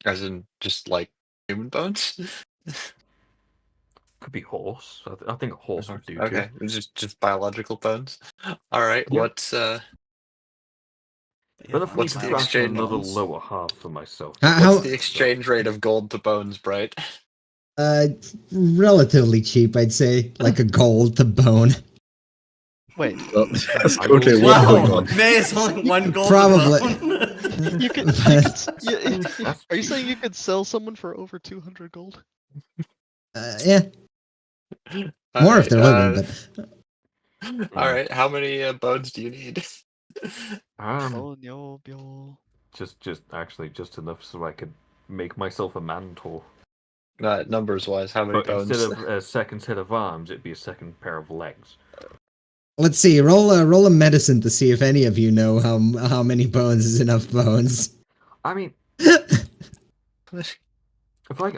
As in just like human bones? Could be horse. I think a horse would do Okay, too. just biological bones. All right, Yeah. what's But if I need What's to the fashion exchange another bones? lower half for myself. what's the exchange rate of gold to bones, Bright? Relatively cheap, I'd say, like a gold to bone. Wait, Well, that's currently Wow. what's going on. May is only one gold. Probably. you could. That's Are you saying you could sell someone for over 200 gold? Yeah, more if they're living, but All right, how many bones do you need? Oh, yo. just enough so I could make myself a mantle. Numbers wise, how many But bones? instead of a second set of arms, it'd be a second pair of legs. let's see. Roll a medicine to see if any of you know how many bones is enough bones. I mean,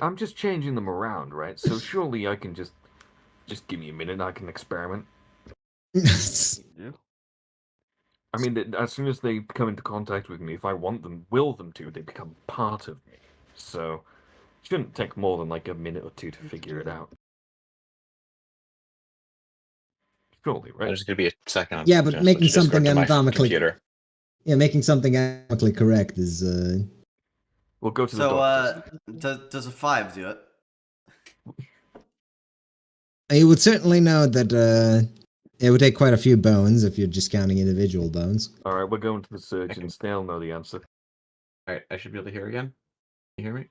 I'm just changing them around, right? So surely I can just give me a minute. I can experiment. I mean, as soon as they come into contact with me, if I will them to, they become part of me. So it shouldn't take more than like a minute or two to figure it out. Surely, right? There's gonna be a second. I'm Yeah, but gonna making switch Discord something to my anatomically- computer. Yeah, making something anatomically correct is We'll go to the So, doctor. does a 5 do it? You would certainly know that it would take quite a few bones if you're just counting individual bones. All right, we're going to the surgeons. They'll know the answer. All right, I should be able to hear again. Can you hear me?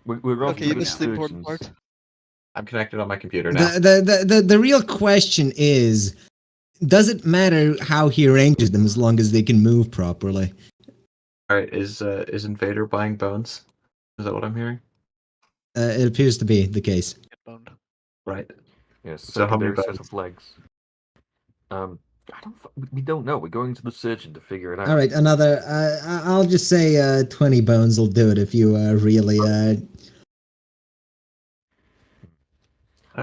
We're off Okay, to you the missed the important surgeons. part. I'm connected on my computer now. The real question is, does it matter how he arranges them as long as they can move properly? All right, is Invader buying bones? Is that what I'm hearing? It appears to be the case. Get boned. Right. Yes, So how many secondary set bones? of legs. We don't know. We're going to the surgeon to figure it out. All right, another. I'll just say 20 bones will do it if you really. All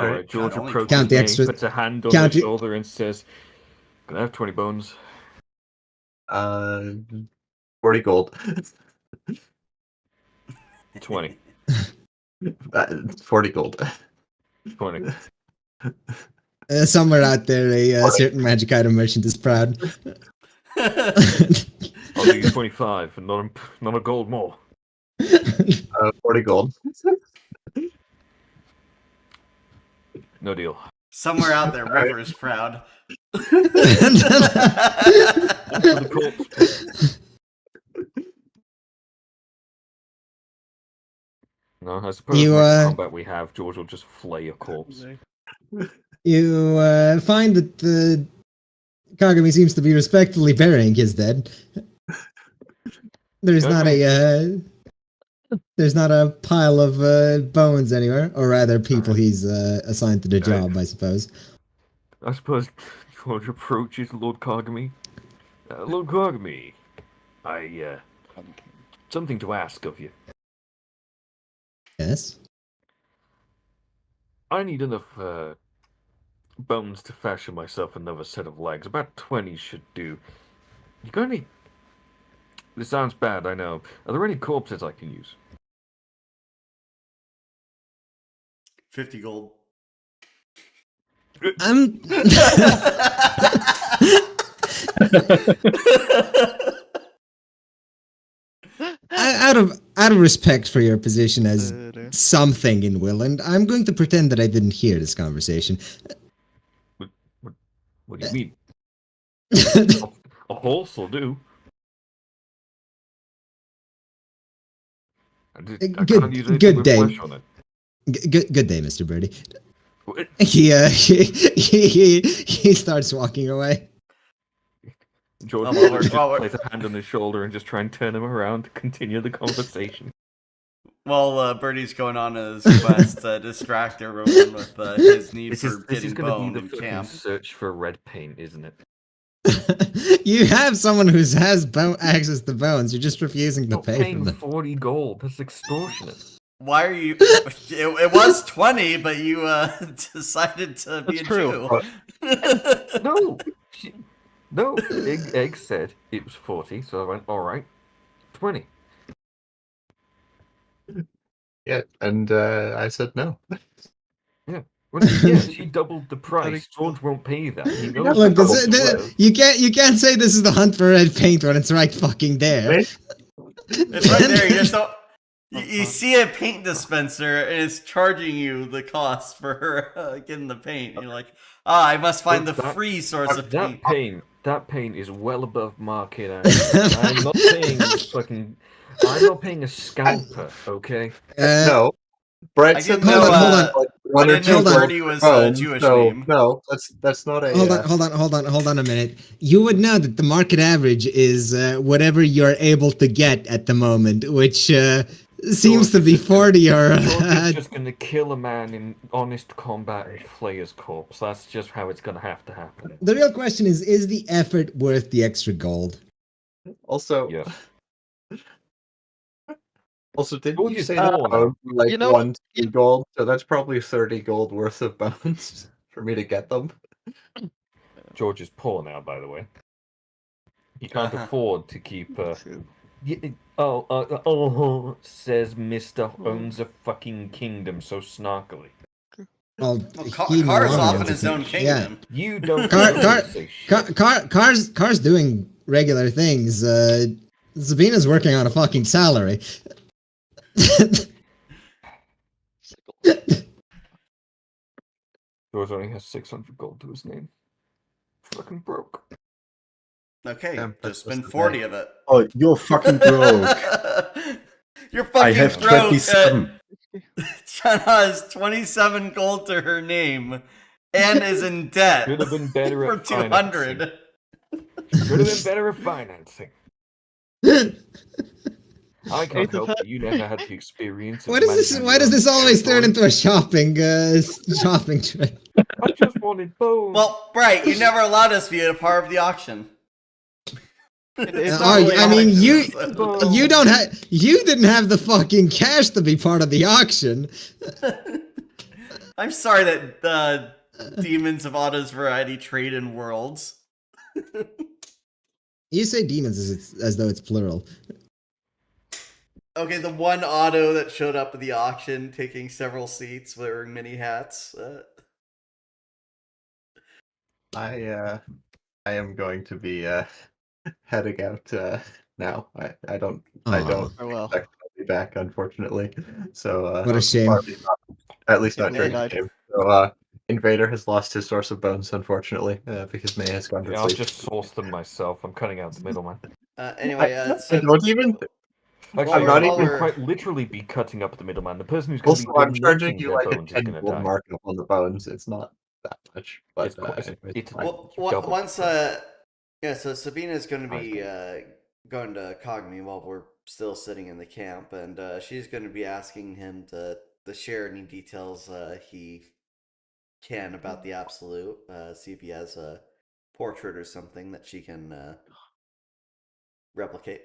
right, George God, only approaches count the me, extra- puts a hand on count his the- shoulder and says, "Can I have 20 bones?" 40 gold. 20. 40 gold. 20. Somewhere out there, a certain magic item merchant is proud. I'll give you 25 and not a gold more. 40 gold. No deal. Somewhere out there, River is proud. Off to the corpse. No, I suppose You, next combat we have, George will just flay a corpse. You find that Kagami seems to be respectfully burying his dead. There's not a pile of bones anywhere, or rather, people he's assigned to the Okay. job, I suppose. I suppose George approaches Lord Kagami. Lord Kagami, I something to ask of you. Yes. I need enough bones to fashion myself another set of legs. About 20 should do. You got any? This sounds bad, I know. Are there any corpses I can use? 50 gold. I'm. out out of respect for your position as Da-da. something in Willand, I'm going to pretend that I didn't hear this conversation. What do you mean? A horse will do. I can't use anything Good with day. flesh on it. Good day, Mr. Birdie. What? He starts walking away. George Oh, will well, we're- just well, we're- place a hand on his shoulder and just try and turn him around to continue the conversation. While Birdie's going on his quest to distract everyone with his need This for is getting going to be boned the in fucking camp. search for red paint, isn't it? You have someone who has access to bones. You're just refusing to Not pay for paying them. 40 gold. That's extortionate. Why are you? It was 20, but you decided to be That's a true. Jew. No, Egg said it was 40, so I went, all right, 20. Yeah, and I said no. Well, she doubled the price. George won't pay that. He knows Look, how much it's worth. you can't say this is the hunt for red paint when it's right fucking there. It's right there. You just don't. You see a paint dispenser and it's charging you the cost for getting the paint. You're like, I must find the free source of paint. That paint is well above market. I'm not paying fucking. I'm not paying a scalper, okay? No. Brett I said didn't know, hold one I or didn't two know gold Birdie was per a bone, Jewish so name. no, that's not a. Hold on a minute. You would know that the market average is whatever you're able to get at the moment, which seems to be 40 or. George is just going to kill a man in honest combat and flay his corpse. That's just how it's going to happen. The real question is the effort worth the extra gold? Also, Yes. Also, didn't George you is say poor that now. bone for, like You know- 1 2 gold? So that's probably 30 gold worth of bones for me to get them. George is poor now, by the way. He can't afford to keep. Says Mister owns a fucking kingdom so snarkily. Well, Well, he no Car's longer off owns in a his own kingdom. kingdom. You don't say shit. Car's doing regular things. Sabina's working on a fucking salary. George only has 600 gold to his name. Fucking broke. Okay, Yeah, that's just spend the 40 thing. of it. Oh, you're fucking broke. You're fucking I have broke. 27. Chana has 27 gold to her name and is in debt Should have been better for at 200. Should have been better at financing. I can't help that you never had the experience. Why does this always turn into a shopping trip? I just wanted bones. Well, right, you never allowed us to be a part of the auction. It's Oh, not I mean, so- you didn't have the fucking cash to be part of the auction. I'm sorry that the Demons of Otto's Variety trade in worlds. You say demons as though it's plural. Okay, the one Otto that showed up at the auction taking several seats wearing mini hats. I am going to be heading out now. I don't Oh, well. expect to be back, unfortunately. So What a shame. or at least not Yeah, during the died. game. So Invader has lost his source of bones, unfortunately, because May has gone to Yeah, I'll sleep. just source them myself. I'm cutting out the middleman. Anyway, I so don't even. Actually, I'm not I'm even- going quite literally be cutting up the middleman. The person who's going to Also, be I'm charging donating you their like a bones is 10 going to gold die. markup on the bones. It's not that much, but It's quite- it's fine. well, double. once so Sabina's going to be going to Cogni while we're still sitting in the camp, and she's going to be asking him to share any details he can about the Absolute. See if he has a portrait or something that she can replicate.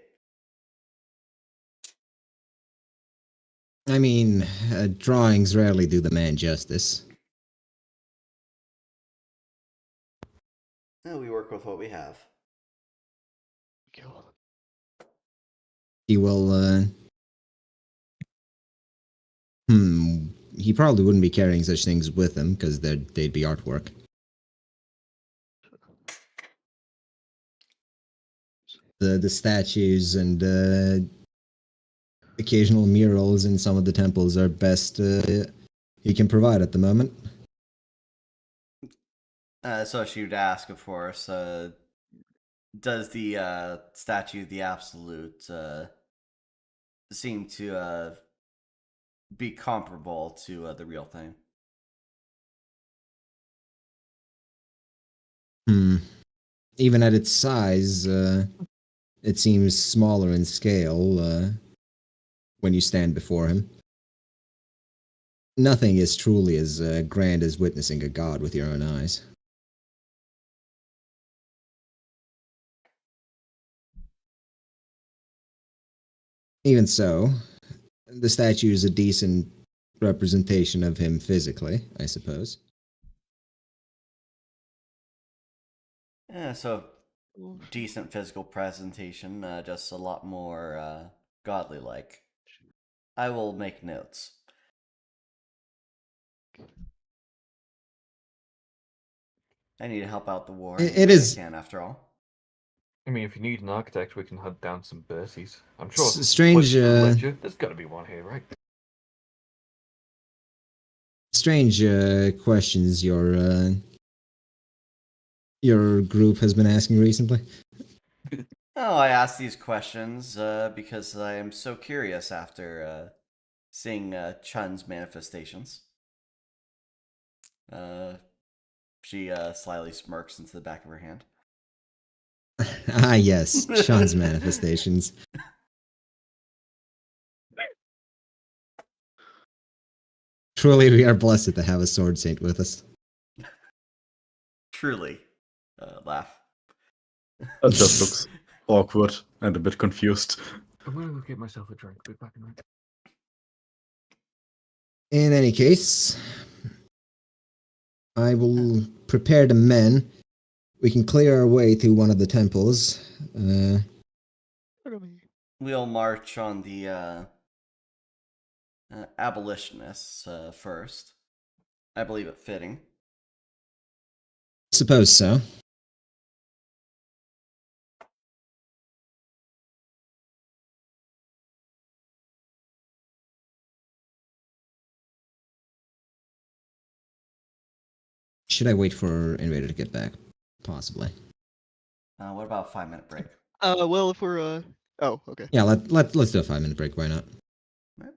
I mean, drawings rarely do the man justice. We work with what we have. He will. He probably wouldn't be carrying such things with him because they'd be artwork. The statues and occasional murals in some of the temples are best he can provide at the moment. So she would ask, of course, does the statue of the Absolute seem to be comparable to the real thing? Even at its size, it seems smaller in scale when you stand before him. Nothing is truly as grand as witnessing a god with your own eyes. Even so, the statue is a decent representation of him physically, I suppose. Yeah, so decent physical presentation, just a lot more godly-like. I will make notes. I need to help out the war. It any way is- I can, after all. I mean, if you need an architect, we can hunt down some Bersies. I'm sure. Strange, Place for the ledger, there's got to be one here, right? strange questions your group has been asking recently. Oh, I ask these questions because I am so curious after seeing Chun's manifestations. She slyly smirks into the back of her hand. Ah, yes, Sean's manifestations. Truly, we are blessed to have a sword saint with us. Truly. Laugh. That just looks awkward and a bit confused. I'm gonna go get myself a drink. Be back in a minute. In any case, I will prepare the men. We can clear our way to one of the temples. We'll march on the abolitionists first. I believe it fitting. Suppose so. Should I wait for Invader to get back? Possibly. What about a 5-minute break? Well, if we're oh, okay. Yeah, let's do a 5-minute break. Why not? Right.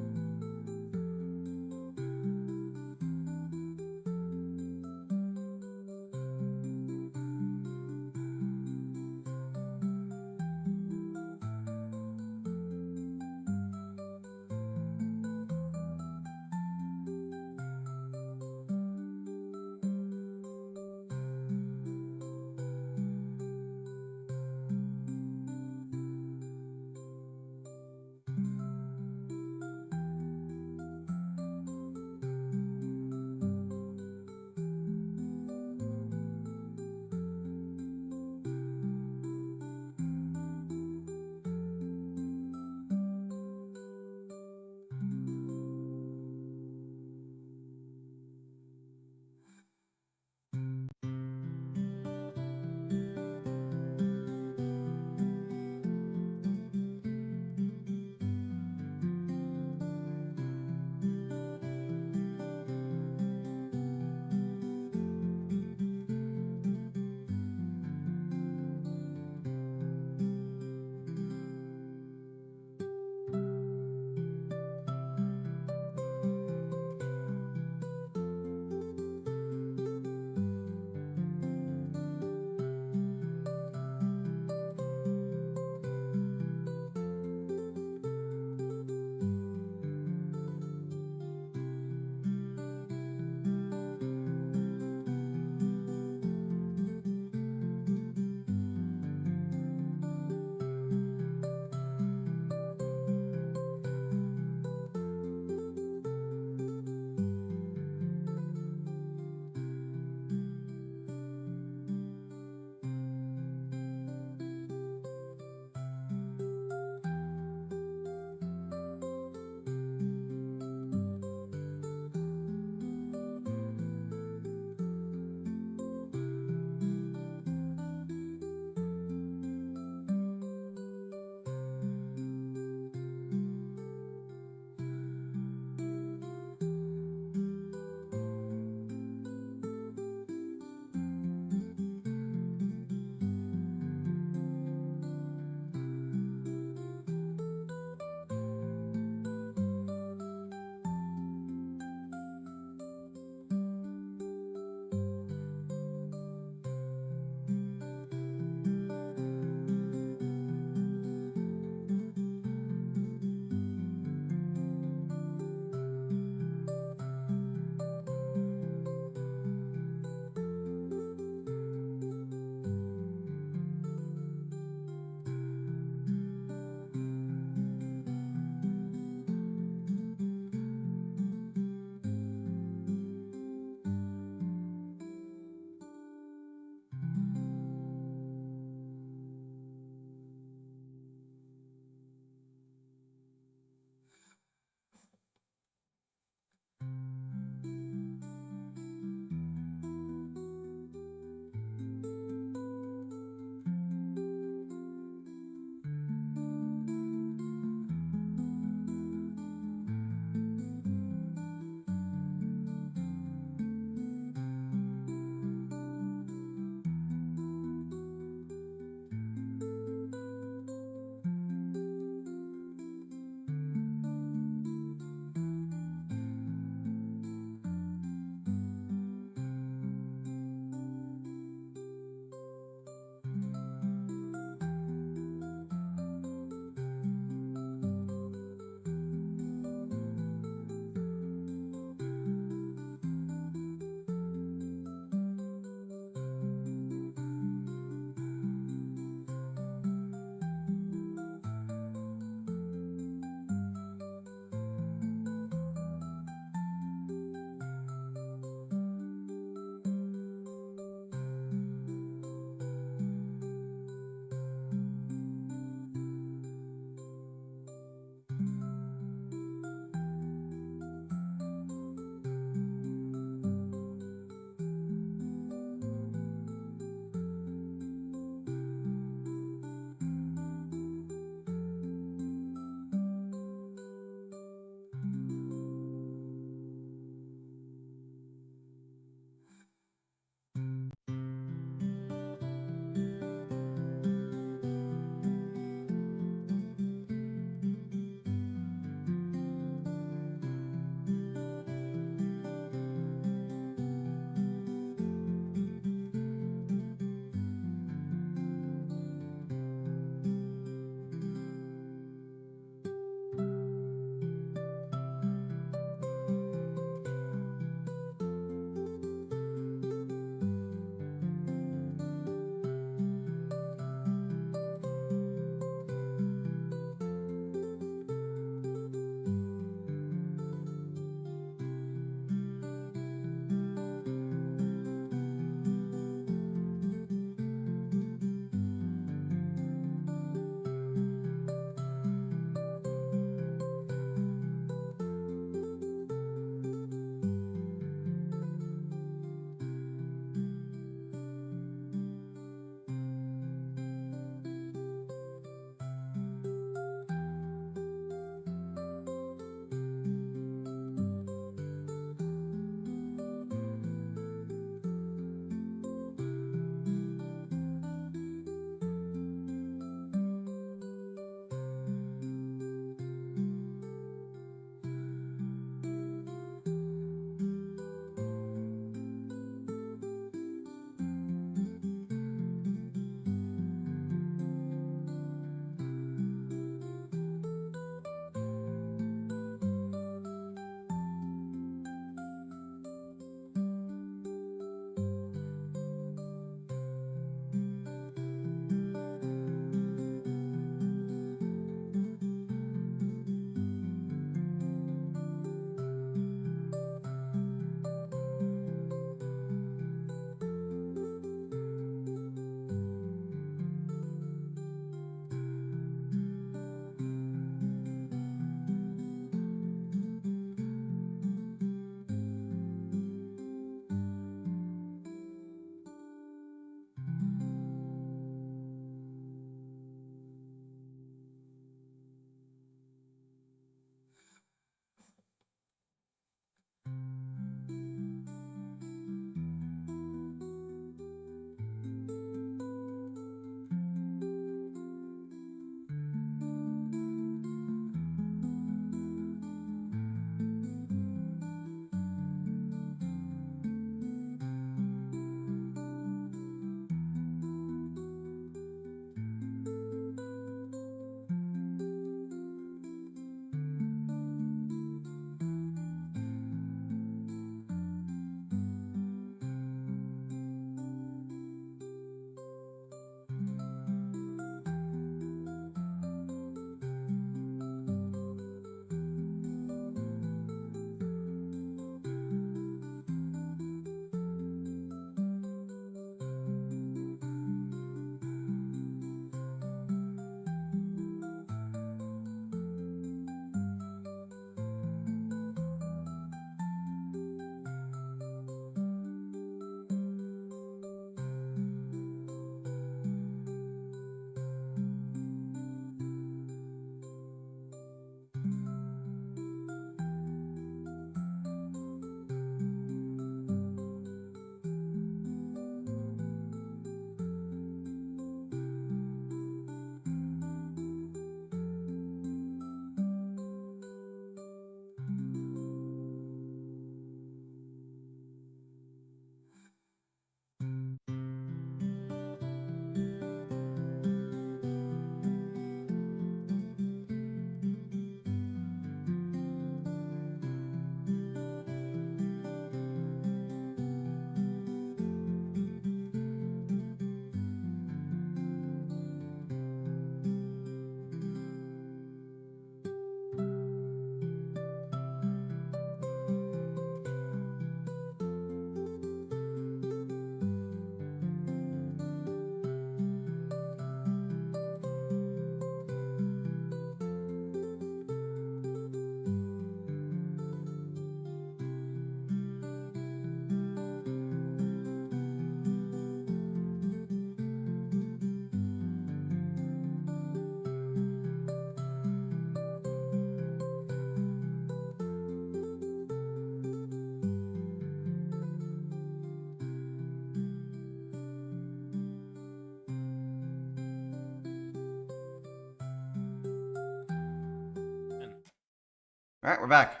All right, we're back.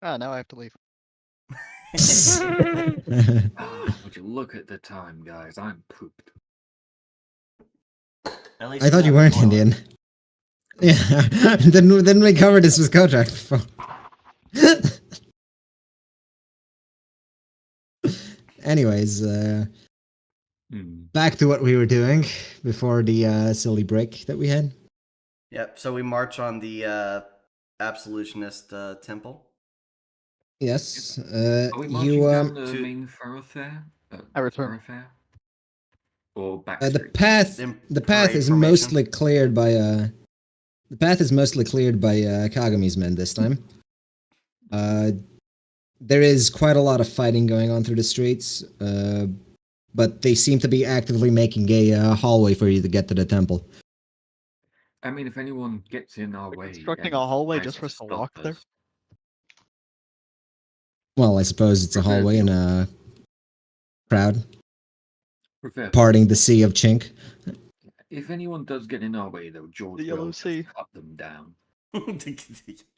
Ah, now I have to leave. Would you look at the time, guys? I'm pooped. At least I thought you have a weren't toilet. Indian. Yeah, then we covered this with contract before. Anyways, back to what we were doing before the silly break that we had. Yep. So we march on the absolutionist temple. Yes, Are we marching you down the to- main thoroughfare? I return. Thoroughfare? Or back the streets? path In the path parade is formation. mostly cleared by the path is mostly cleared by Kagami's men this time. There is quite a lot of fighting going on through the streets, but they seem to be actively making a hallway for you to get to the temple. I mean, if anyone gets in our We're way, constructing and a hallway tries just for us to stop walk there? us, Well, I suppose it's a Prefer hallway the and a crowd prefer- parting the sea of chink. If anyone does get in our way, though, George The yellow will sea. just cut them down.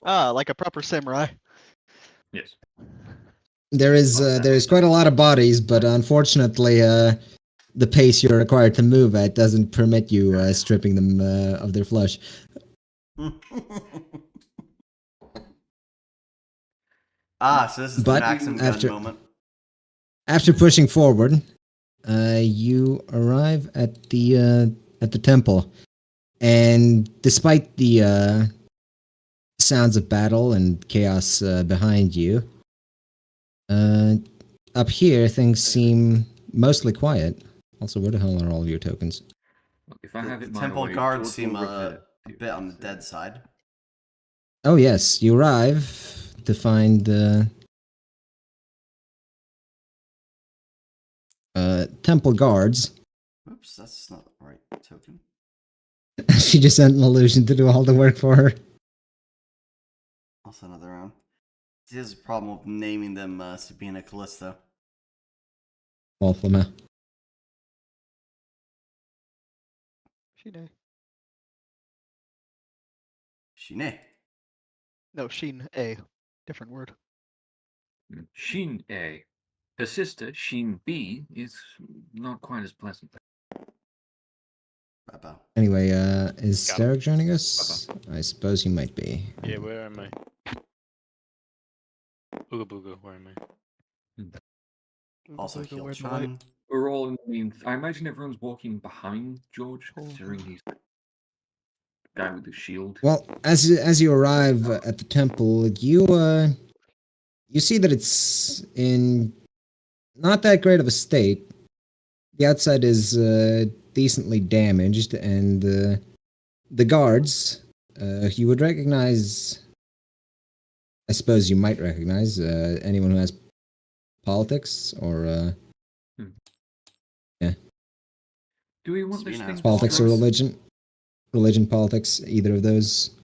Ah, like a proper samurai. Yes. There is quite a lot of bodies, but unfortunately, the pace you're required to move at doesn't permit you stripping them of their flesh. So this is But the Maxim gun after- moment. After pushing forward, you arrive at the temple, and despite the sounds of battle and chaos behind you, up here things seem mostly quiet. Also, where the hell are all of your tokens? If I have The it my temple way, guards George seem will rip a it. bit on the dead side. Oh yes, you arrive to find temple guards. Oops, that's not the right token. She just sent an illusion to do all the work for her. Also another round. He has a problem with naming them Sabina Callisto. Wolflama. Shine. Shine. No, Sheen A. Different word. Shin A. Her sister, Shin B, is not quite as pleasant. Bye-bye. Anyway, is Got him. Derek joining us? I suppose he might be. Yeah, where am I? Booga booga, where am I? Also Booga, heal where'd the light- Chun. We're all in the mean. I imagine everyone's walking behind George, considering he's the guy with the shield. Well, as you arrive at the temple, you see that it's in not that great of a state. The outside is decently damaged, and the guards you would recognize. I suppose you might recognize anyone who has politics or Do we want this Sabina thing has politics or to- religion, politics, either of those.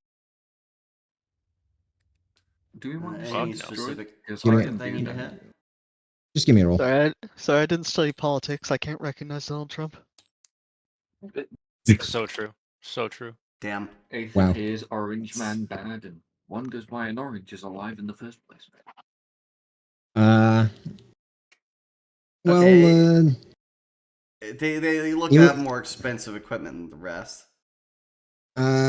Do we want this Fuck Any thing no. specific Because Give me- I am thing being to hit? Just give me a roll. Sorry, I didn't study politics. I can't recognize Donald Trump. So true. So true. Damn. Eighth Wow. is Orange Man bad and wonders why an orange is alive in the first place. Well, Okay. They look to You- have more expensive equipment than the rest.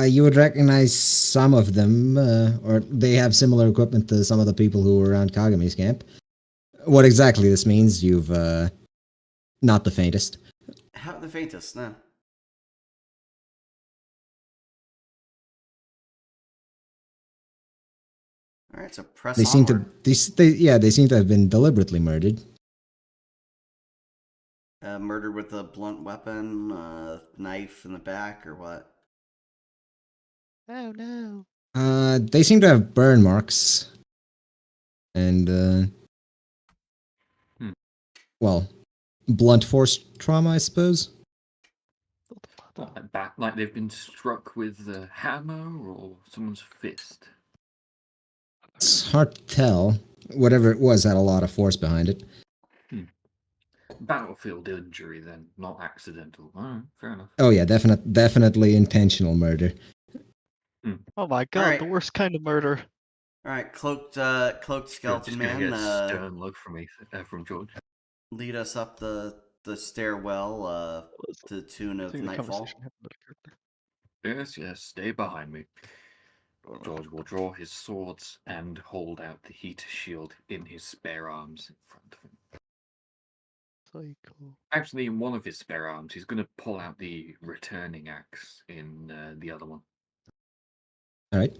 you would recognize some of them, or they have similar equipment to some of the people who were around Kagami's camp. What exactly this means, you've not the faintest. Have the faintest, no. Alright, so press They seem to onward. they seem to have been deliberately murdered. Murdered with a blunt weapon, knife in the back, or what? Oh no. They seem to have burn marks, and well, blunt force trauma, I suppose. What, like they've been struck with a hammer or someone's fist. It's hard to tell. Whatever it was had a lot of force behind it. Battlefield injury, then, not accidental. Alright, fair enough. Oh yeah, definitely intentional murder. Oh my god, Alright. the worst kind of murder. All right, cloaked skeleton Just gonna man. get a stern look from George. Lead us up the stairwell to the tune I of think the nightfall. conversation happened at a character. Yes, stay behind me. George will draw his swords and hold out the heat shield in his spare arms in front of him. Psycho. Actually, in one of his spare arms, he's going to pull out the returning axe in the other one. All right.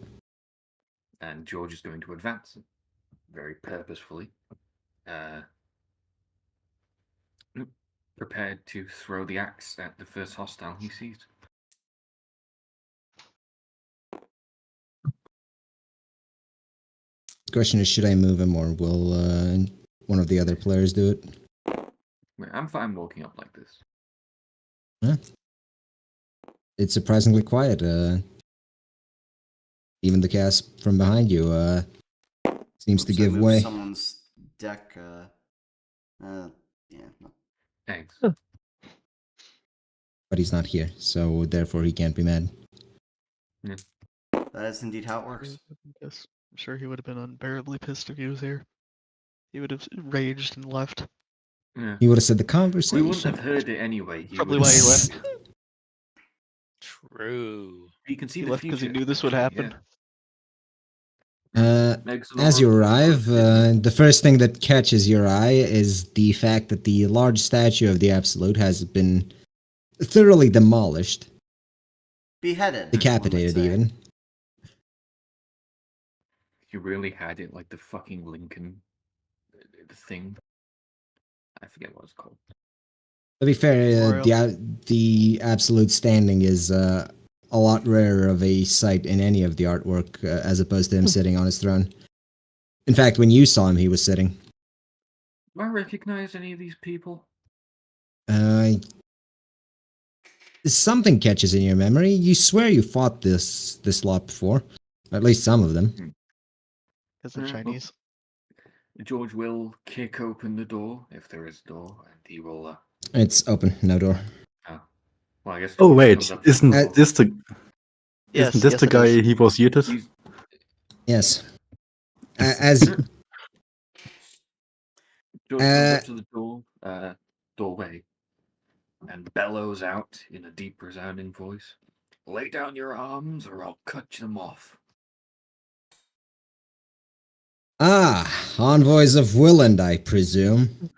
And George is going to advance very purposefully, prepared to throw the axe at the first hostile he sees. The question is, should I move him or will one of the other players do it? I'm fine walking up like this. Huh? It's surprisingly quiet. Even the cast from behind you seems to Oops, I give moved way. Someone's deck. Yeah. No. Thanks. But he's not here, so therefore he can't be mad. That is indeed how it works. Yes, I'm sure he would have been unbearably pissed if he was here. He would have raged and left. Yeah. He would have said the We conversation. wouldn't have heard it anyway. Probably why he left. True. You can see He the left because he future, knew this would actually, happen. As you arrive, the first thing that catches your eye is the fact that the large statue of the Absolute has been thoroughly demolished, Beheaded. decapitated one would say. even. You really had it like the fucking Lincoln thing. I forget what it's called. To be fair, Memorial. the Absolute standing is a lot rarer of a sight in any of the artwork as opposed to him sitting on his throne. In fact, when you saw him, he was sitting. Do I recognize any of these people? Something catches in your memory. You swear you fought this lot before. At least some of them. Because they're Yeah, well- Chinese. George will kick open the door, if there is a door, and he will. It's open, no door. Well, I guess. Oh George wait, goes up to the isn't door. this the Yes, isn't this yes, the it guy is. he was yeeted? He's- Yes. As George goes up to the doorway, and bellows out in a deep, resounding voice, "Lay down your arms, or I'll cut them off." envoys of Willand, I presume.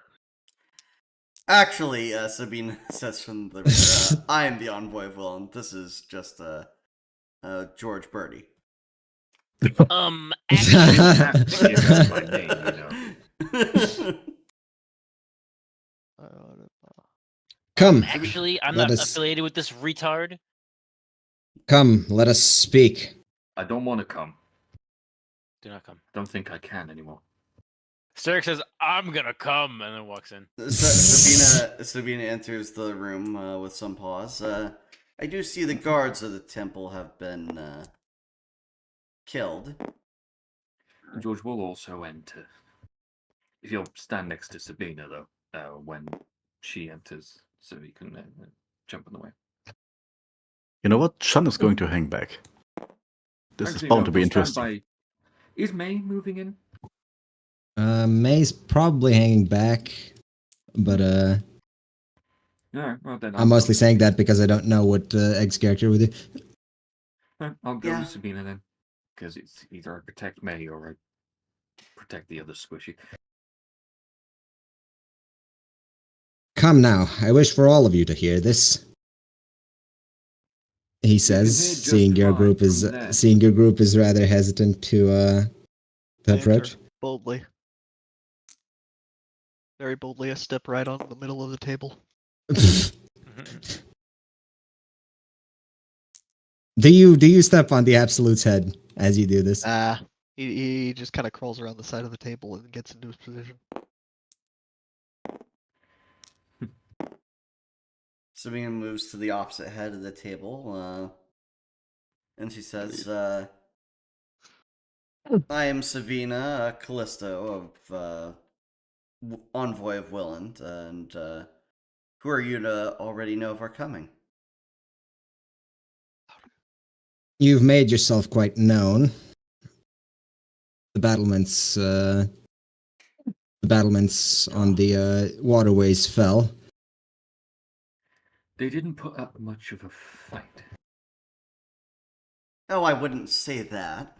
Actually, Sabine says from the rear, I am the envoy of Will, and this is just George Birdie. Actually, Have to give us my name, you know. Come, actually, I'm Let not us- affiliated with this retard. come, let us speak. I don't want to come. Do not come. Don't think I can anymore. Sterk says, "I'm gonna come," and then walks in. Sabina enters the room with some pause. I do see the guards of the temple have been killed. George will also enter. If you'll stand next to Sabina, though, when she enters, so you can jump in the way. You know what? Shun is going to hang back. This Actually, is bound no, to be we'll stand interesting. Is May moving in? May's probably hanging back, but All right, well then. I'm mostly saying that because I don't know what Egg's character would do. I'll go Yeah. with Sabina then, because it's either I protect May or I protect the other squishy. Come now, I wish for all of you to hear this. He says, hear just seeing your fine group from is there. seeing your group is rather hesitant to They approach. enter boldly. Very boldly, I step right on the middle of the table. Do you step on the Absolute's head as you do this? He just kind of crawls around the side of the table and gets into his position. Sabina moves to the opposite head of the table, and she says, I am Savina Callisto of Envoy of Willand, and who are you to already know of our coming? You've made yourself quite known. the battlements on the waterways fell. They didn't put up much of a fight. Oh, I wouldn't say that.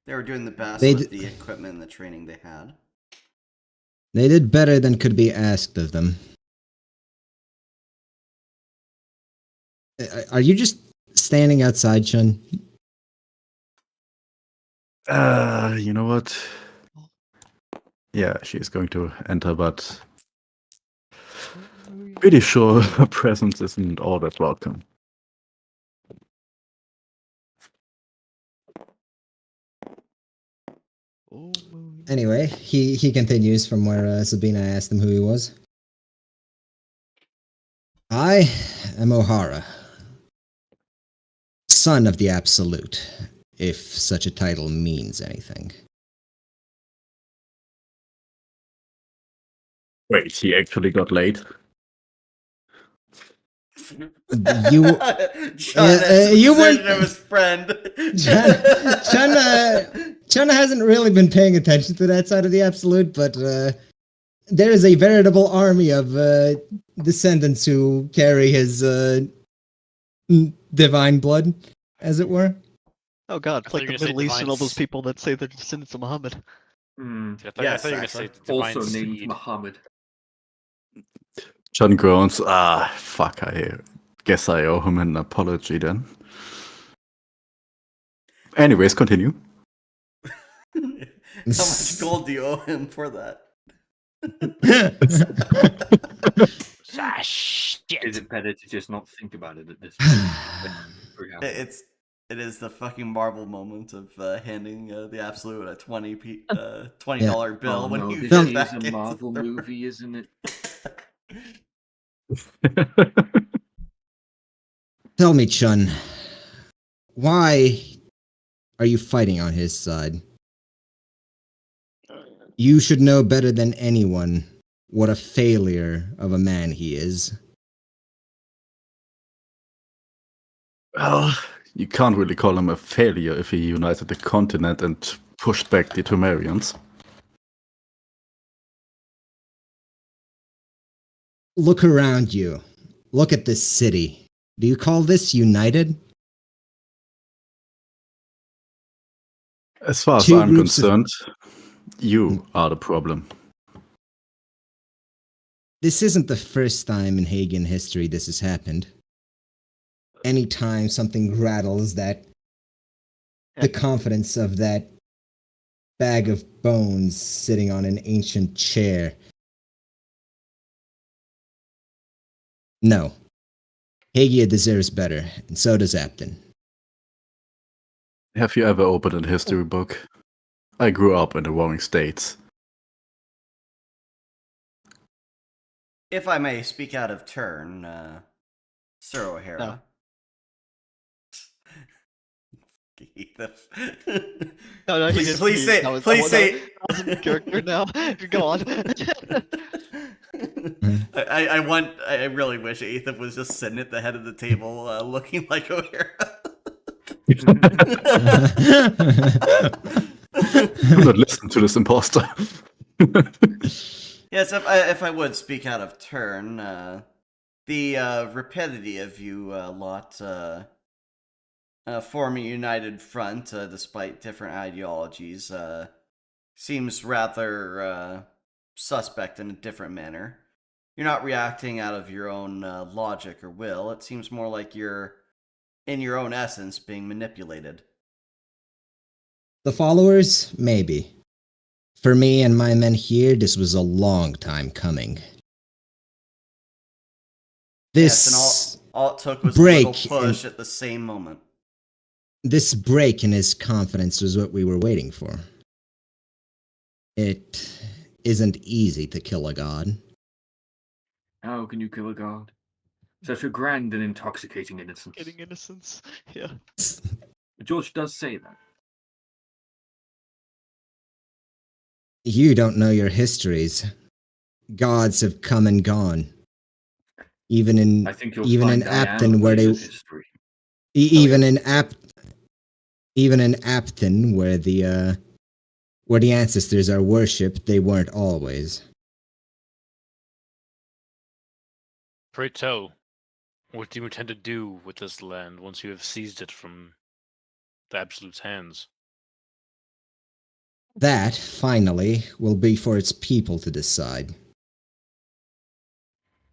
They were doing the best They with d- the equipment and the training they had. They did better than could be asked of them. Are you just standing outside, Chun? You know what? Yeah, she's going to enter, but pretty sure her presence isn't all that welcome. Anyway, he continues from where Sabina asked him who he was. I am O'Hara, son of the Absolute, if such a title means anything. Wait, he actually got laid? You you weren't- of his friend. Chun hasn't really been paying attention to that side of the Absolute, but there is a veritable army of descendants who carry his divine blood, as it were. Oh god, I it's thought like you were the gonna say Middle East and all those divines. people that say they're descendants of Muhammad. Hmm. I thought Yes, you were gonna say actually. divine Also named seed. Muhammad. John groans. Fuck, I guess I owe him an apology then. Anyways, continue. How much gold do you owe him for that? Shit. Is it better to just not think about it at this point? It is the fucking Marvel moment of handing the Absolute a $20 bill Oh, when no, you this get is back a into Marvel the movie, isn't it? Tell me, Chun, why are you fighting on his side? You should know better than anyone what a failure of a man he is. Well, you can't really call him a failure if he united the continent and pushed back the Temerians. Look around you. Look at this city. Do you call this united? As far as Two I'm groups of- concerned, you are the problem. This isn't the first time in Hagen history this has happened. Anytime something rattles the confidence of that bag of bones sitting on an ancient chair. No. Hegia deserves better, and so does Apton. Have you ever opened a history book? I grew up in the warring states. If I may speak out of turn, Sir O'Hara. No. No, he didn't- please say, that was- please say. that was in character now. Go on. I really wish Aethon was just sitting at the head of the table, looking like O'Hara. Do not listen to this imposter. Yes, if I would speak out of turn, the rapidity of you lot forming a united front despite different ideologies seems rather suspect in a different manner. You're not reacting out of your own logic or will. It seems more like you're, in your own essence, being manipulated. The followers? Maybe. For me and my men here, this was a long time coming. This Yes, and all it took was break a little push at the same moment. This break in his confidence was what we were waiting for. It isn't easy to kill a god. How can you kill a god? Such a grand and intoxicating innocence. Getting innocence. Yeah. George does say that. You don't know your histories. Gods have come and gone. Even in I think you'll even find in Diana Apton, where they plays in history. even in Apton, where the Where the ancestors are worshipped, they weren't always. Pray tell, what do you intend to do with this land once you have seized it from the Absolute's hands? That, finally, will be for its people to decide.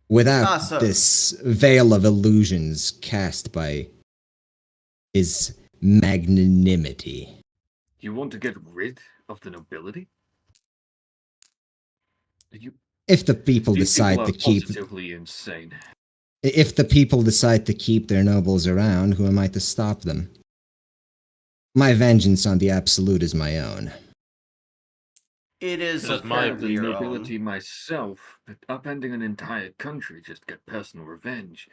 Without So this veil of illusions cast by his magnanimity. You want to get rid of the nobility? If the people These people decide are to keep positively insane. If the people decide to keep their nobles around, who am I to stop them? My vengeance on the Absolute is my own. it is This is I my have the apparently your nobility own. myself, but upending an entire country just to get personal revenge.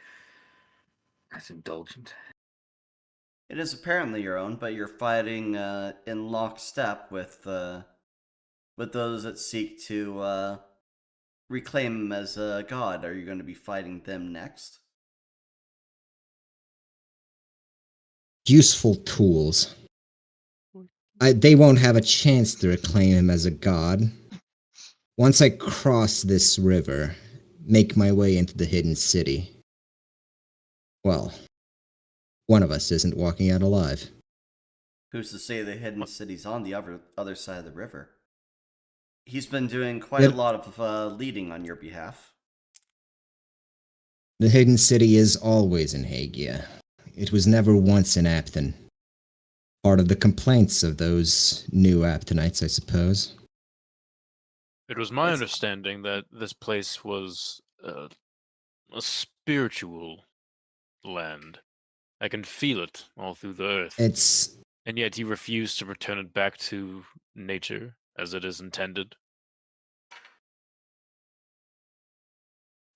That's indulgent. It is apparently your own, but you're fighting in lockstep with those that seek to reclaim him as a god. Are you going to be fighting them next? Useful tools. They won't have a chance to reclaim him as a god. Once I cross this river, make my way into the hidden city, well, one of us isn't walking out alive. Who's to say the hidden city's on the other side of the river? He's been doing quite a lot of leading on your behalf. The hidden city is always in Hegia. It was never once in Apton. Part of the complaints of those new Aptonites, I suppose. It was my understanding that this place was a spiritual land. I can feel it all through the earth. And yet you refuse to return it back to nature as it is intended.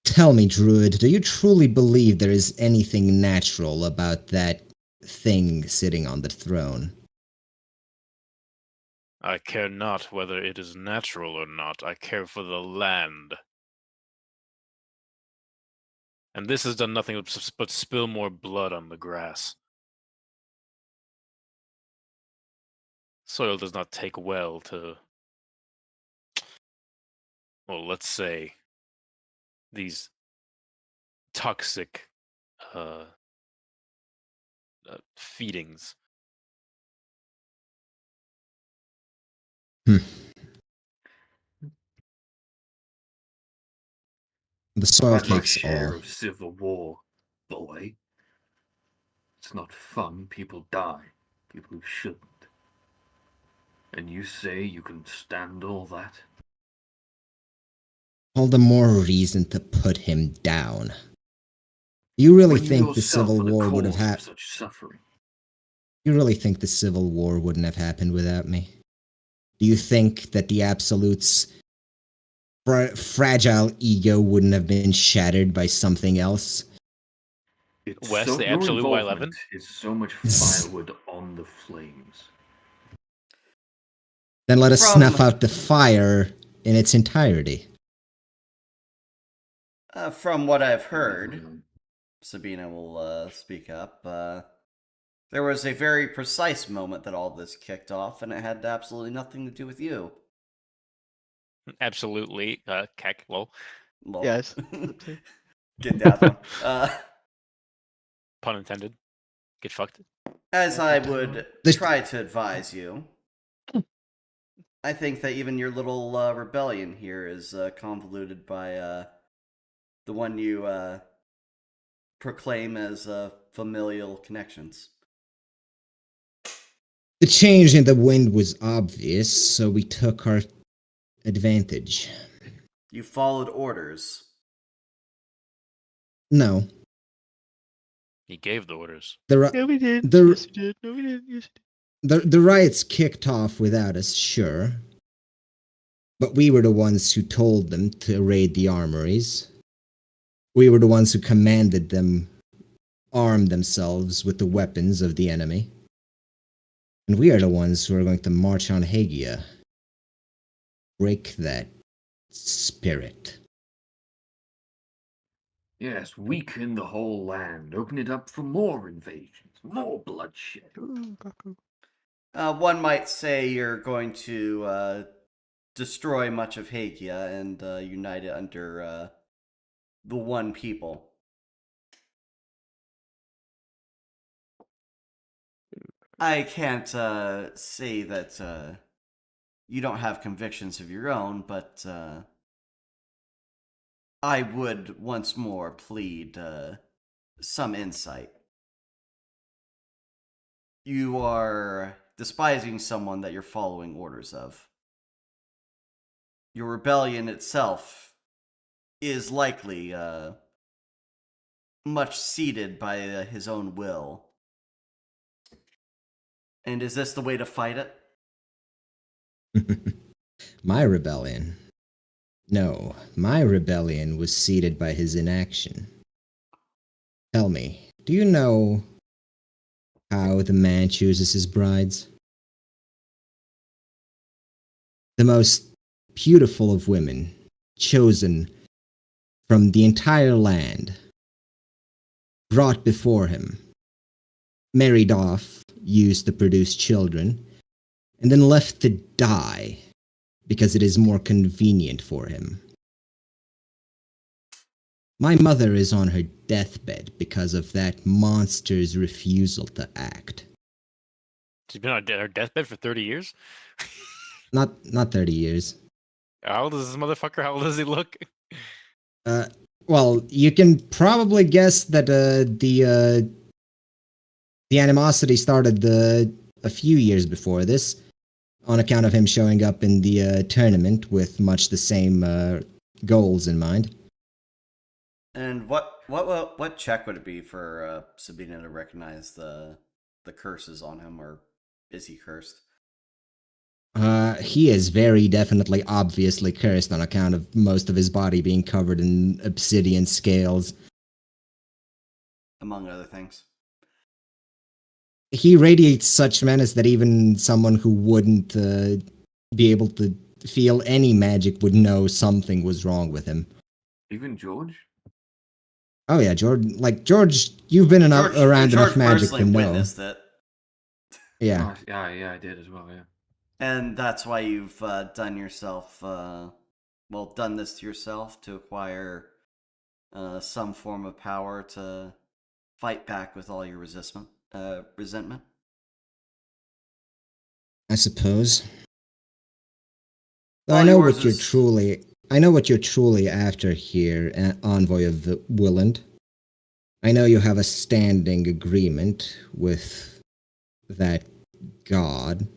Tell me, Druid, do you truly believe there is anything natural about that thing sitting on the throne? I care not whether it is natural or not. I care for the land. And this has done nothing but spill more blood on the grass. Soil does not take well to, well, let's say, these toxic feedings. The soil I've had my takes share all. of civil war, boy. It's not fun. People die. People who shouldn't. And you say you can stand all that? All the more reason to put him down. You really When you think the yourself Civil are the War would have cause of happened? such suffering. You really think the Civil War wouldn't have happened without me? Do you think that the Absolute's fragile ego wouldn't have been shattered by something else? Wes, the your Absolute Y11? involvement is so much firewood on the flames. Then let us snuff out the fire in its entirety. From what I've heard, Sabina will speak up. There was a very precise moment that all this kicked off, and it had absolutely nothing to do with you. Absolutely. Keck, lol. Yes. Get that one. Pun intended. Get fucked. As I would try to advise you, I think that even your little rebellion here is convoluted by the one you proclaim as familial connections. The change in the wind was obvious, so we took our advantage. You followed orders. No. He gave the orders. Yeah, we did. Yes, we did. No, we didn't. Yes, we did. The riots kicked off without us, sure. But we were the ones who told them to raid the armories. We were the ones who commanded them arm themselves with the weapons of the enemy. And we are the ones who are going to march on Hegia. Break that spirit. Yes, weaken the whole land. Open it up for more invasions. More bloodshed. One might say you're going to destroy much of Hegia and unite it under the one people. I can't say that you don't have convictions of your own, but I would once more plead some insight. You are despising someone that you're following orders of. Your rebellion itself is likely much seated by his own will. And is this the way to fight it? My rebellion. No, my rebellion was seeded by his inaction. Tell me, do you know how the man chooses his brides? The most beautiful of women, chosen from the entire land, brought before him, married off, used to produce children, and then left to die because it is more convenient for him. My mother is on her deathbed because of that monster's refusal to act. She's been on her deathbed for 30 years? Not 30 years. How old is this motherfucker? How old does he look? Well, you can probably guess that the animosity started a few years before this, on account of him showing up in the tournament with much the same goals in mind. And what check would it be for Sabina to recognize the curses on him, or is he cursed? He is very definitely obviously cursed on account of most of his body being covered in obsidian scales. Among other things. He radiates such menace that even someone who wouldn't be able to feel any magic would know something was wrong with him. Even George? Oh yeah, George. Like George, you've been around enough magic to know. Witnessed it. Yeah. Oh, yeah, I did as well. Yeah. And that's why you've done this to yourself to acquire some form of power to fight back with all your resentment. I suppose. Though I know what you're truly after here, Envoy of the Willand. I know you have a standing agreement with that god.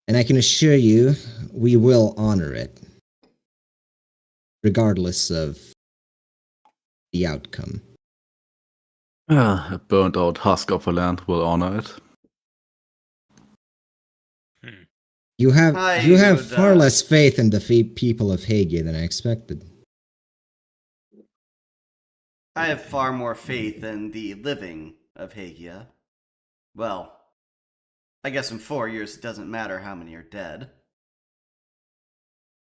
And I can assure you, we will honor it. Regardless of the outcome. A burnt out husk of a land will honor it. You have far less faith in the people of Hegia than I expected. I have far more faith in the living of Hegia. Well, I guess in 4 years it doesn't matter how many are dead.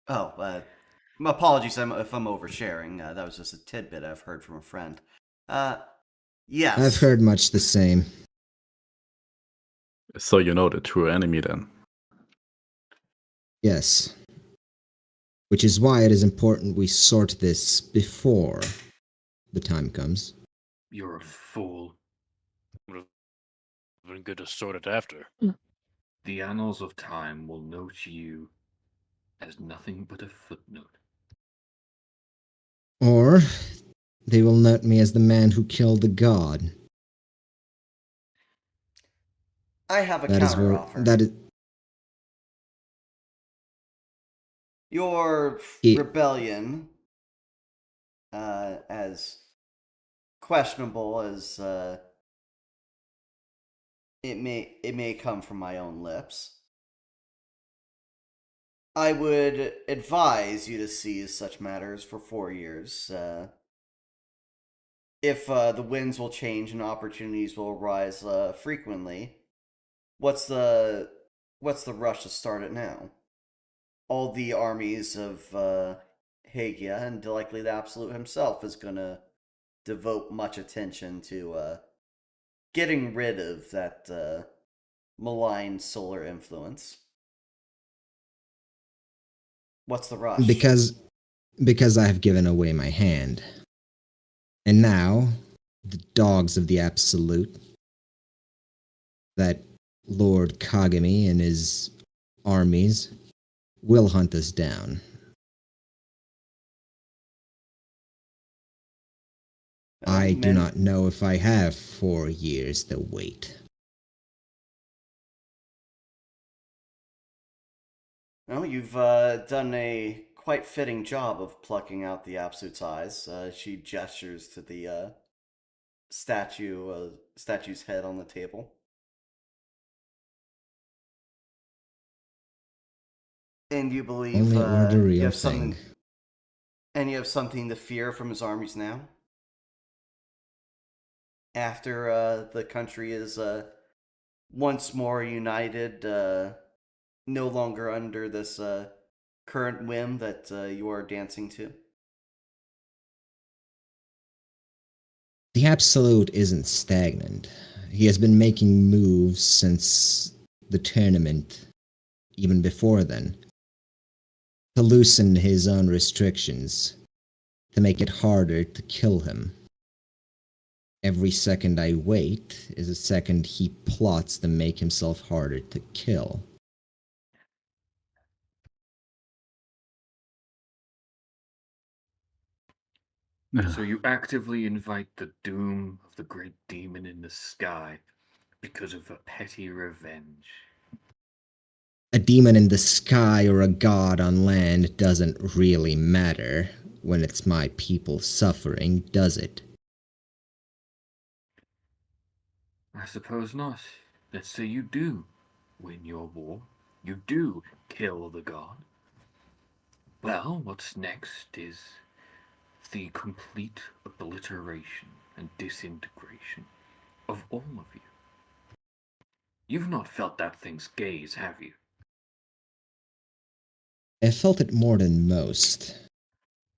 Oh, apologies if I'm oversharing. That was just a tidbit I've heard from a friend. Yes. I've heard much the same. So you know the true enemy then? Yes. Which is why it is important we sort this before the time comes. You're a fool. Would have been good to sort it after. The annals of time will note you as nothing but a footnote. Or they will note me as the man who killed the god. I have a counteroffer. That is your rebellion, as questionable as it may come from my own lips, I would advise you to seize such matters for 4 years. If the winds will change and opportunities will arise frequently, what's the rush to start it now? All the armies of Hegia, and likely the Absolute himself, is going to devote much attention to getting rid of that malign solar influence. What's the rush? Because I have given away my hand. And now, the dogs of the Absolute, that Lord Kagami and his armies, will hunt us down. I do not know if I have 4 years to wait. Well, you've done a quite fitting job of plucking out the Absolute's eyes. She gestures to the statue's head on the table. And you believe Only order you real have thing. something, and you have something to fear from his armies now. After the country is once more united, no longer under this current whim that you are dancing to. The Absolute isn't stagnant. He has been making moves since the tournament, even before then, to loosen his own restrictions, to make it harder to kill him. Every second I wait is a second he plots to make himself harder to kill. So you actively invite the doom of the great demon in the sky because of a petty revenge. A demon in the sky or a god on land doesn't really matter when it's my people suffering, does it? I suppose not. Let's say you do win your war. You do kill the god. Well, what's next is the complete obliteration and disintegration of all of you. You've not felt that thing's gaze, have you? I felt it more than most.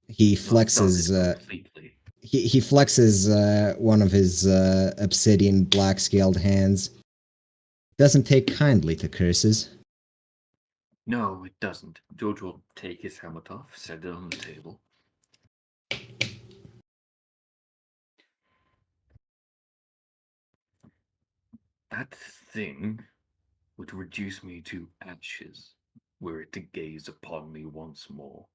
He flexes. Completely. He flexes one of his obsidian black scaled hands. Doesn't take kindly to curses. No, it doesn't. George will take his helmet off, set it on the table. That thing would reduce me to ashes were it to gaze upon me once more.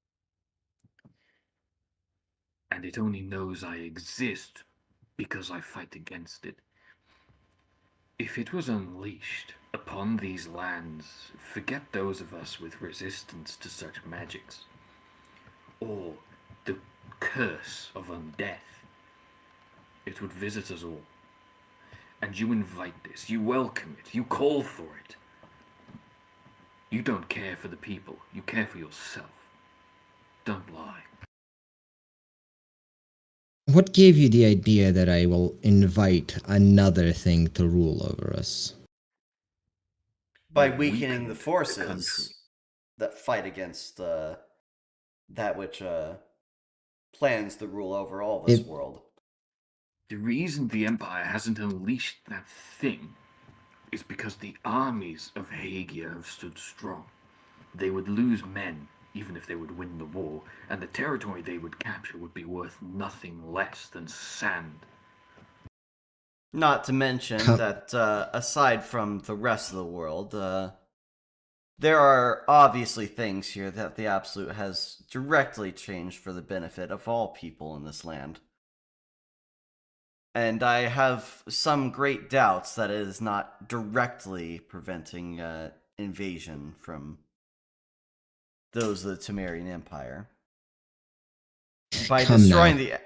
And it only knows I exist because I fight against it. If it was unleashed upon these lands, forget those of us with resistance to such magics, or the curse of undeath. It would visit us all. And you invite this, you welcome it, you call for it. You don't care for the people, you care for yourself. Don't lie. What gave you the idea that I will invite another thing to rule over us? By You weakening the country. forces that fight against that which plans to rule over all this world. The reason the Empire hasn't unleashed that thing is because the armies of Hegia have stood strong. They would lose men, even if they would win the war, and the territory they would capture would be worth nothing less than sand. Not to mention that, aside from the rest of the world, there are obviously things here that the Absolute has directly changed for the benefit of all people in this land. And I have some great doubts that it is not directly preventing invasion from those of the Temerian Empire. By destroying the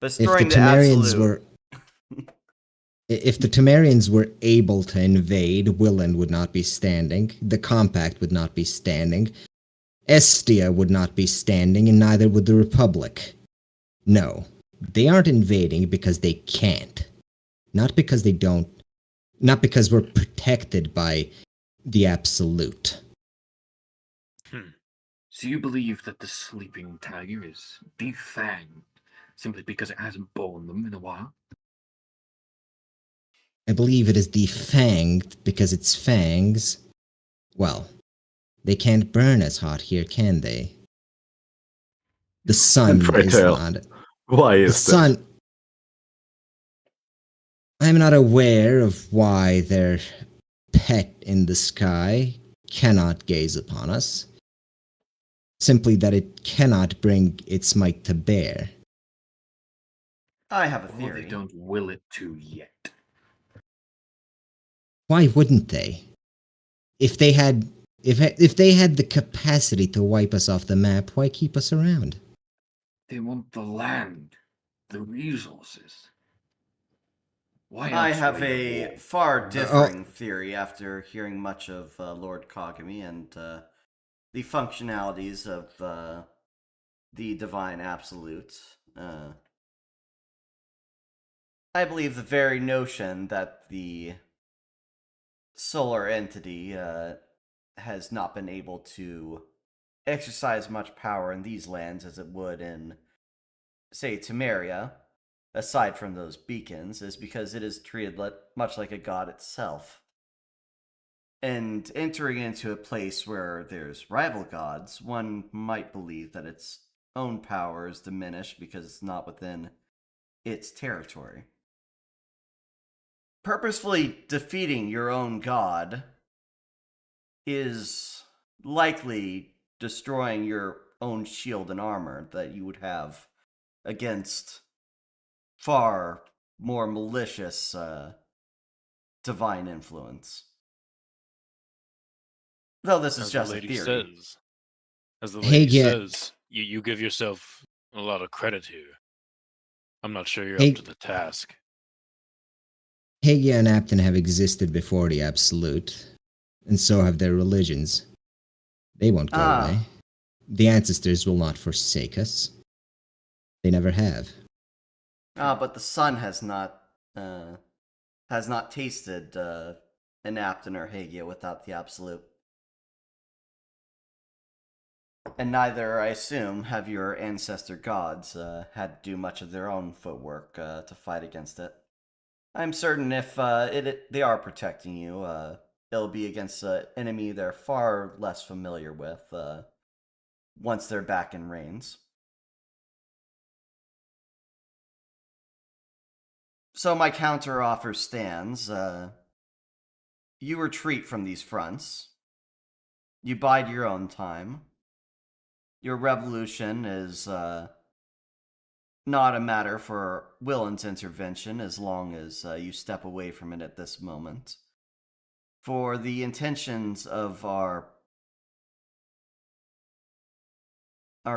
Absolute. If the Temerians were able to invade, Willand would not be standing, the Compact would not be standing, Estia would not be standing, and neither would the Republic. No, they aren't invading because they can't. Not because they don't. Not because we're protected by the Absolute. So you believe that the sleeping tiger is defanged simply because it hasn't borne them in a while? I believe it is defanged because its fangs. Well, they can't burn as hot here, can they? The sun And pray is tell, not. why The is that? sun. I'm not aware of why their pet in the sky cannot gaze upon us. Simply that it cannot bring its might to bear. I have a Or theory. they don't will it to yet. Why wouldn't they? If they had the capacity to wipe us off the map, why keep us around? They want the land, the resources. Why I else have were you a war? far differing theory after hearing much of Lord Kagami and the functionalities of the Divine Absolute. I believe the very notion that the solar entity has not been able to exercise much power in these lands as it would in, say, Temeria, aside from those beacons, is because it is treated much like a god itself. And entering into a place where there's rival gods, one might believe that its own power is diminished because it's not within its territory. Purposefully defeating your own god is likely destroying your own shield and armor that you would have against far more malicious divine influence. Though this is As just the a lady theory. says, as the lady Hegia, says, you give yourself a lot of credit here. I'm not sure you're Hey- up to the task. Hegia and Apton have existed before the Absolute, and so have their religions. They won't go away. The ancestors will not forsake us. They never have. But the sun has not tasted an Apton or Hegia without the Absolute. And neither, I assume, have your ancestor gods had to do much of their own footwork to fight against it. I'm certain if they are protecting you, it'll be against an enemy they're far less familiar with once they're back in Reigns. So my counter offer stands. You retreat from these fronts. You bide your own time. Your revolution is not a matter for Willen's intervention as long as you step away from it at this moment. For the intentions of our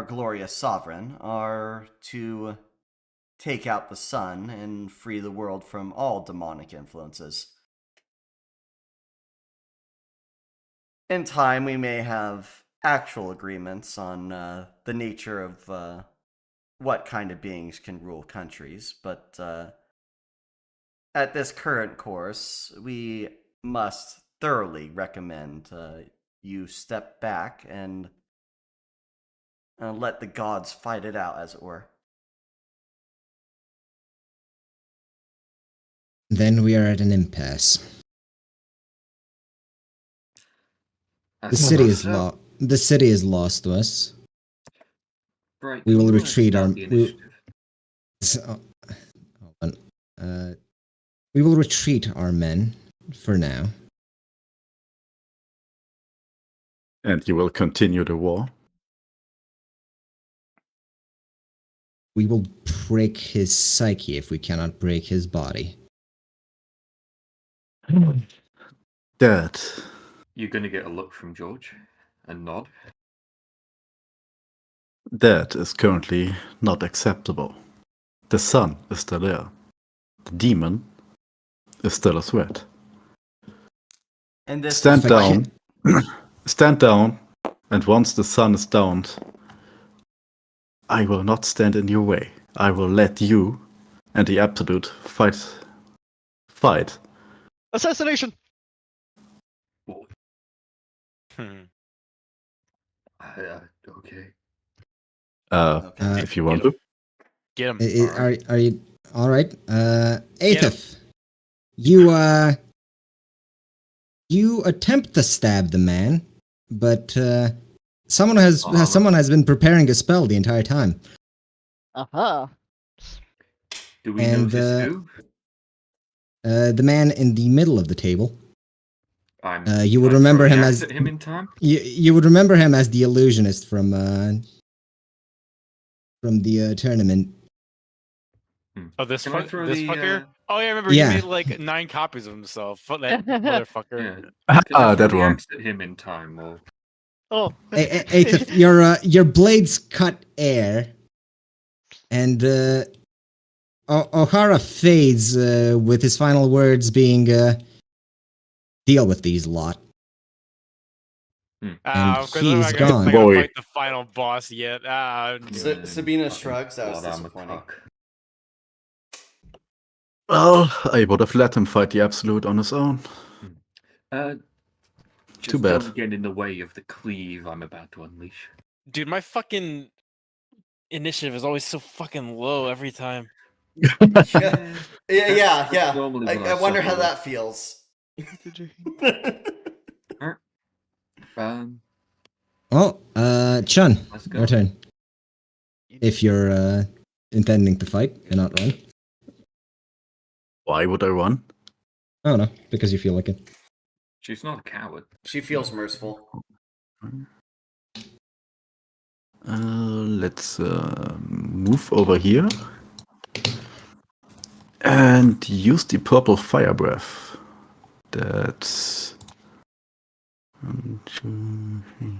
glorious sovereign are to take out the sun and free the world from all demonic influences. In time, we may have actual agreements on the nature of what kind of beings can rule countries, but at this current course, we must thoroughly recommend you step back and let the gods fight it out, as it were. Then we are at an impasse. The city is The city is lost to us. Right, We can will go ahead and retreat start our. the initiative. Hold on. We will retreat our men for now. And you will continue the war? We will break his psyche if we cannot break his body. Dad, You're gonna get a look from George, a nod. that is currently not acceptable. The sun is still there. The demon is still a threat. And this Stand If I down. can't- Stand down, and once the sun is downed, I will not stand in your way. I will let you and the Absolute fight. Assassination! Well, Hmm. okay. Okay. If you want Get to. Get him. Are you all right? Aethif, You attempt to stab the man, but someone has been preparing a spell the entire time. Aha. Do we And, notice who? The man in the middle of the table. You would Can I remember throw him the as axe at him in time. you would remember him as the illusionist from the tournament. Oh, this Can I fuck, throw this the, fucker. Oh yeah, I remember Yeah. he made like 9 copies of himself. Fuck that motherfucker. Yeah. Can I throw that the one. axe at him in time, or Oh. Aethith, your blades cut air, and O'Hara fades with his final words being, "Deal with these lot." And Because he's I'm gone. not gonna Boy. fight the final boss yet. I knew it. Sabina fucking shrugs. That was blood armor disappointing. cock. Well, I would have let him fight the Absolute on his own. Just Too bad. Don't get in the way of the cleave I'm about to unleash. Dude, my fucking initiative is always so fucking low every time. Yeah. That's normally what I wonder suffer how with. that feels. Did you? Well, Chun, Let's go. your turn. If you're intending to fight and not run. Why would I run? Oh no, because you feel like it. She's not a coward. She feels merciful. Let's move over here and use the purple fire breath. That's 1, 2, 3.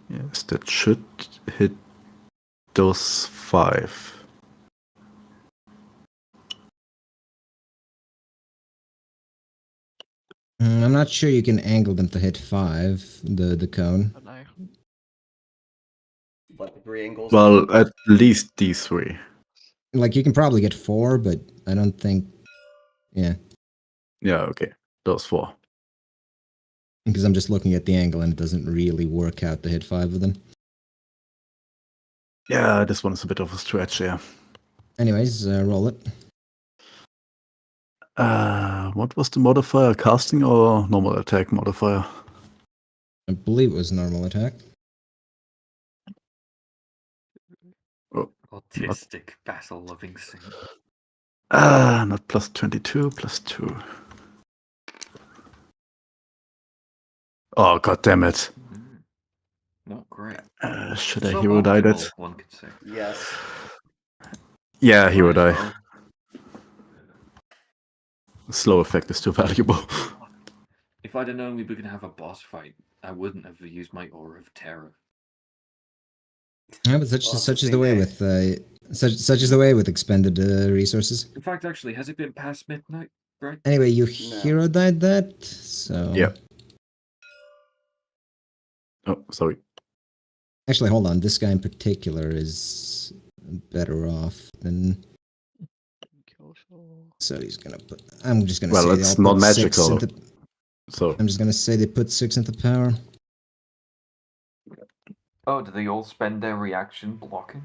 Yes, that should hit those 5. I'm not sure you can angle them to hit 5. The cone. Oh, no. What the 3 angles? Well, at least these 3. Like you can probably get 4, but I don't think. Yeah, Yeah, okay. Those 4. because I'm just looking at the angle and it doesn't really work out to hit 5 of them. Yeah, this one is a bit of a stretch, yeah. Anyways, roll it. What was the modifier? Casting or normal attack modifier? I believe it was normal attack. Oh, Autistic, battle-loving saint. not plus 22, plus 2. Oh, god damn it. Not great. Should I So hero die optimal, that? one could say. Yes. Yeah, hero Might as die. well. Slow effect is too valuable. If I'd have known we were going to have a boss fight, I wouldn't have used my Aura of Terror. Yeah, but such is the way with such is the way with expended resources. In fact, actually, has it been past midnight? Right? Anyway, you No. hero died that, so Yeah. Oh, sorry. Actually, hold on. This guy in particular is better off than. So he's gonna put. I'm just gonna Well, say it's they all put 6 non-magical. into. So, I'm just gonna say they put 6 into power. Oh, do they all spend their reaction blocking?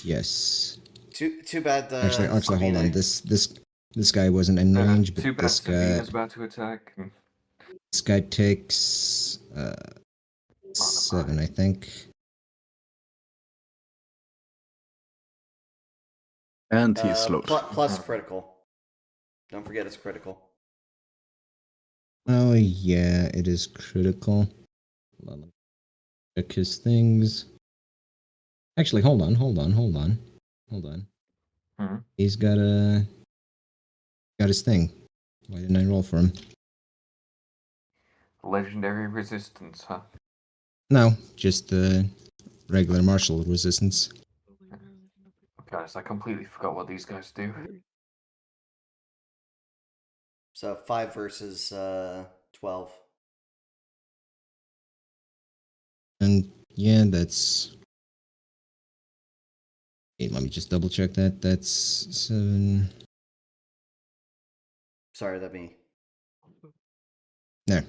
Yes. Too bad. Actually, hold Sabina- on. This guy wasn't in range, but Too bad this guy. Sabina's about to attack. This guy takes 7, I think. and he's slowed. Plus critical. Don't forget it's critical. Oh yeah, it is critical. Hold on, let me check his things. Actually, hold on. Hmm? He's got his thing. Why didn't I roll for him? Legendary resistance, huh? No, just regular martial resistance. Guys, I completely forgot what these guys do. So 5 versus 12. And yeah, that's. Hey, let me just double check that. That's 7. Sorry, that me. There.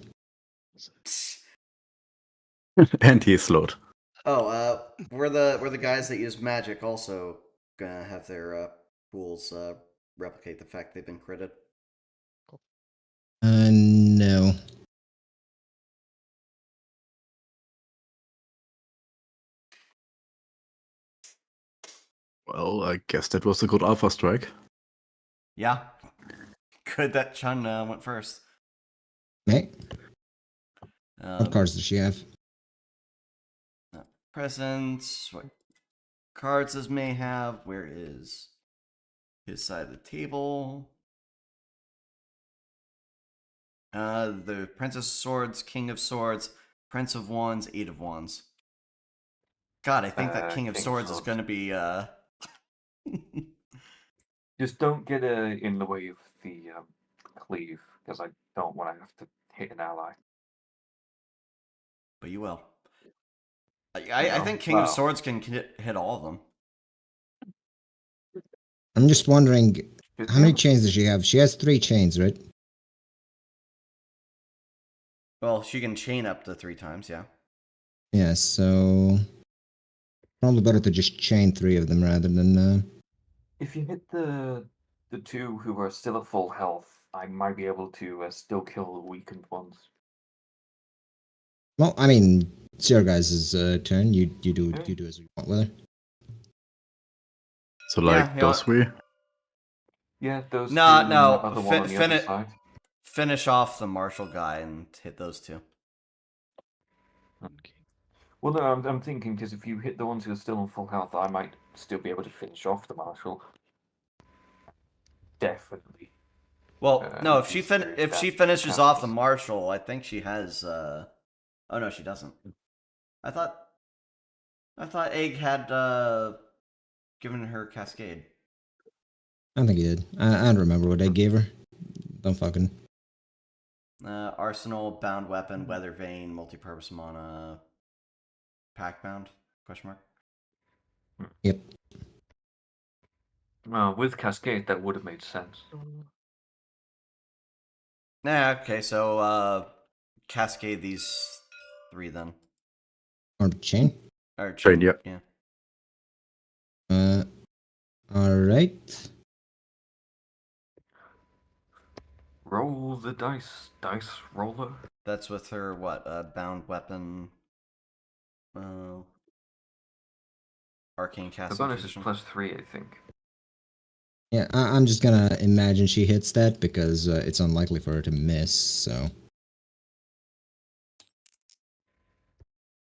And he's slowed. Oh, we're the guys that use magic also gonna have their rules replicate the fact they've been critted. No. Well, I guess that was a good alpha strike. Yeah. Good that Chun went first. Hey, what cards does she have? Presents. What cards does May have? Where is his side of the table? The Princess of Swords, King of Swords, Prince of Wands, Eight of Wands. God, I think that King of Swords is going to be. Just don't get in the way of the cleave, because I don't want to have to hit an ally. But you will. I think King of Swords can hit all of them. I'm just wondering, how many chains does she have? She has 3 chains, right? Well, she can chain up to 3 times, yeah. Yeah, so probably better to just chain 3 of them rather than. If you hit the 2 who are still at full health, I might be able to still kill the weakened ones. Well, I mean, it's your guys' turn. You do as you want with her. So like those 3. Yeah, those No, 2 and no. the other one on the other side. Finish off the martial guy and hit those 2. Okay. Well, no, I'm thinking because if you hit the ones who are still on full health, I might still be able to finish off the marshal. Definitely. Well, no, if she finishes off the casters. marshal, I think she has. Oh no, she doesn't. I thought Egg had given her Cascade. I think he did. I don't remember what I gave her. Don't fucking. Arsenal, bound weapon, weather vane, multi-purpose mana, pack bound? Question mark. Yep. Well, with Cascade, that would have made sense. Okay, so Cascade these 3 then. Or chain. Or Chain, yeah. Alright. Roll the dice roller. That's with her bound weapon. Arcane The casting bonus position. is +3, I think. Yeah, I'm just gonna imagine she hits that because it's unlikely for her to miss, so.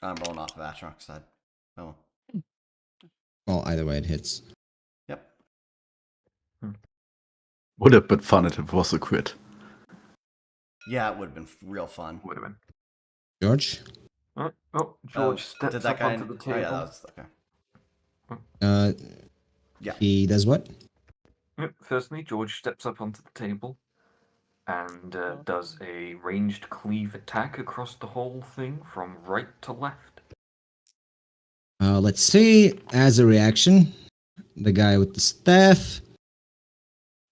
I'm rolling off of Atronach's side. Oh. Well, either way, it hits. Yep. Would have been fun if it was a crit. Yeah, it would have been real fun. Would have been. George? Oh, George steps up onto the table. Oh, yeah, that was okay. Yeah. He does what? Firstly, George steps up onto the table and does a ranged cleave attack across the whole thing from right to left. Let's see. As a reaction, the guy with the staff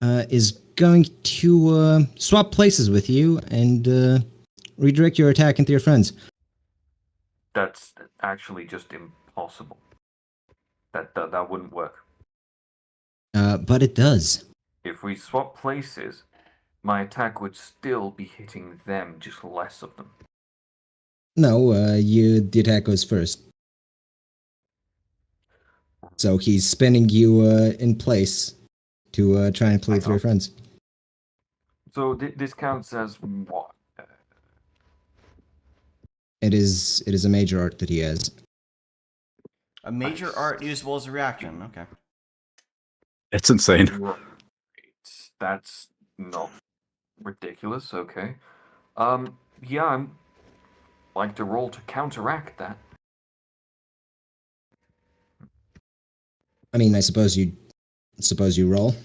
is going to swap places with you and redirect your attack into your friends. That's actually just impossible. That wouldn't work. But it does. If we swap places, my attack would still be hitting them, just less of them. No, the attack goes first. So he's spinning you in place to try and play through your friends. So this counts as what? It is a major art that he has. A major art usable as a reaction. Okay. It's insane. Right. That's not ridiculous. Okay. Yeah, I'd like to roll to counteract that. I mean, I suppose you roll.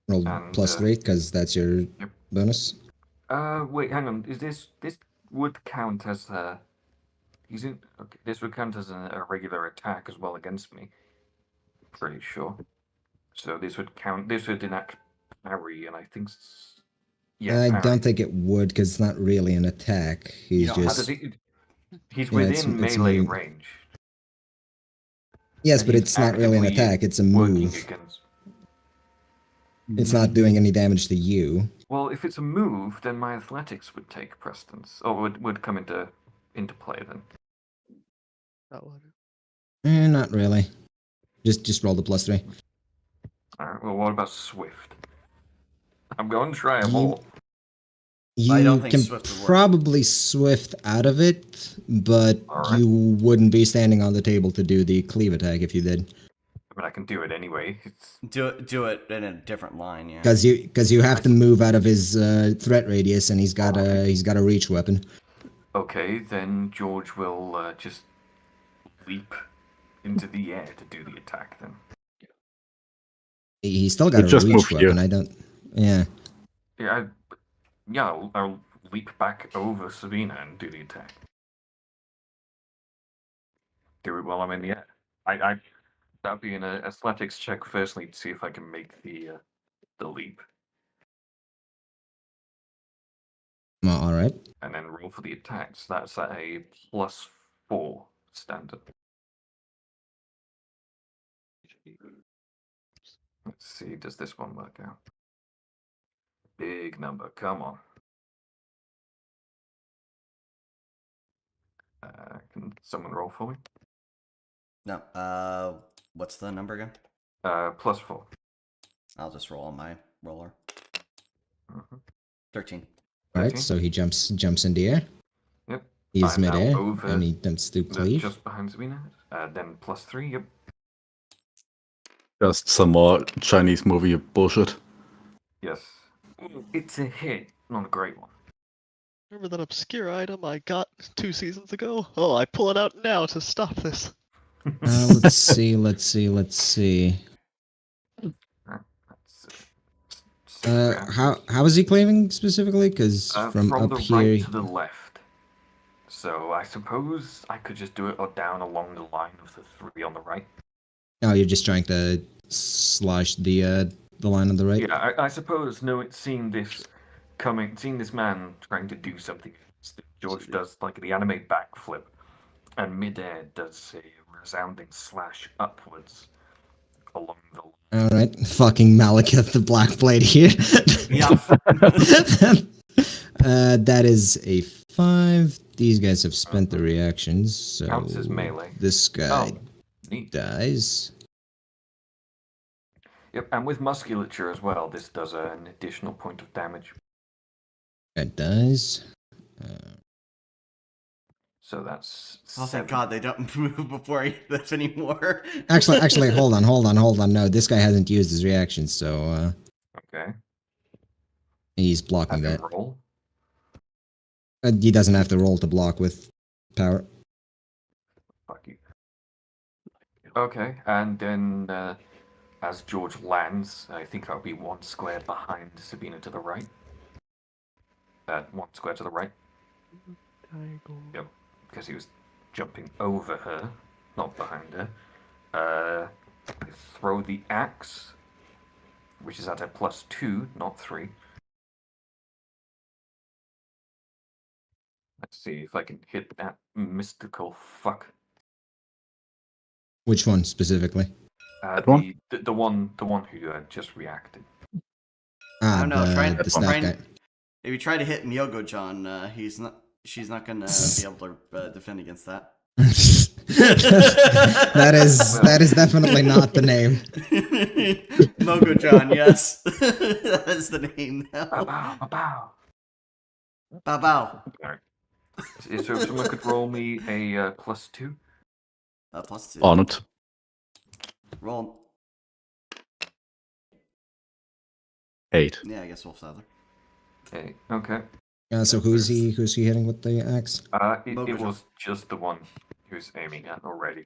Roll And, +3 because that's your bonus. Wait, hang on. Is this would count as he's in? Okay, this would count as a regular attack as well against me. Pretty sure. So this would count. This would enact parry, and I think. Yeah, I parry. don't think it would because it's not really an attack. He's How does just. he's Yeah, within it's melee mean. range. Yes, and but he's it's not really an actively attack. It's a working move. against. It's not doing any damage to you. Well, if it's a move, then my athletics would take precedence, or would come into play then. That one. Not really. Just roll the +3. All right. Well, what about Swift? I'm going to try them You- all. I don't You think can Swift would work. probably Swift out of it, but Alright. you wouldn't be standing on the table to do the cleave attack if you did. I mean, I can do it anyway. It's Do it in a different line, yeah. Because you have to move out of his threat radius, and he's got a reach weapon. okay. Then George will just leap into the air to do the attack. Then. He's still got It a just reach moved weapon. here. I don't. Yeah. Yeah, I'll leap back over Sabina and do the attack. Do it while I'm in the air. That'd be an athletics check firstly to see if I can make the leap, Well, all right. and then roll for the attacks. That's at a +4 standard. Let's see, does this one work out? Big number, come on. Can someone roll for me? No. What's the number again? +4. I'll just roll on my roller. Mhm. 13. All right. 13? So he jumps in the air. Yep. He's I'm now midair, over and he attempts to cleave. Just behind Sabina. Then +3, yep. Just some more Chinese movie bullshit. Yes. It's a hit, not a great one. Remember that obscure item I got 2 seasons ago? Oh, I pull it out now to stop this. Let's see. How is he cleaving specifically? Because from up the here. right to the left. So I suppose I could just do it down along the line of the 3 on the right. Oh, you're just trying to slosh the line on the right. Yeah, I suppose seeing this man trying to do something. George does like the anime backflip, and midair does a resounding slash upwards along the line. All right, fucking Malekith the Black Blade here. Yeah. That is a 5. These guys have spent their reactions, so Counts as melee. this guy Neat. dies. Yep, and with musculature as well, this does an additional point of damage. That dies. So that's Oh, 7. thank God they don't move before I live anymore. Actually, hold on. No, this guy hasn't used his reaction, so Okay. he's blocking Have that. him roll. He doesn't have to roll to block with power. Fuck you. Okay, and then as George lands, I think that'll be 1 square behind Sabina to the right. 1 square to the right. Yep, because he was jumping over her, not behind her. I throw the axe, which is at a +2, not 3. Let's see if I can hit that mystical fuck. Which one specifically? That one? The one who just reacted. I don't know, trying- the snipe guy. If you try to hit Myogo-chan, she's not gonna be able to defend against that. that is definitely not the name. Mogo-chan, yes. That is the name now. Bow, bow. Bow bow. Alright. So if someone could roll me a +2. +2. On it. Roll. 8. Yeah, I guess Wolf's either. Okay. So who's he hitting with the axe? It Mogo-chan. was just the one who's aiming at already.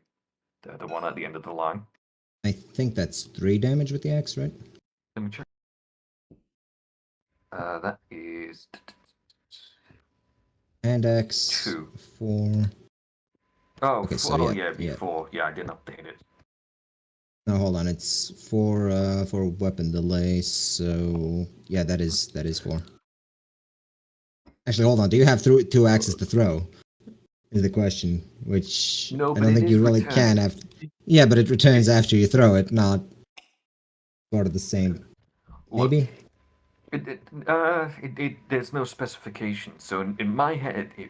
The one at the end of the line. I think that's 3 damage with the axe, right? Let me check. That is And axe 2. 4. Oh, Okay, so yeah, yeah, before. Yeah, I didn't update it. No, hold on. It's 4 for weapon delay. So yeah, that is 4. Actually, hold on. Do you have 2 axes to throw? Is the question. Which No, I but don't it think is you really returned. can. After Yeah, but it returns after you throw it, not part of the same. Look, Maybe? there's no specification, so in my head, it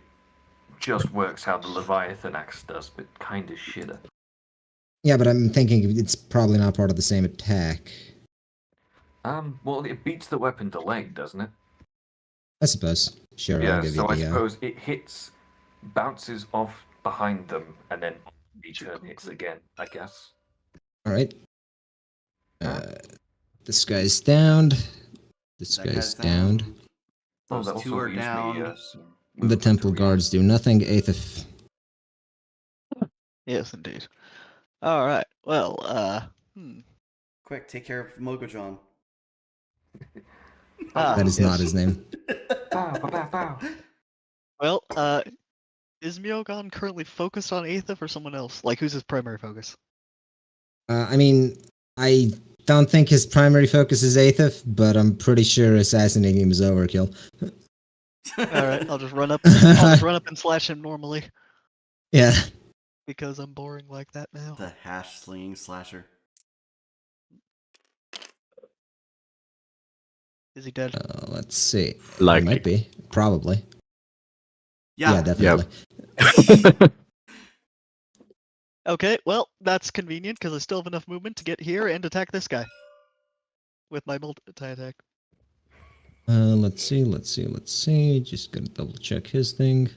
just works how the Leviathan axe does, but kind of shitter. Yeah, but I'm thinking it's probably not part of the same attack. Well, it beats the weapon delay, doesn't it? I suppose. Sure, I'll Yeah, give so you I the. suppose it hits, bounces off behind them, and then return hits again, I guess. Alright. This guy's downed. This That guy's guy's downed. down. Oh, Those that two also are leaves me, down. some The movement temple to guards react. do nothing. Aethif. Yes, indeed. All right. Well, Quick, take care of Mogojon. That is not his name. Bow, bow, bow, bow. Well, is Myogon currently focused on Aethif or someone else? Like, who's his primary focus? I mean, I don't think his primary focus is Aethif, but I'm pretty sure assassinating him is overkill. All right, I'll just run up. I'll just run up and slash him normally Yeah. because I'm boring like that now. The hash slinging slasher. Is he dead? Let's see. Likely. Might be. Probably. Yeah. Definitely. Okay, well, that's convenient because I still have enough movement to get here and attack this guy with my multi-attack. Let's see. Just gonna double check his thing.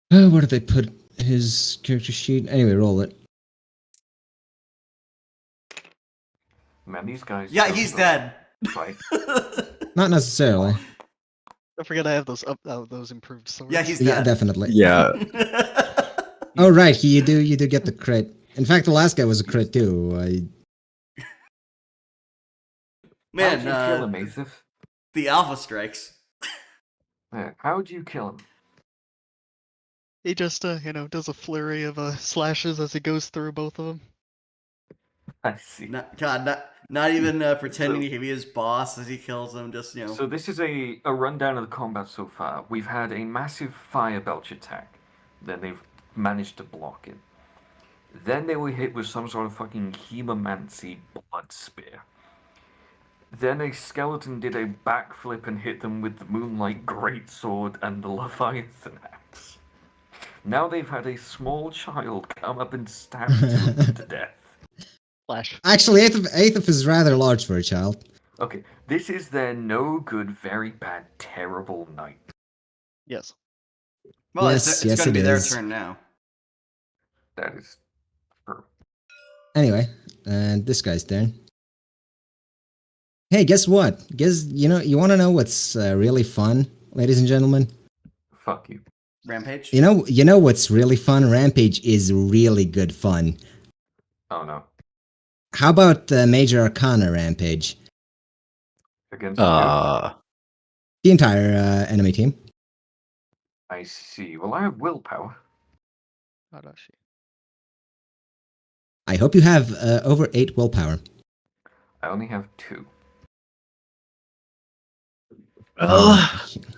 Where did they put his character sheet? Anyway, roll it. Man, these guys. Yeah, don't he's look dead. Right. Not necessarily. Don't forget I have those improved swords. Yeah, he's Yeah, dead. definitely. Yeah. Oh right, you do get the crit. In fact, the last guy was a crit too. Man, How'd you kill him, Aethif? the alpha strikes. Yeah, how'd you kill him? He just does a flurry of slashes as he goes through both of them. I see. Not even pretending to be his boss as he kills him. Just So this is a rundown of the combat so far. We've had a massive fire belch attack. Then they've managed to block it. Then they were hit with some sort of fucking hemomancy blood spear. Then a skeleton did a backflip and hit them with the Moonlight Greatsword and the Leviathan axe. Now they've had a small child come up and stab them to death. Flash. Actually, Aethif is rather large for a child. Okay, this is their no good, very bad, terrible night. Yes. well, Yes, it's going to be it their is. turn now. That is true. Anyway, and this guy's turn. Hey, guess what? You want to know what's really fun, ladies and gentlemen? Fuck you. Rampage. You know what's really fun? Rampage is really good fun. Oh no. How about Major Arcana Rampage? Against The entire enemy team. I see. Well, I have willpower. How does she? I hope you have over 8 willpower. I only have 2.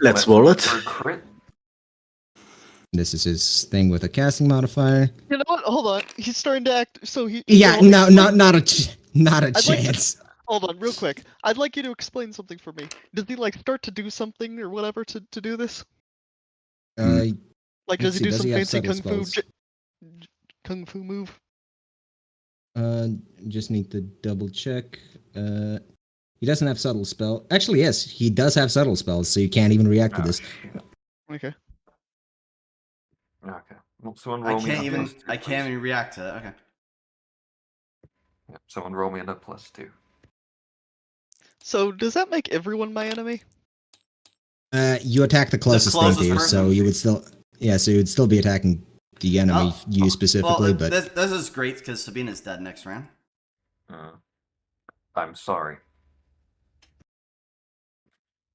Let's roll it. For a crit. This is his thing with a casting modifier. You know what? Hold on. He's starting to act. So he. Yeah, so no, explain- not a I'd like to- chance. Hold on, real quick. I'd like you to explain something for me. Does he start to do something or whatever to do this? Like, Let's does he see, do does some he have fancy subtle spells? kung fu move? Just need to double check. He doesn't have subtle spell. Actually, yes, he does have subtle spells, so you can't even react to Oh, this. shit. Okay. Okay. Well, someone roll me I a +2, can't please. even react to that. Okay. Yeah, someone roll me a +2. So does that make everyone my enemy? You attack the closest thing to closest you, person. so you would still, so you would still be attacking the enemy, you specifically. Well, but this is great because Sabina's dead next round. I'm sorry.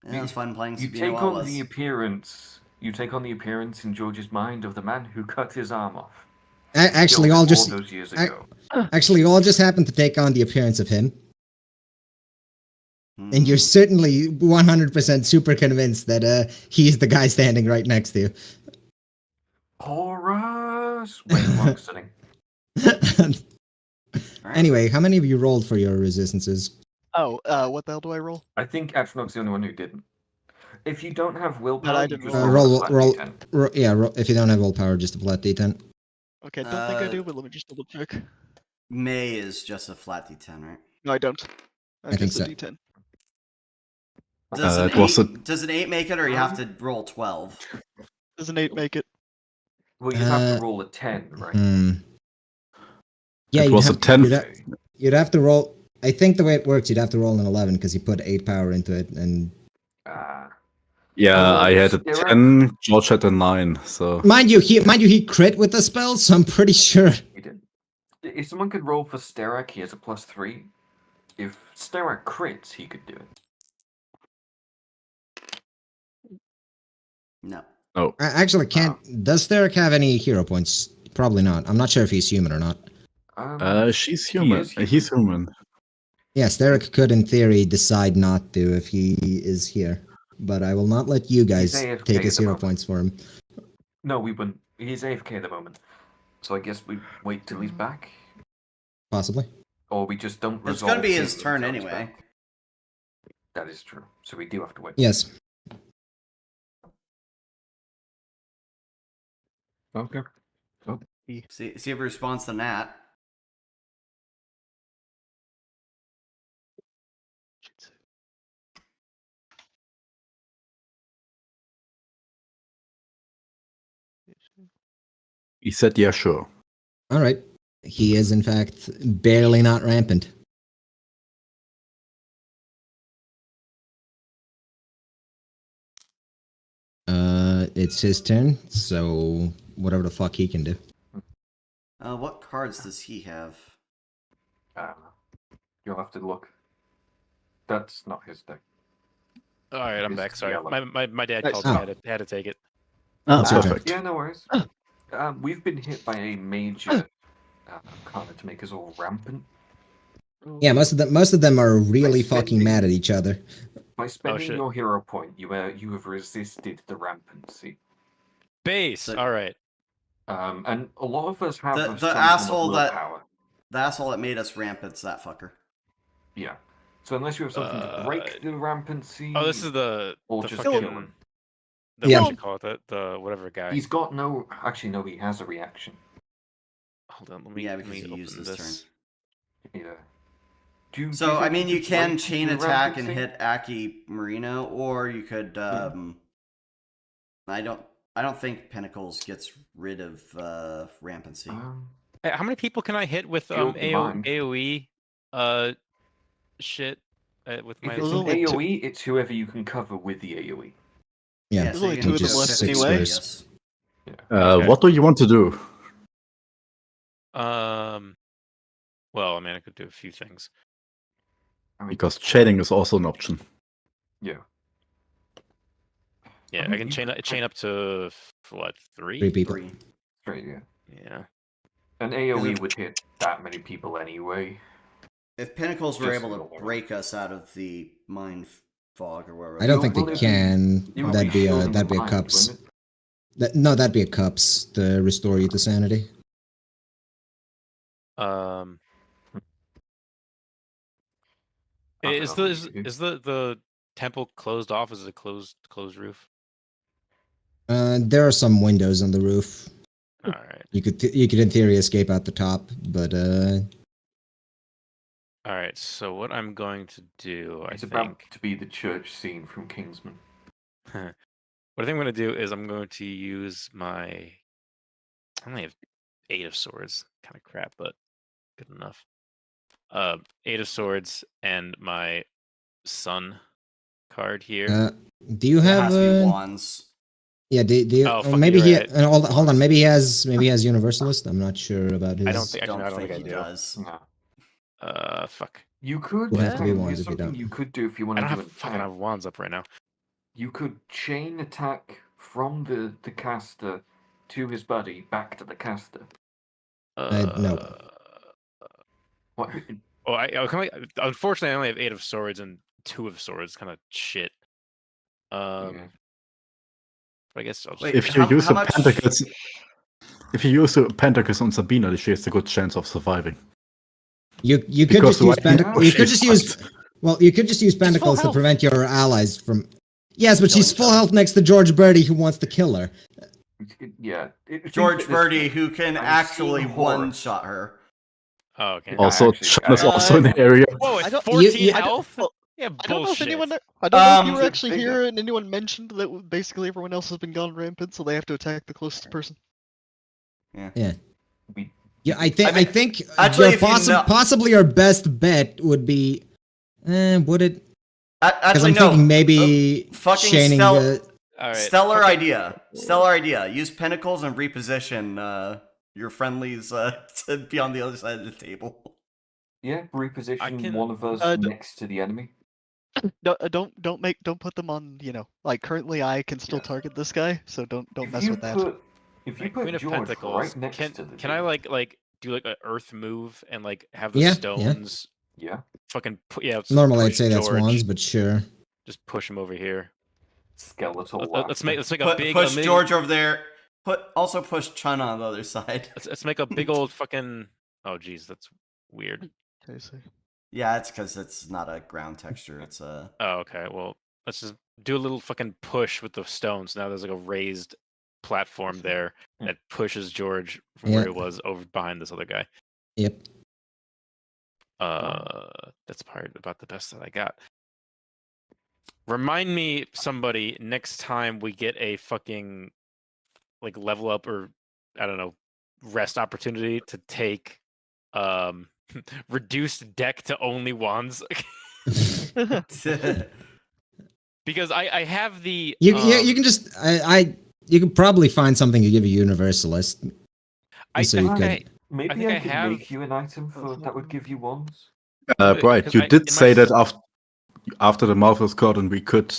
Yeah, it was fun playing You Sabina take while it on was. the appearance. You take on the appearance in George's mind of the man who cut his arm off. actually, Killed all him just all those years ago. actually all just happened to take on the appearance of him, Hmm. and you're certainly 100% super convinced that he's the guy standing right next to you. Horus! Wait, wrong setting. Alright. Anyway, how many of you rolled for your resistances? Oh, what the hell do I roll? I think Atronach's the only one who didn't. If you don't have willpower, I you didn't just roll. roll, a flat D10. Yeah, if you don't have willpower, just a flat d10. Okay, I don't think I do, but let me just double check. May is just a flat D10, right? No, I don't. I'm I think just a so. D10. Does an it was eight does an 8 make it, or you have to roll 12? Does an 8 make it? Well, you'd have Uh, to roll a 10, right? Yeah, It was a 10. You'd have to roll. I think the way it works, you'd have to roll an 11 because you put 8 power into it, and Yeah, I had a Stira? 10, George had a 9, so... mind you, he crit with the spell, so I'm pretty sure. He did. If someone could roll for Sterak, he has a +3. If Sterak crits, he could do it. No. Oh. I actually can't. Does Theric have any hero points? Probably not. I'm not sure if he's human or not. She's human. is human. He's human. Yes, Theric could, in theory, decide not to if he is here. But I will not let you guys AFK take at his the hero moment. points for him. No, we wouldn't. He's AFK at the moment. So I guess we wait till he's back. Possibly. Or we just don't resolve It's gonna be his him turn until he's anyway. back. That is true. So we do have to wait. Yes. Okay. See if he responds to Nat. He said, yeah, sure. All right. He is, in fact, barely not rampant. It's his turn, so whatever the fuck he can do. What cards does he have? You'll have to look. That's not his deck. All right, I'm It's back. Sorry, yellow. my dad Nice. called me. I had to take it. Oh, That's your turn. perfect. Yeah, no worries. We've been hit by a major arcana to make us all rampant. Yeah, most of them are really By fucking spending- mad at each other. By spending shit. your hero point, you have resisted the rampancy. Base. So- All right. And a lot of us have The- a the some form of asshole that- willpower. The asshole that made us rampant's that fucker. Yeah. So unless you have something to break the rampancy. Oh, this is the Or the just fucking kill him. the Yeah. what you call it the whatever guy. He's got no. Actually, no. He has a reaction. Hold on. Let me. Yeah, let because me he open used his this. Yeah. Do you So I think mean, you could can break chain the attack and rampancy? hit Aki Marino, or you could. I don't think Pinnacles gets rid of rampancy. Hey, how many people can I hit with You'll be mine. AOE shit with If my it's There's an only two- AOE, it's whoever you can cover with the AOE. Yeah, There's so only you two can of them do left 50, anyway. yes. Yeah. Okay. What do you want to do? Well, I mean, I could do a few things. I mean, Because chaining is also an option. yeah. Yeah, mean, I can you chain up to what, 3? 3 people. 3. Straight, yeah. Yeah. An AOE would hit that many people anyway. If Pinnacles were Just able roll. to break us out of the mind fog or wherever. I don't think Will they it be- can. it would That'd be shielding that'd the be a mind, cups. wouldn't it? No, that'd be a cups to restore you to sanity. I don't Is know the what you do. is the temple closed off? Is it a closed roof? There are some windows on the roof. All right. You could in theory escape out the top, but All right. So what I'm going to do, It's I about think, to be the church scene from Kingsman. what I think I'm going to do is I'm going to use my. I only have 8 of swords. Kind of crap, but good enough. 8 of swords and my sun card here. do you It have has to be wands. yeah, do you Oh, fuck, maybe you're he right. hold on, maybe he has Universalist. I'm not sure about his. I don't think Don't I don't think think I he do. does. No. Fuck. You could. Would have to be Here's wands if you something don't. you could do if you want I to don't do have an fucking attack. have wands up right now. You could chain attack from the caster to his body back to the caster. No. What? Oh, unfortunately, I only have 8 of swords and 2 of swords. Kind of shit. Okay. But I guess I'll just. Wait, If you how- use how a much- pentacles, If you use a Pentacles on Sabina, she has a good chance of surviving. You could Because just use right now you could she's just use you could just use pentacles to health. prevent your allies from. Yes, but she's Killing full each other. health next to George Birdie, who wants to kill her. Yeah. George Birdie, who can I've actually seen horror. one-shot her. Oh, okay. Yeah. Also, actually- Sean is also in the area. Whoa, I it's don't- 14 you- health? well, Yeah, I don't know if bullshit. anyone. I don't know if you were Um, actually they- here and anyone mentioned that basically everyone else has been gone rampant, so they have to attack the closest person. We- Yeah, I I mean, think actually, your if you know- possibly your best bet would be. Would it? Because Actually, I'm no. thinking maybe fucking chaining. All right. Stellar idea. Stellar idea. Use Pentacles and reposition your friendlies to be on the other side of the table. Yeah, reposition can- one of us d- next to the enemy. Don't put them on. Like currently, I can still target this guy, so don't mess with that. If you Like, put Queen of George Pentacles. right next Can to the can I dude- like do like an earth move and like have the Yeah, yeah. stones Yeah. fucking just Normally, I'd push say that's George, wands, but sure. Just push him over here. Skeletal. Let's make a big Push a big- George over there. Also push Chun on the other side. Let's make a big old fucking. Oh jeez, that's weird. Okay, so Yeah, it's because it's not a ground texture. It's a. Oh okay, well let's just do a little fucking push with the stones. Now there's like a raised platform there that pushes George from where Yeah. he was over behind this other guy. Yep. That's probably about the best that I got. Remind me, somebody, next time we get a fucking like level up or I don't know rest opportunity to take reduced deck to only wands because I have the You can just you can probably find something to give a universalist. So you could. Maybe think I, I could have- make you an item for that would give you wands. Right, 'cause you I- did in my say that s- after the Marvelous Cordon we could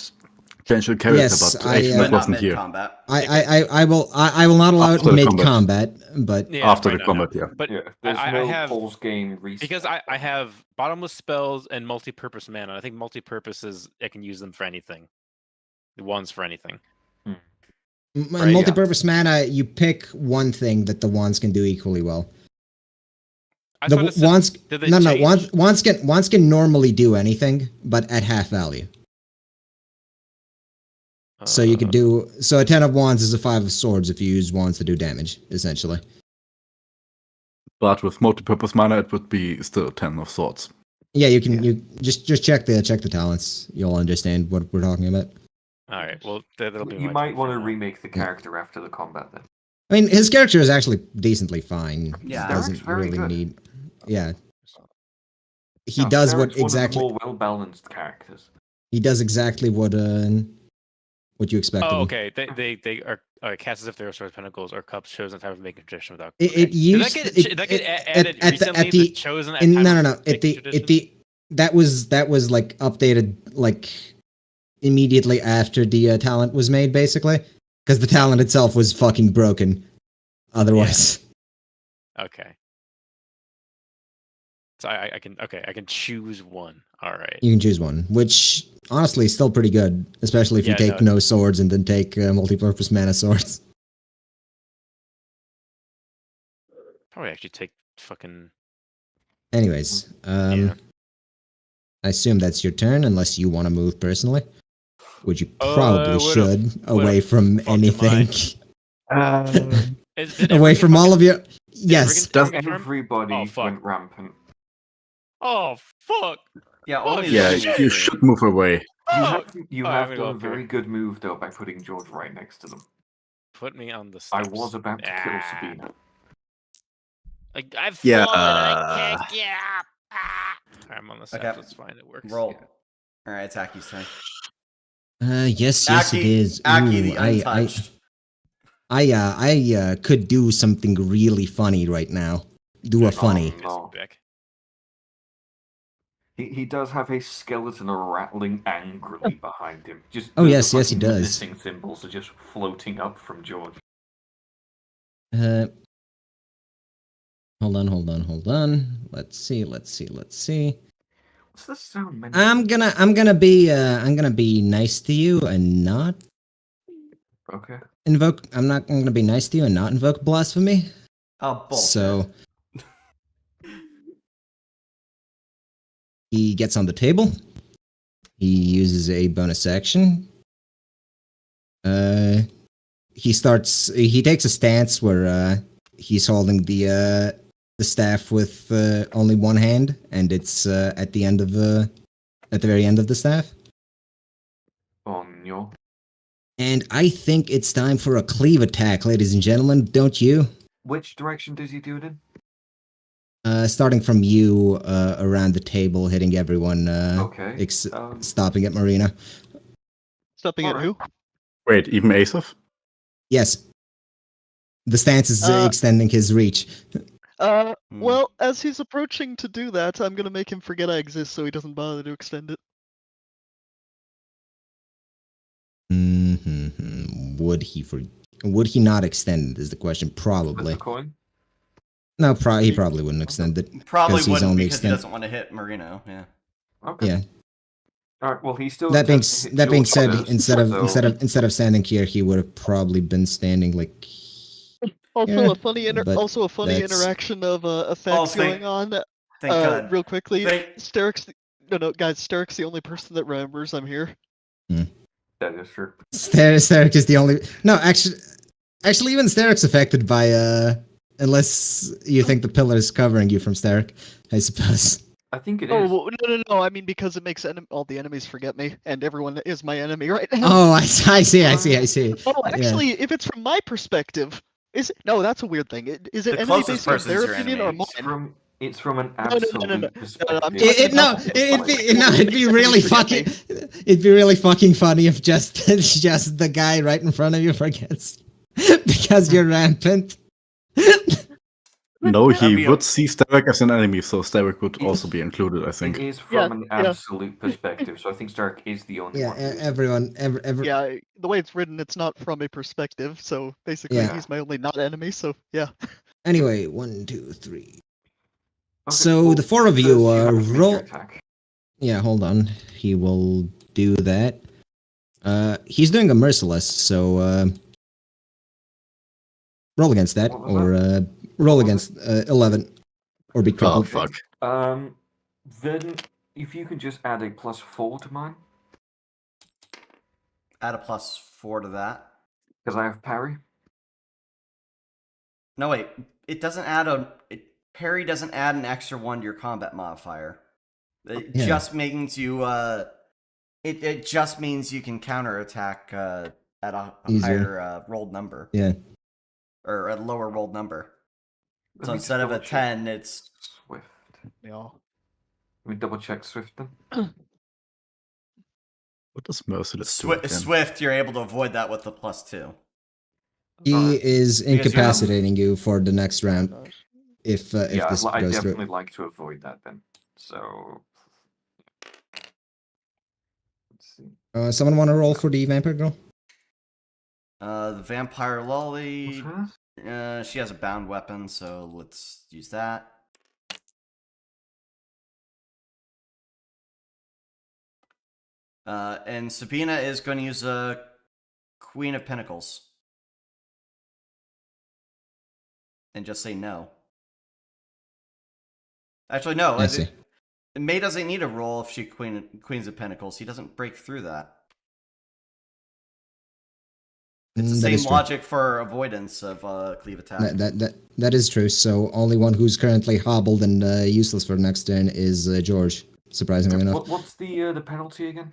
change the character, Yes, but I, actually but that not wasn't mid here. combat. I will not allow it After the mid combat. combat, but yeah, After right, the no, no. combat, yeah. But Yeah, there's I no have pulse game reset. because I have bottomless spells and multi-purpose mana. I think multi-purpose I can use them for anything. The ones for anything. Right, multi-purpose mana, you pick one thing that the wands can do equally well. I The thought it said- wands, did they no, change? wands can normally do anything, but at half value. So you could do a 10 of wands is a 5 of swords if you use wands to do damage, essentially. But with multi-purpose mana, it would be still 10 of swords. Yeah, you can you just check the talents. You'll understand what we're talking about. All right. Well, that'll be. You my might turn want for to now. remake the character after the combat then. I mean, his character is actually decently fine. Yeah. He doesn't Derek's very really good. need. Yeah, he No, does Derek's what exactly one of the more well-balanced characters. he does exactly what you expect. of Oh, him. okay. They are cast as if they are swords, pentacles, or cups chosen type of making tradition without. It okay. used Did it- that get it- added at recently? the- The chosen. at In, time no, of no, no. At making the tradition? that was like updated like immediately after the talent was made, basically, because the talent itself was fucking broken. Otherwise, Okay. So I can choose one. All right. you can choose one, which honestly is still pretty good, especially if you Yeah, take no swords and then take multi-purpose mana swords. Probably actually take fucking. Anyways, Yeah. I assume that's your turn, unless you want to move personally, which you probably would've- should, away would've from fucked mine. anything, Did away everything from all of your. Yes, Everything confirmed? Everybody Oh, fuck. went rampant. Oh fuck! Yeah, only Yeah, the- you should move away. You Oh, have I'm gonna done go a up here. very good move though by putting George right next to them. Put me on the I steps. was about to kill Sabina. Like I've Yeah. fallen. I can't get up. Ah! I'm on the steps. Okay. That's fine. It works. roll. All right, it's Aki's turn. yes, it Aki, is. Aki Ooh, the untouched. I could do something really funny right now. Do a funny. no. Back. He does have a skeleton rattling angrily behind him. Just Oh, the yes, he fucking does. missing symbols are just floating up from George. Hold on. Let's see. What's the sound meant? I'm gonna be nice to you and not Okay. invoke. I'm going to be nice to you and not invoke blasphemy. Oh, bullshit. So he gets on the table. He uses a bonus action. He takes a stance where he's holding the staff with only one hand, and it's at the very end of the staff. On your. And I think it's time for a cleave attack, ladies and gentlemen. Don't you? Which direction does he do it in? Starting from you around the table, hitting everyone. Okay. Stopping at Marina. Stopping at who? Wait, even Asov? Yes. The stance is extending his reach. Well, as he's approaching to do that, I'm gonna make him forget I exist so he doesn't bother to extend it. Would he not extend it is the question. Probably. Flip a coin? No, he probably wouldn't extend it. Probably he's wouldn't only because he doesn't want to hit Marino. Yeah. Okay. Yeah. All right. Well, he's still. That being George said, first, instead of standing here, he would have probably been standing like. Also, Yeah, a funny but that's- interaction of effects going on. Thank God. Real quickly, Thank- Steric's guys. Steric's the only person that remembers I'm here. That is true. Steric is the only. No, actually, even Steric's affected by unless you think the pillar is covering you from Steric, I suppose. I think it is. Oh well, no! I mean because it makes all the enemies forget me, and everyone is my enemy right now. Oh, I see. Oh, actually, if it's from my perspective, is it? No, that's a weird thing. Is it The enemy closest based on person's their your opinion or enemy. mine? It's from an No. absolute perspective. I'm talking It'd be really fucking. It'd be really fucking funny if just the guy right in front of you forgets because you're rampant. No, he be would see Starrick as an enemy, so Starrick would also be included, I It think. is from an absolute perspective, so I think Stark is the only Yeah, one. who's- everyone. Yeah, the way it's written, it's not from a perspective. So basically, Yeah. he's my only not enemy. So yeah. Anyway, 1, 2, 3. Okay, So well, the four of first you have to make your roll. attack. Yeah, hold on. He will do that. He's doing a merciless, so roll against that, What was or roll against 11, or be Oh, crippled. fuck. Then if you can just add a +4 to mine, Add a +4 to that. because I have parry. No, wait. It doesn't add parry doesn't add an extra 1 to your combat modifier. It Yeah. just means you. It just means you can counterattack at a Easier. higher rolled number. Yeah. Or a lower rolled number. Let So me just instead of a double-check 10, it's Swift. Yeah. Let me double check Swift then. What does Merciless do again? Swift. You're able to avoid that with the +2. He Alright. is Because you have- incapacitating you for the next round if Yeah, this I goes definitely through. like to avoid that then. So let's see. Someone want to roll for the vampire girl? The vampire What's lolly. hers? She has a bound weapon, so let's use that. And Sabina is going to use a Queen of Pentacles. And just say no. Actually, no. I see. May doesn't need a roll if she Queens of Pentacles. He doesn't break through that. It's the That same is true. logic for avoidance of cleave attack. That is true. So only one who's currently hobbled and useless for the next turn is George. Surprisingly enough, What's the penalty again?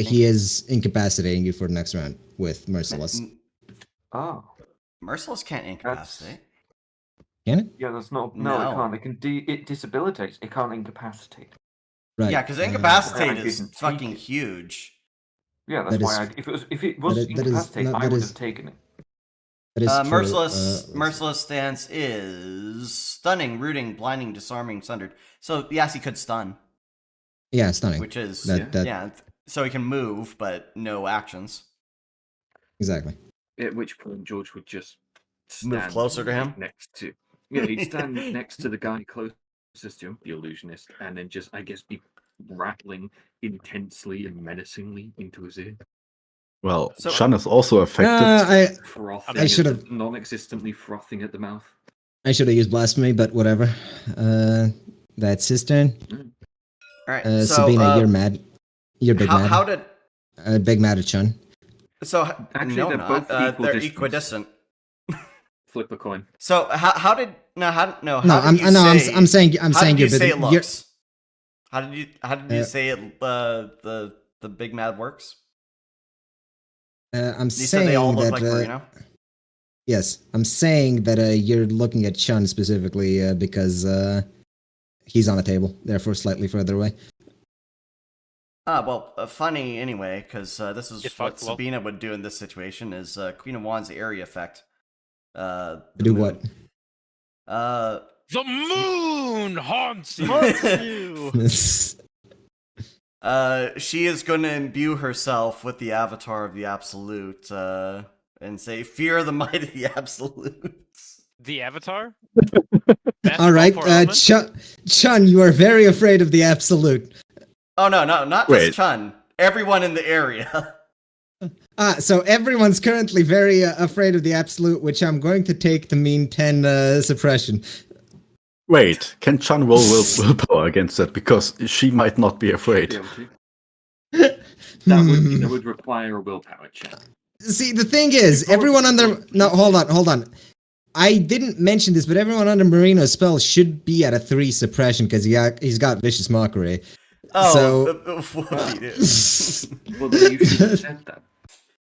he is incapacitating you for the next round with merciless. Oh, Merciless can't incapacitate. Can it? yeah, that's not. No. No, it can't. It can. It disabilitates. It can't incapacitate. Right. Yeah, because uh, incapacitate I is didn't take fucking it. huge. Yeah, that's That why. is- If it was that is incapacitate, not- I that would is- have taken it. That is true. Merciless stance is stunning, rooting, blinding, disarming, sundered. So yes, he could stun, Yeah, stunning. which is That- yeah. So he can move, but no actions. Exactly. At which point George would just Move stand closer to him? next to. Yeah, he'd stand next to the guy closest to him, the illusionist, and then just, I guess, be rattling intensely and menacingly into his ear. Well, So- Chun is also affected. Frothing I should have- non-existently frothing at the mouth. I should have used blasphemy, but whatever. That's his turn. All right. Sabina, you're mad. You're big mad. How did? Big mad at Chun. So Actually, no, they're not. both equal They're distance. equidistant. Flip a coin. So how did how No, did I'm you no, say, I'm saying how saying did you're you say big. it You're, looks? How did you say it? The big mad works. I'm You said saying they all look that. like Marino. Yes, I'm saying that you're looking at Chun specifically because he's on a table, therefore slightly further away. Well, funny anyway, because this is Get what fucked, lol. Sabina would do in this situation: is Queen of Wands area effect. To do what? The moon haunts you. Haunts you. She is going to imbue herself with the avatar of the Absolute and say, "Fear the might of the Absolutes." The Avatar. All right, Basketball for elements? Chun, you are very afraid of the absolute. Oh no, not Wait. just Chun. Everyone in the area. So everyone's currently very afraid of the absolute, which I'm going to take to mean 10 suppression. Wait, can Chun roll willpower against that? Because she might not be Be afraid. able to. That Hmm. would require a willpower check. See, the thing is, everyone under... No, hold on. I didn't mention this, but everyone under Marino's spell should be at a 3 suppression because he's got Vicious Mockery. Oh, So- Well, then you should have said that.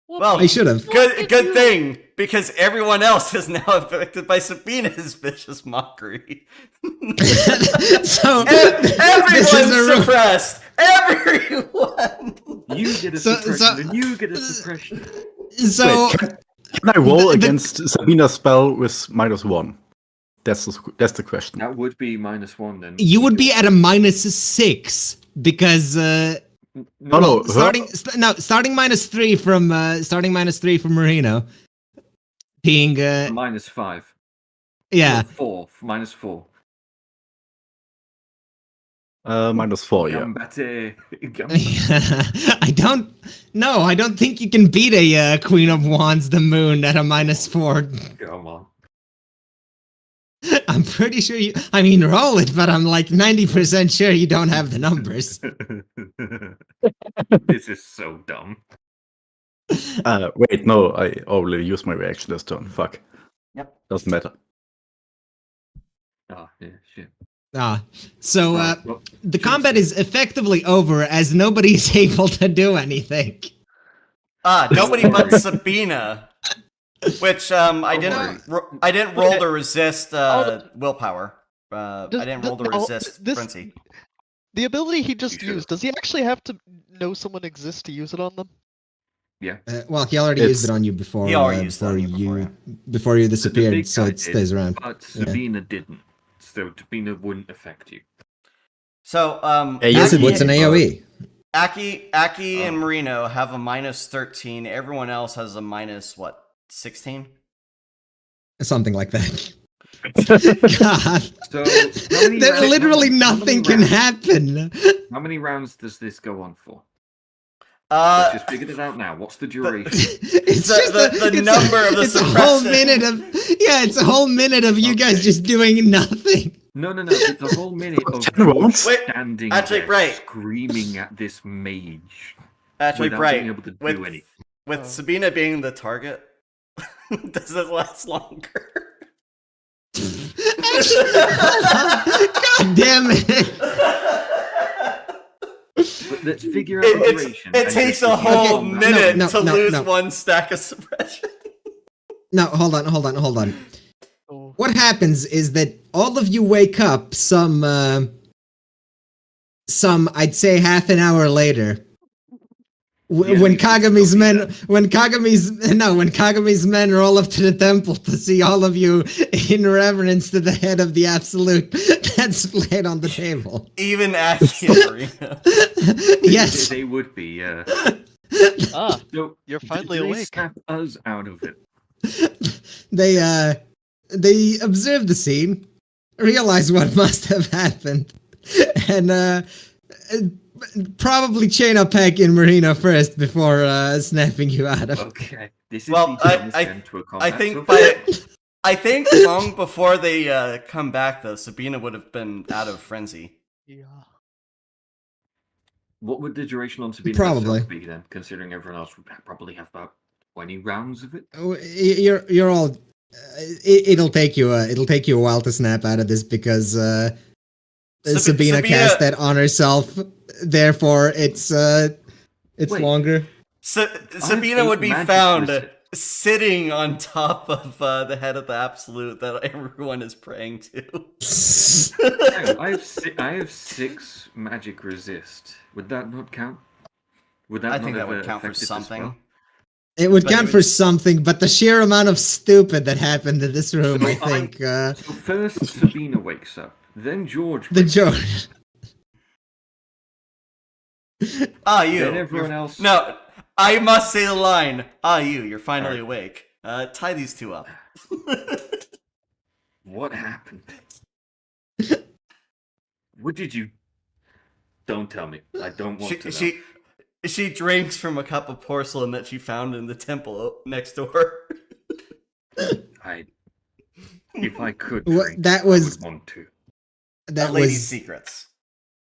well, I should have. good thing, because everyone else is now affected by Sabina's vicious mockery. So Everyone's a- suppressed. Everyone. You get a So- suppression, so- and you get a suppression. So Wait, can I roll the- against Sabina's spell with -1? That's the question. That would be -1 then. you would be at a -6 because No, her- starting -3 from Marino, being -5. yeah. 4. -4. -4, yeah. Gambate. Gambate. I don't think you can beat a Queen of Wands the Moon at a -4. Come on. I'm pretty sure you. I mean, roll it, but I'm like 90% sure you don't have the numbers. This is so dumb. Wait, no, I already used my reaction this turn. Fuck. Yep. Doesn't matter. Ah, yeah, shit. So Right, well, the combat is effectively over as nobody is able to do anything. Nobody but Sabina. Which I worry. didn't roll to resist willpower. I didn't roll to No, resist this- frenzy. The ability he just You should've. used, does he actually have to know someone exists to use it on them? Yeah. Well, he already It's- used it on you before. He already used it on you before you The disappeared, big so guy it stays did, around. But Yeah. Sabina didn't. So Sabina wouldn't affect you. So Hey, Yes, Aki- what's an AOE? Aki Oh. and Marino have a -13. Everyone else has a -16? Something like that. God, So how many there rounds- literally how many nothing can rounds- happen. How many rounds does this go on for? Let's just figure it out now. What's the duration? It's The- just the it's number of the it's a whole suppression. minute of it's a whole minute of you guys Okay. just doing nothing. No. It's a whole minute of 10 rounds? Wait, standing actually, there right. screaming at this mage Actually, without right. being able to do With, anything. with Oh. Sabina being the target, does it last longer? Actually, God damn it! But let's figure out the duration. It and takes just a decide whole on that. minute no, to no, lose no. one stack of suppression. No, hold on. Oh. What happens is that all of you wake up some I'd say half an hour later. Yeah, When you should Kagami's still do men, that. when Kagami's men roll up to the temple to see all of you in reverence to the head of the absolute that's laid on the table. Even Aki and Marino. Yes. They would be. Ah, So you're finally do they awake. snap us out of it. They observe the scene, realize what must have happened, and Probably chain up Peck in Marina first before snapping you out of. Okay, this is Well, the dumbest end to a I combat think so I think long before they come back, though, Sabina would have been out of frenzy. Yeah. What would the duration on Sabina's Probably. herself be then, considering everyone else would probably have about 20 rounds of it? You're all. It'll take you a while to snap out of this because Sabina cast that on herself. Therefore, it's Wait. longer. Sabina would be found sitting on top of the head of the Absolute that everyone is praying to. Hang on, I have 6 magic resist. Would that not count? Would that I not think that have would count for affected this something. well? It would But count for something, but the sheer amount of stupid that happened in this room, So I think. So first Sabina wakes up, then George The wakes up, George. You. then everyone else... No, I must say the line. You. You're finally awake. Tie these two up. What happened? What did you... Don't tell me. I don't want to know. She drinks from a cup of porcelain that she found in the temple next door. If I could What- drink, that I was- would want to. That Lady's was secrets.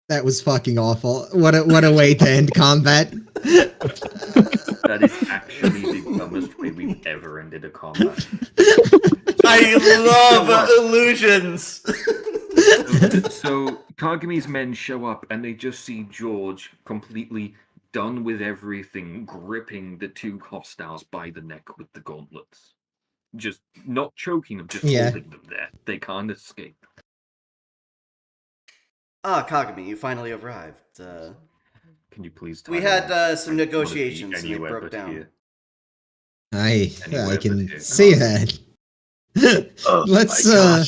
that was fucking awful. What a way to end combat. That is actually the dumbest way we've ever ended a combat. I love illusions. So Kagami's men show up and they just see George completely done with everything, gripping the 2 hostiles by the neck with the gauntlets. Just not choking them, just holding them there. They can't escape. Kagami, you finally arrived. Can you please tell We me? had some I wanna be negotiations and they anywhere broke but down. here. I Anywhere but can here. see that. Oh, Let's my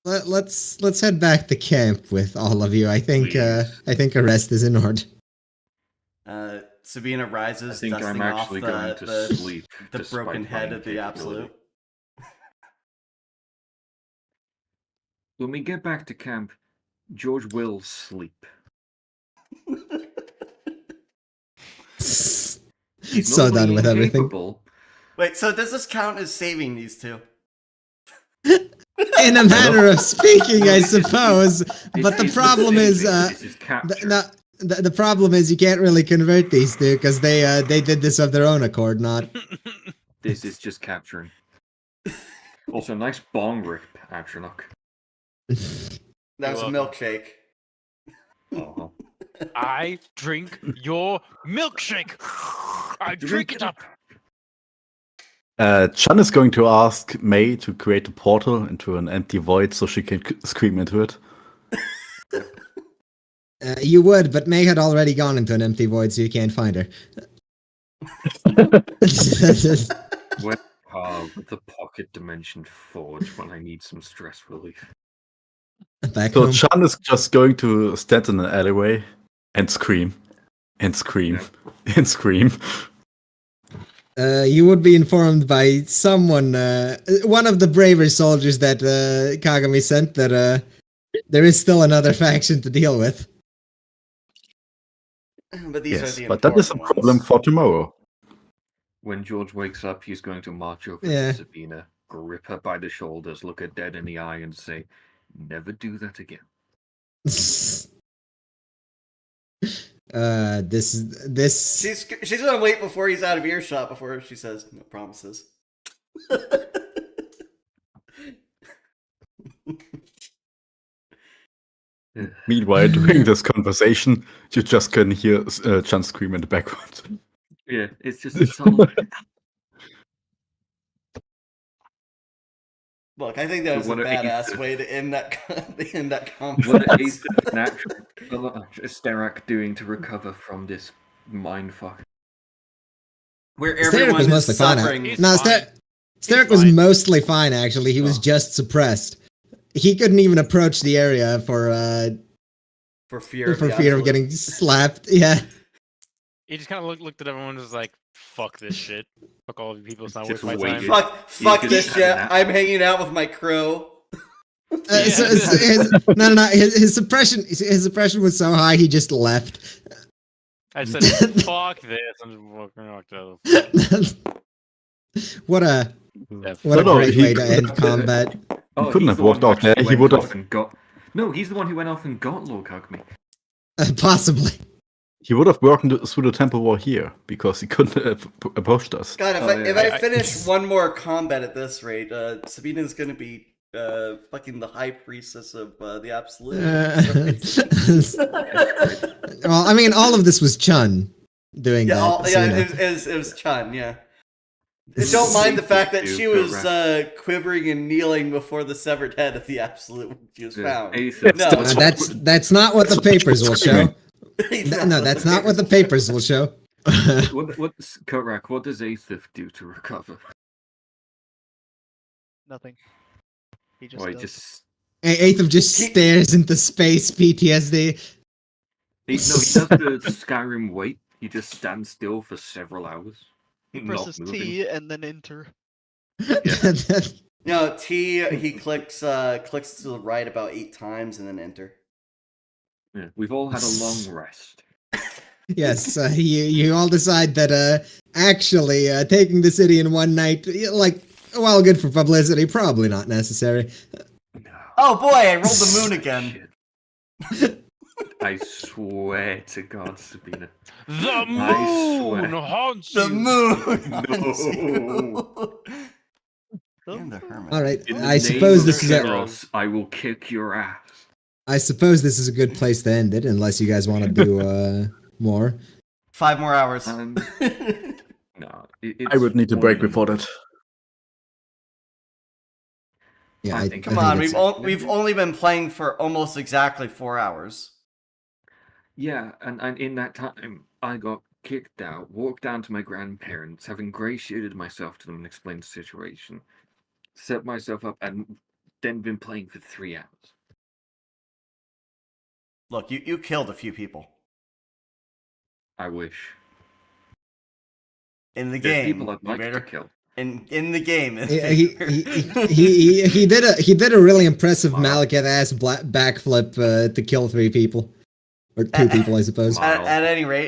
God. let's head back to camp with all of you. I think a rest is in order. Sabina I rises, think dusting I'm off actually going to sleep. the despite broken my head of the incapability. Absolute. When we get back to camp, George will sleep. He's So not done only with everything. incapable, Wait, so does this count as saving these two? In a manner of speaking, I suppose. But the This problem is, this is capture. the problem is you can't really convert these two because they did this of their own accord, not. This is just capturing. Also, nice bong rip, Atronach. That was a milkshake. Uh-huh. I drink your milkshake. I drink it up. Chan is going to ask May to create a portal into an empty void so she can scream into it. You would, but May had already gone into an empty void, so you can't find her. Where with the pocket dimension forge when I need some stress relief. Back So home. Chan is just going to stand in an alleyway and scream. And scream. And scream. You would be informed by someone, one of the braver soldiers that Kagami sent, that there is still another faction to deal with. But these are Yes, the but that is a important problem ones. for tomorrow. When George wakes up, he's going to march over Yeah. to Sabina, grip her by the shoulders, look her dead in the eye, and say, "Never do that again." This She's gonna wait before he's out of earshot before she says no promises. Meanwhile, during this conversation, you just can hear Chan scream in the background. Yeah, it's just a subtle. Look, I think that was a What a badass eighth. way to end that What combat. is Sterak doing to recover from this mindfuck? Where Steric everyone was is mostly fine. suffering. He's No, fine. Steric He's was fine. mostly fine. Actually, he was Oh. just suppressed. He couldn't even approach the area for For fear of, for the fear of absolute. getting slapped. Yeah. He just kind of looked at everyone and was like, "Fuck this shit. Fuck all of you people. It's not worth Just my wait. time." Fuck You this can shit. have that. I'm hanging out with my crow. His suppression was so high he just left. I said, fuck this. I'm just walking out the What a Yeah, what a No, great he way to end combat. Oh, couldn't he's have the one walked who out there, actually he went would off have- and got. No, he's the one who went off and got Lord Kagami. Possibly. He would have broken through the temple wall here because he couldn't have approached us. God, if Oh, I yeah. if I finish one more combat at this rate, Sabina's gonna be fucking the high priestess of the absolute. Well, I mean, all of this was Chun doing Yeah, that. so, you know. it was Chun, yeah. Don't mind the fact that she was quivering and kneeling before the severed head of the absolute she was found. No, That's not what the papers will show. No, that's not what the papers will show. What's Korak? What does Aethith do to recover? Nothing. He just Well, he does. just Aetham just stares into space. PTSD. he does the Skyrim wait. He just stands still for several hours. He not presses moving. T and then enter. No, T he clicks to the right about 8 times and then enter. Yeah, we've all had a long rest. Yes, you all decide that actually taking the city in one night, like, well, good for publicity, probably not necessary. No. Oh boy, I rolled the moon again. Shit. I swear to God, Sabina. The I swear. moon haunts The you. moon. No. And the hermit. All right, In the I name suppose of this is a. Eros, I will kick your ass. I suppose this is a good place to end it, unless you guys want to do more. 5 more hours. No, I would need to break before that. Yeah, I I think- I Come think on, it's- we've only been playing for almost exactly 4 hours. Yeah, and in that time, I got kicked out, walked down to my grandparents, have ingratiated myself to them and explained the situation, set myself up, and then been playing for 3 hours. Look, you killed a few people I wish. in the There's game. people I'd like to Raider. kill. In the game. he did a really impressive Wow. Malekith ass backflip to kill 3 people or 2 people, I suppose. At any rate,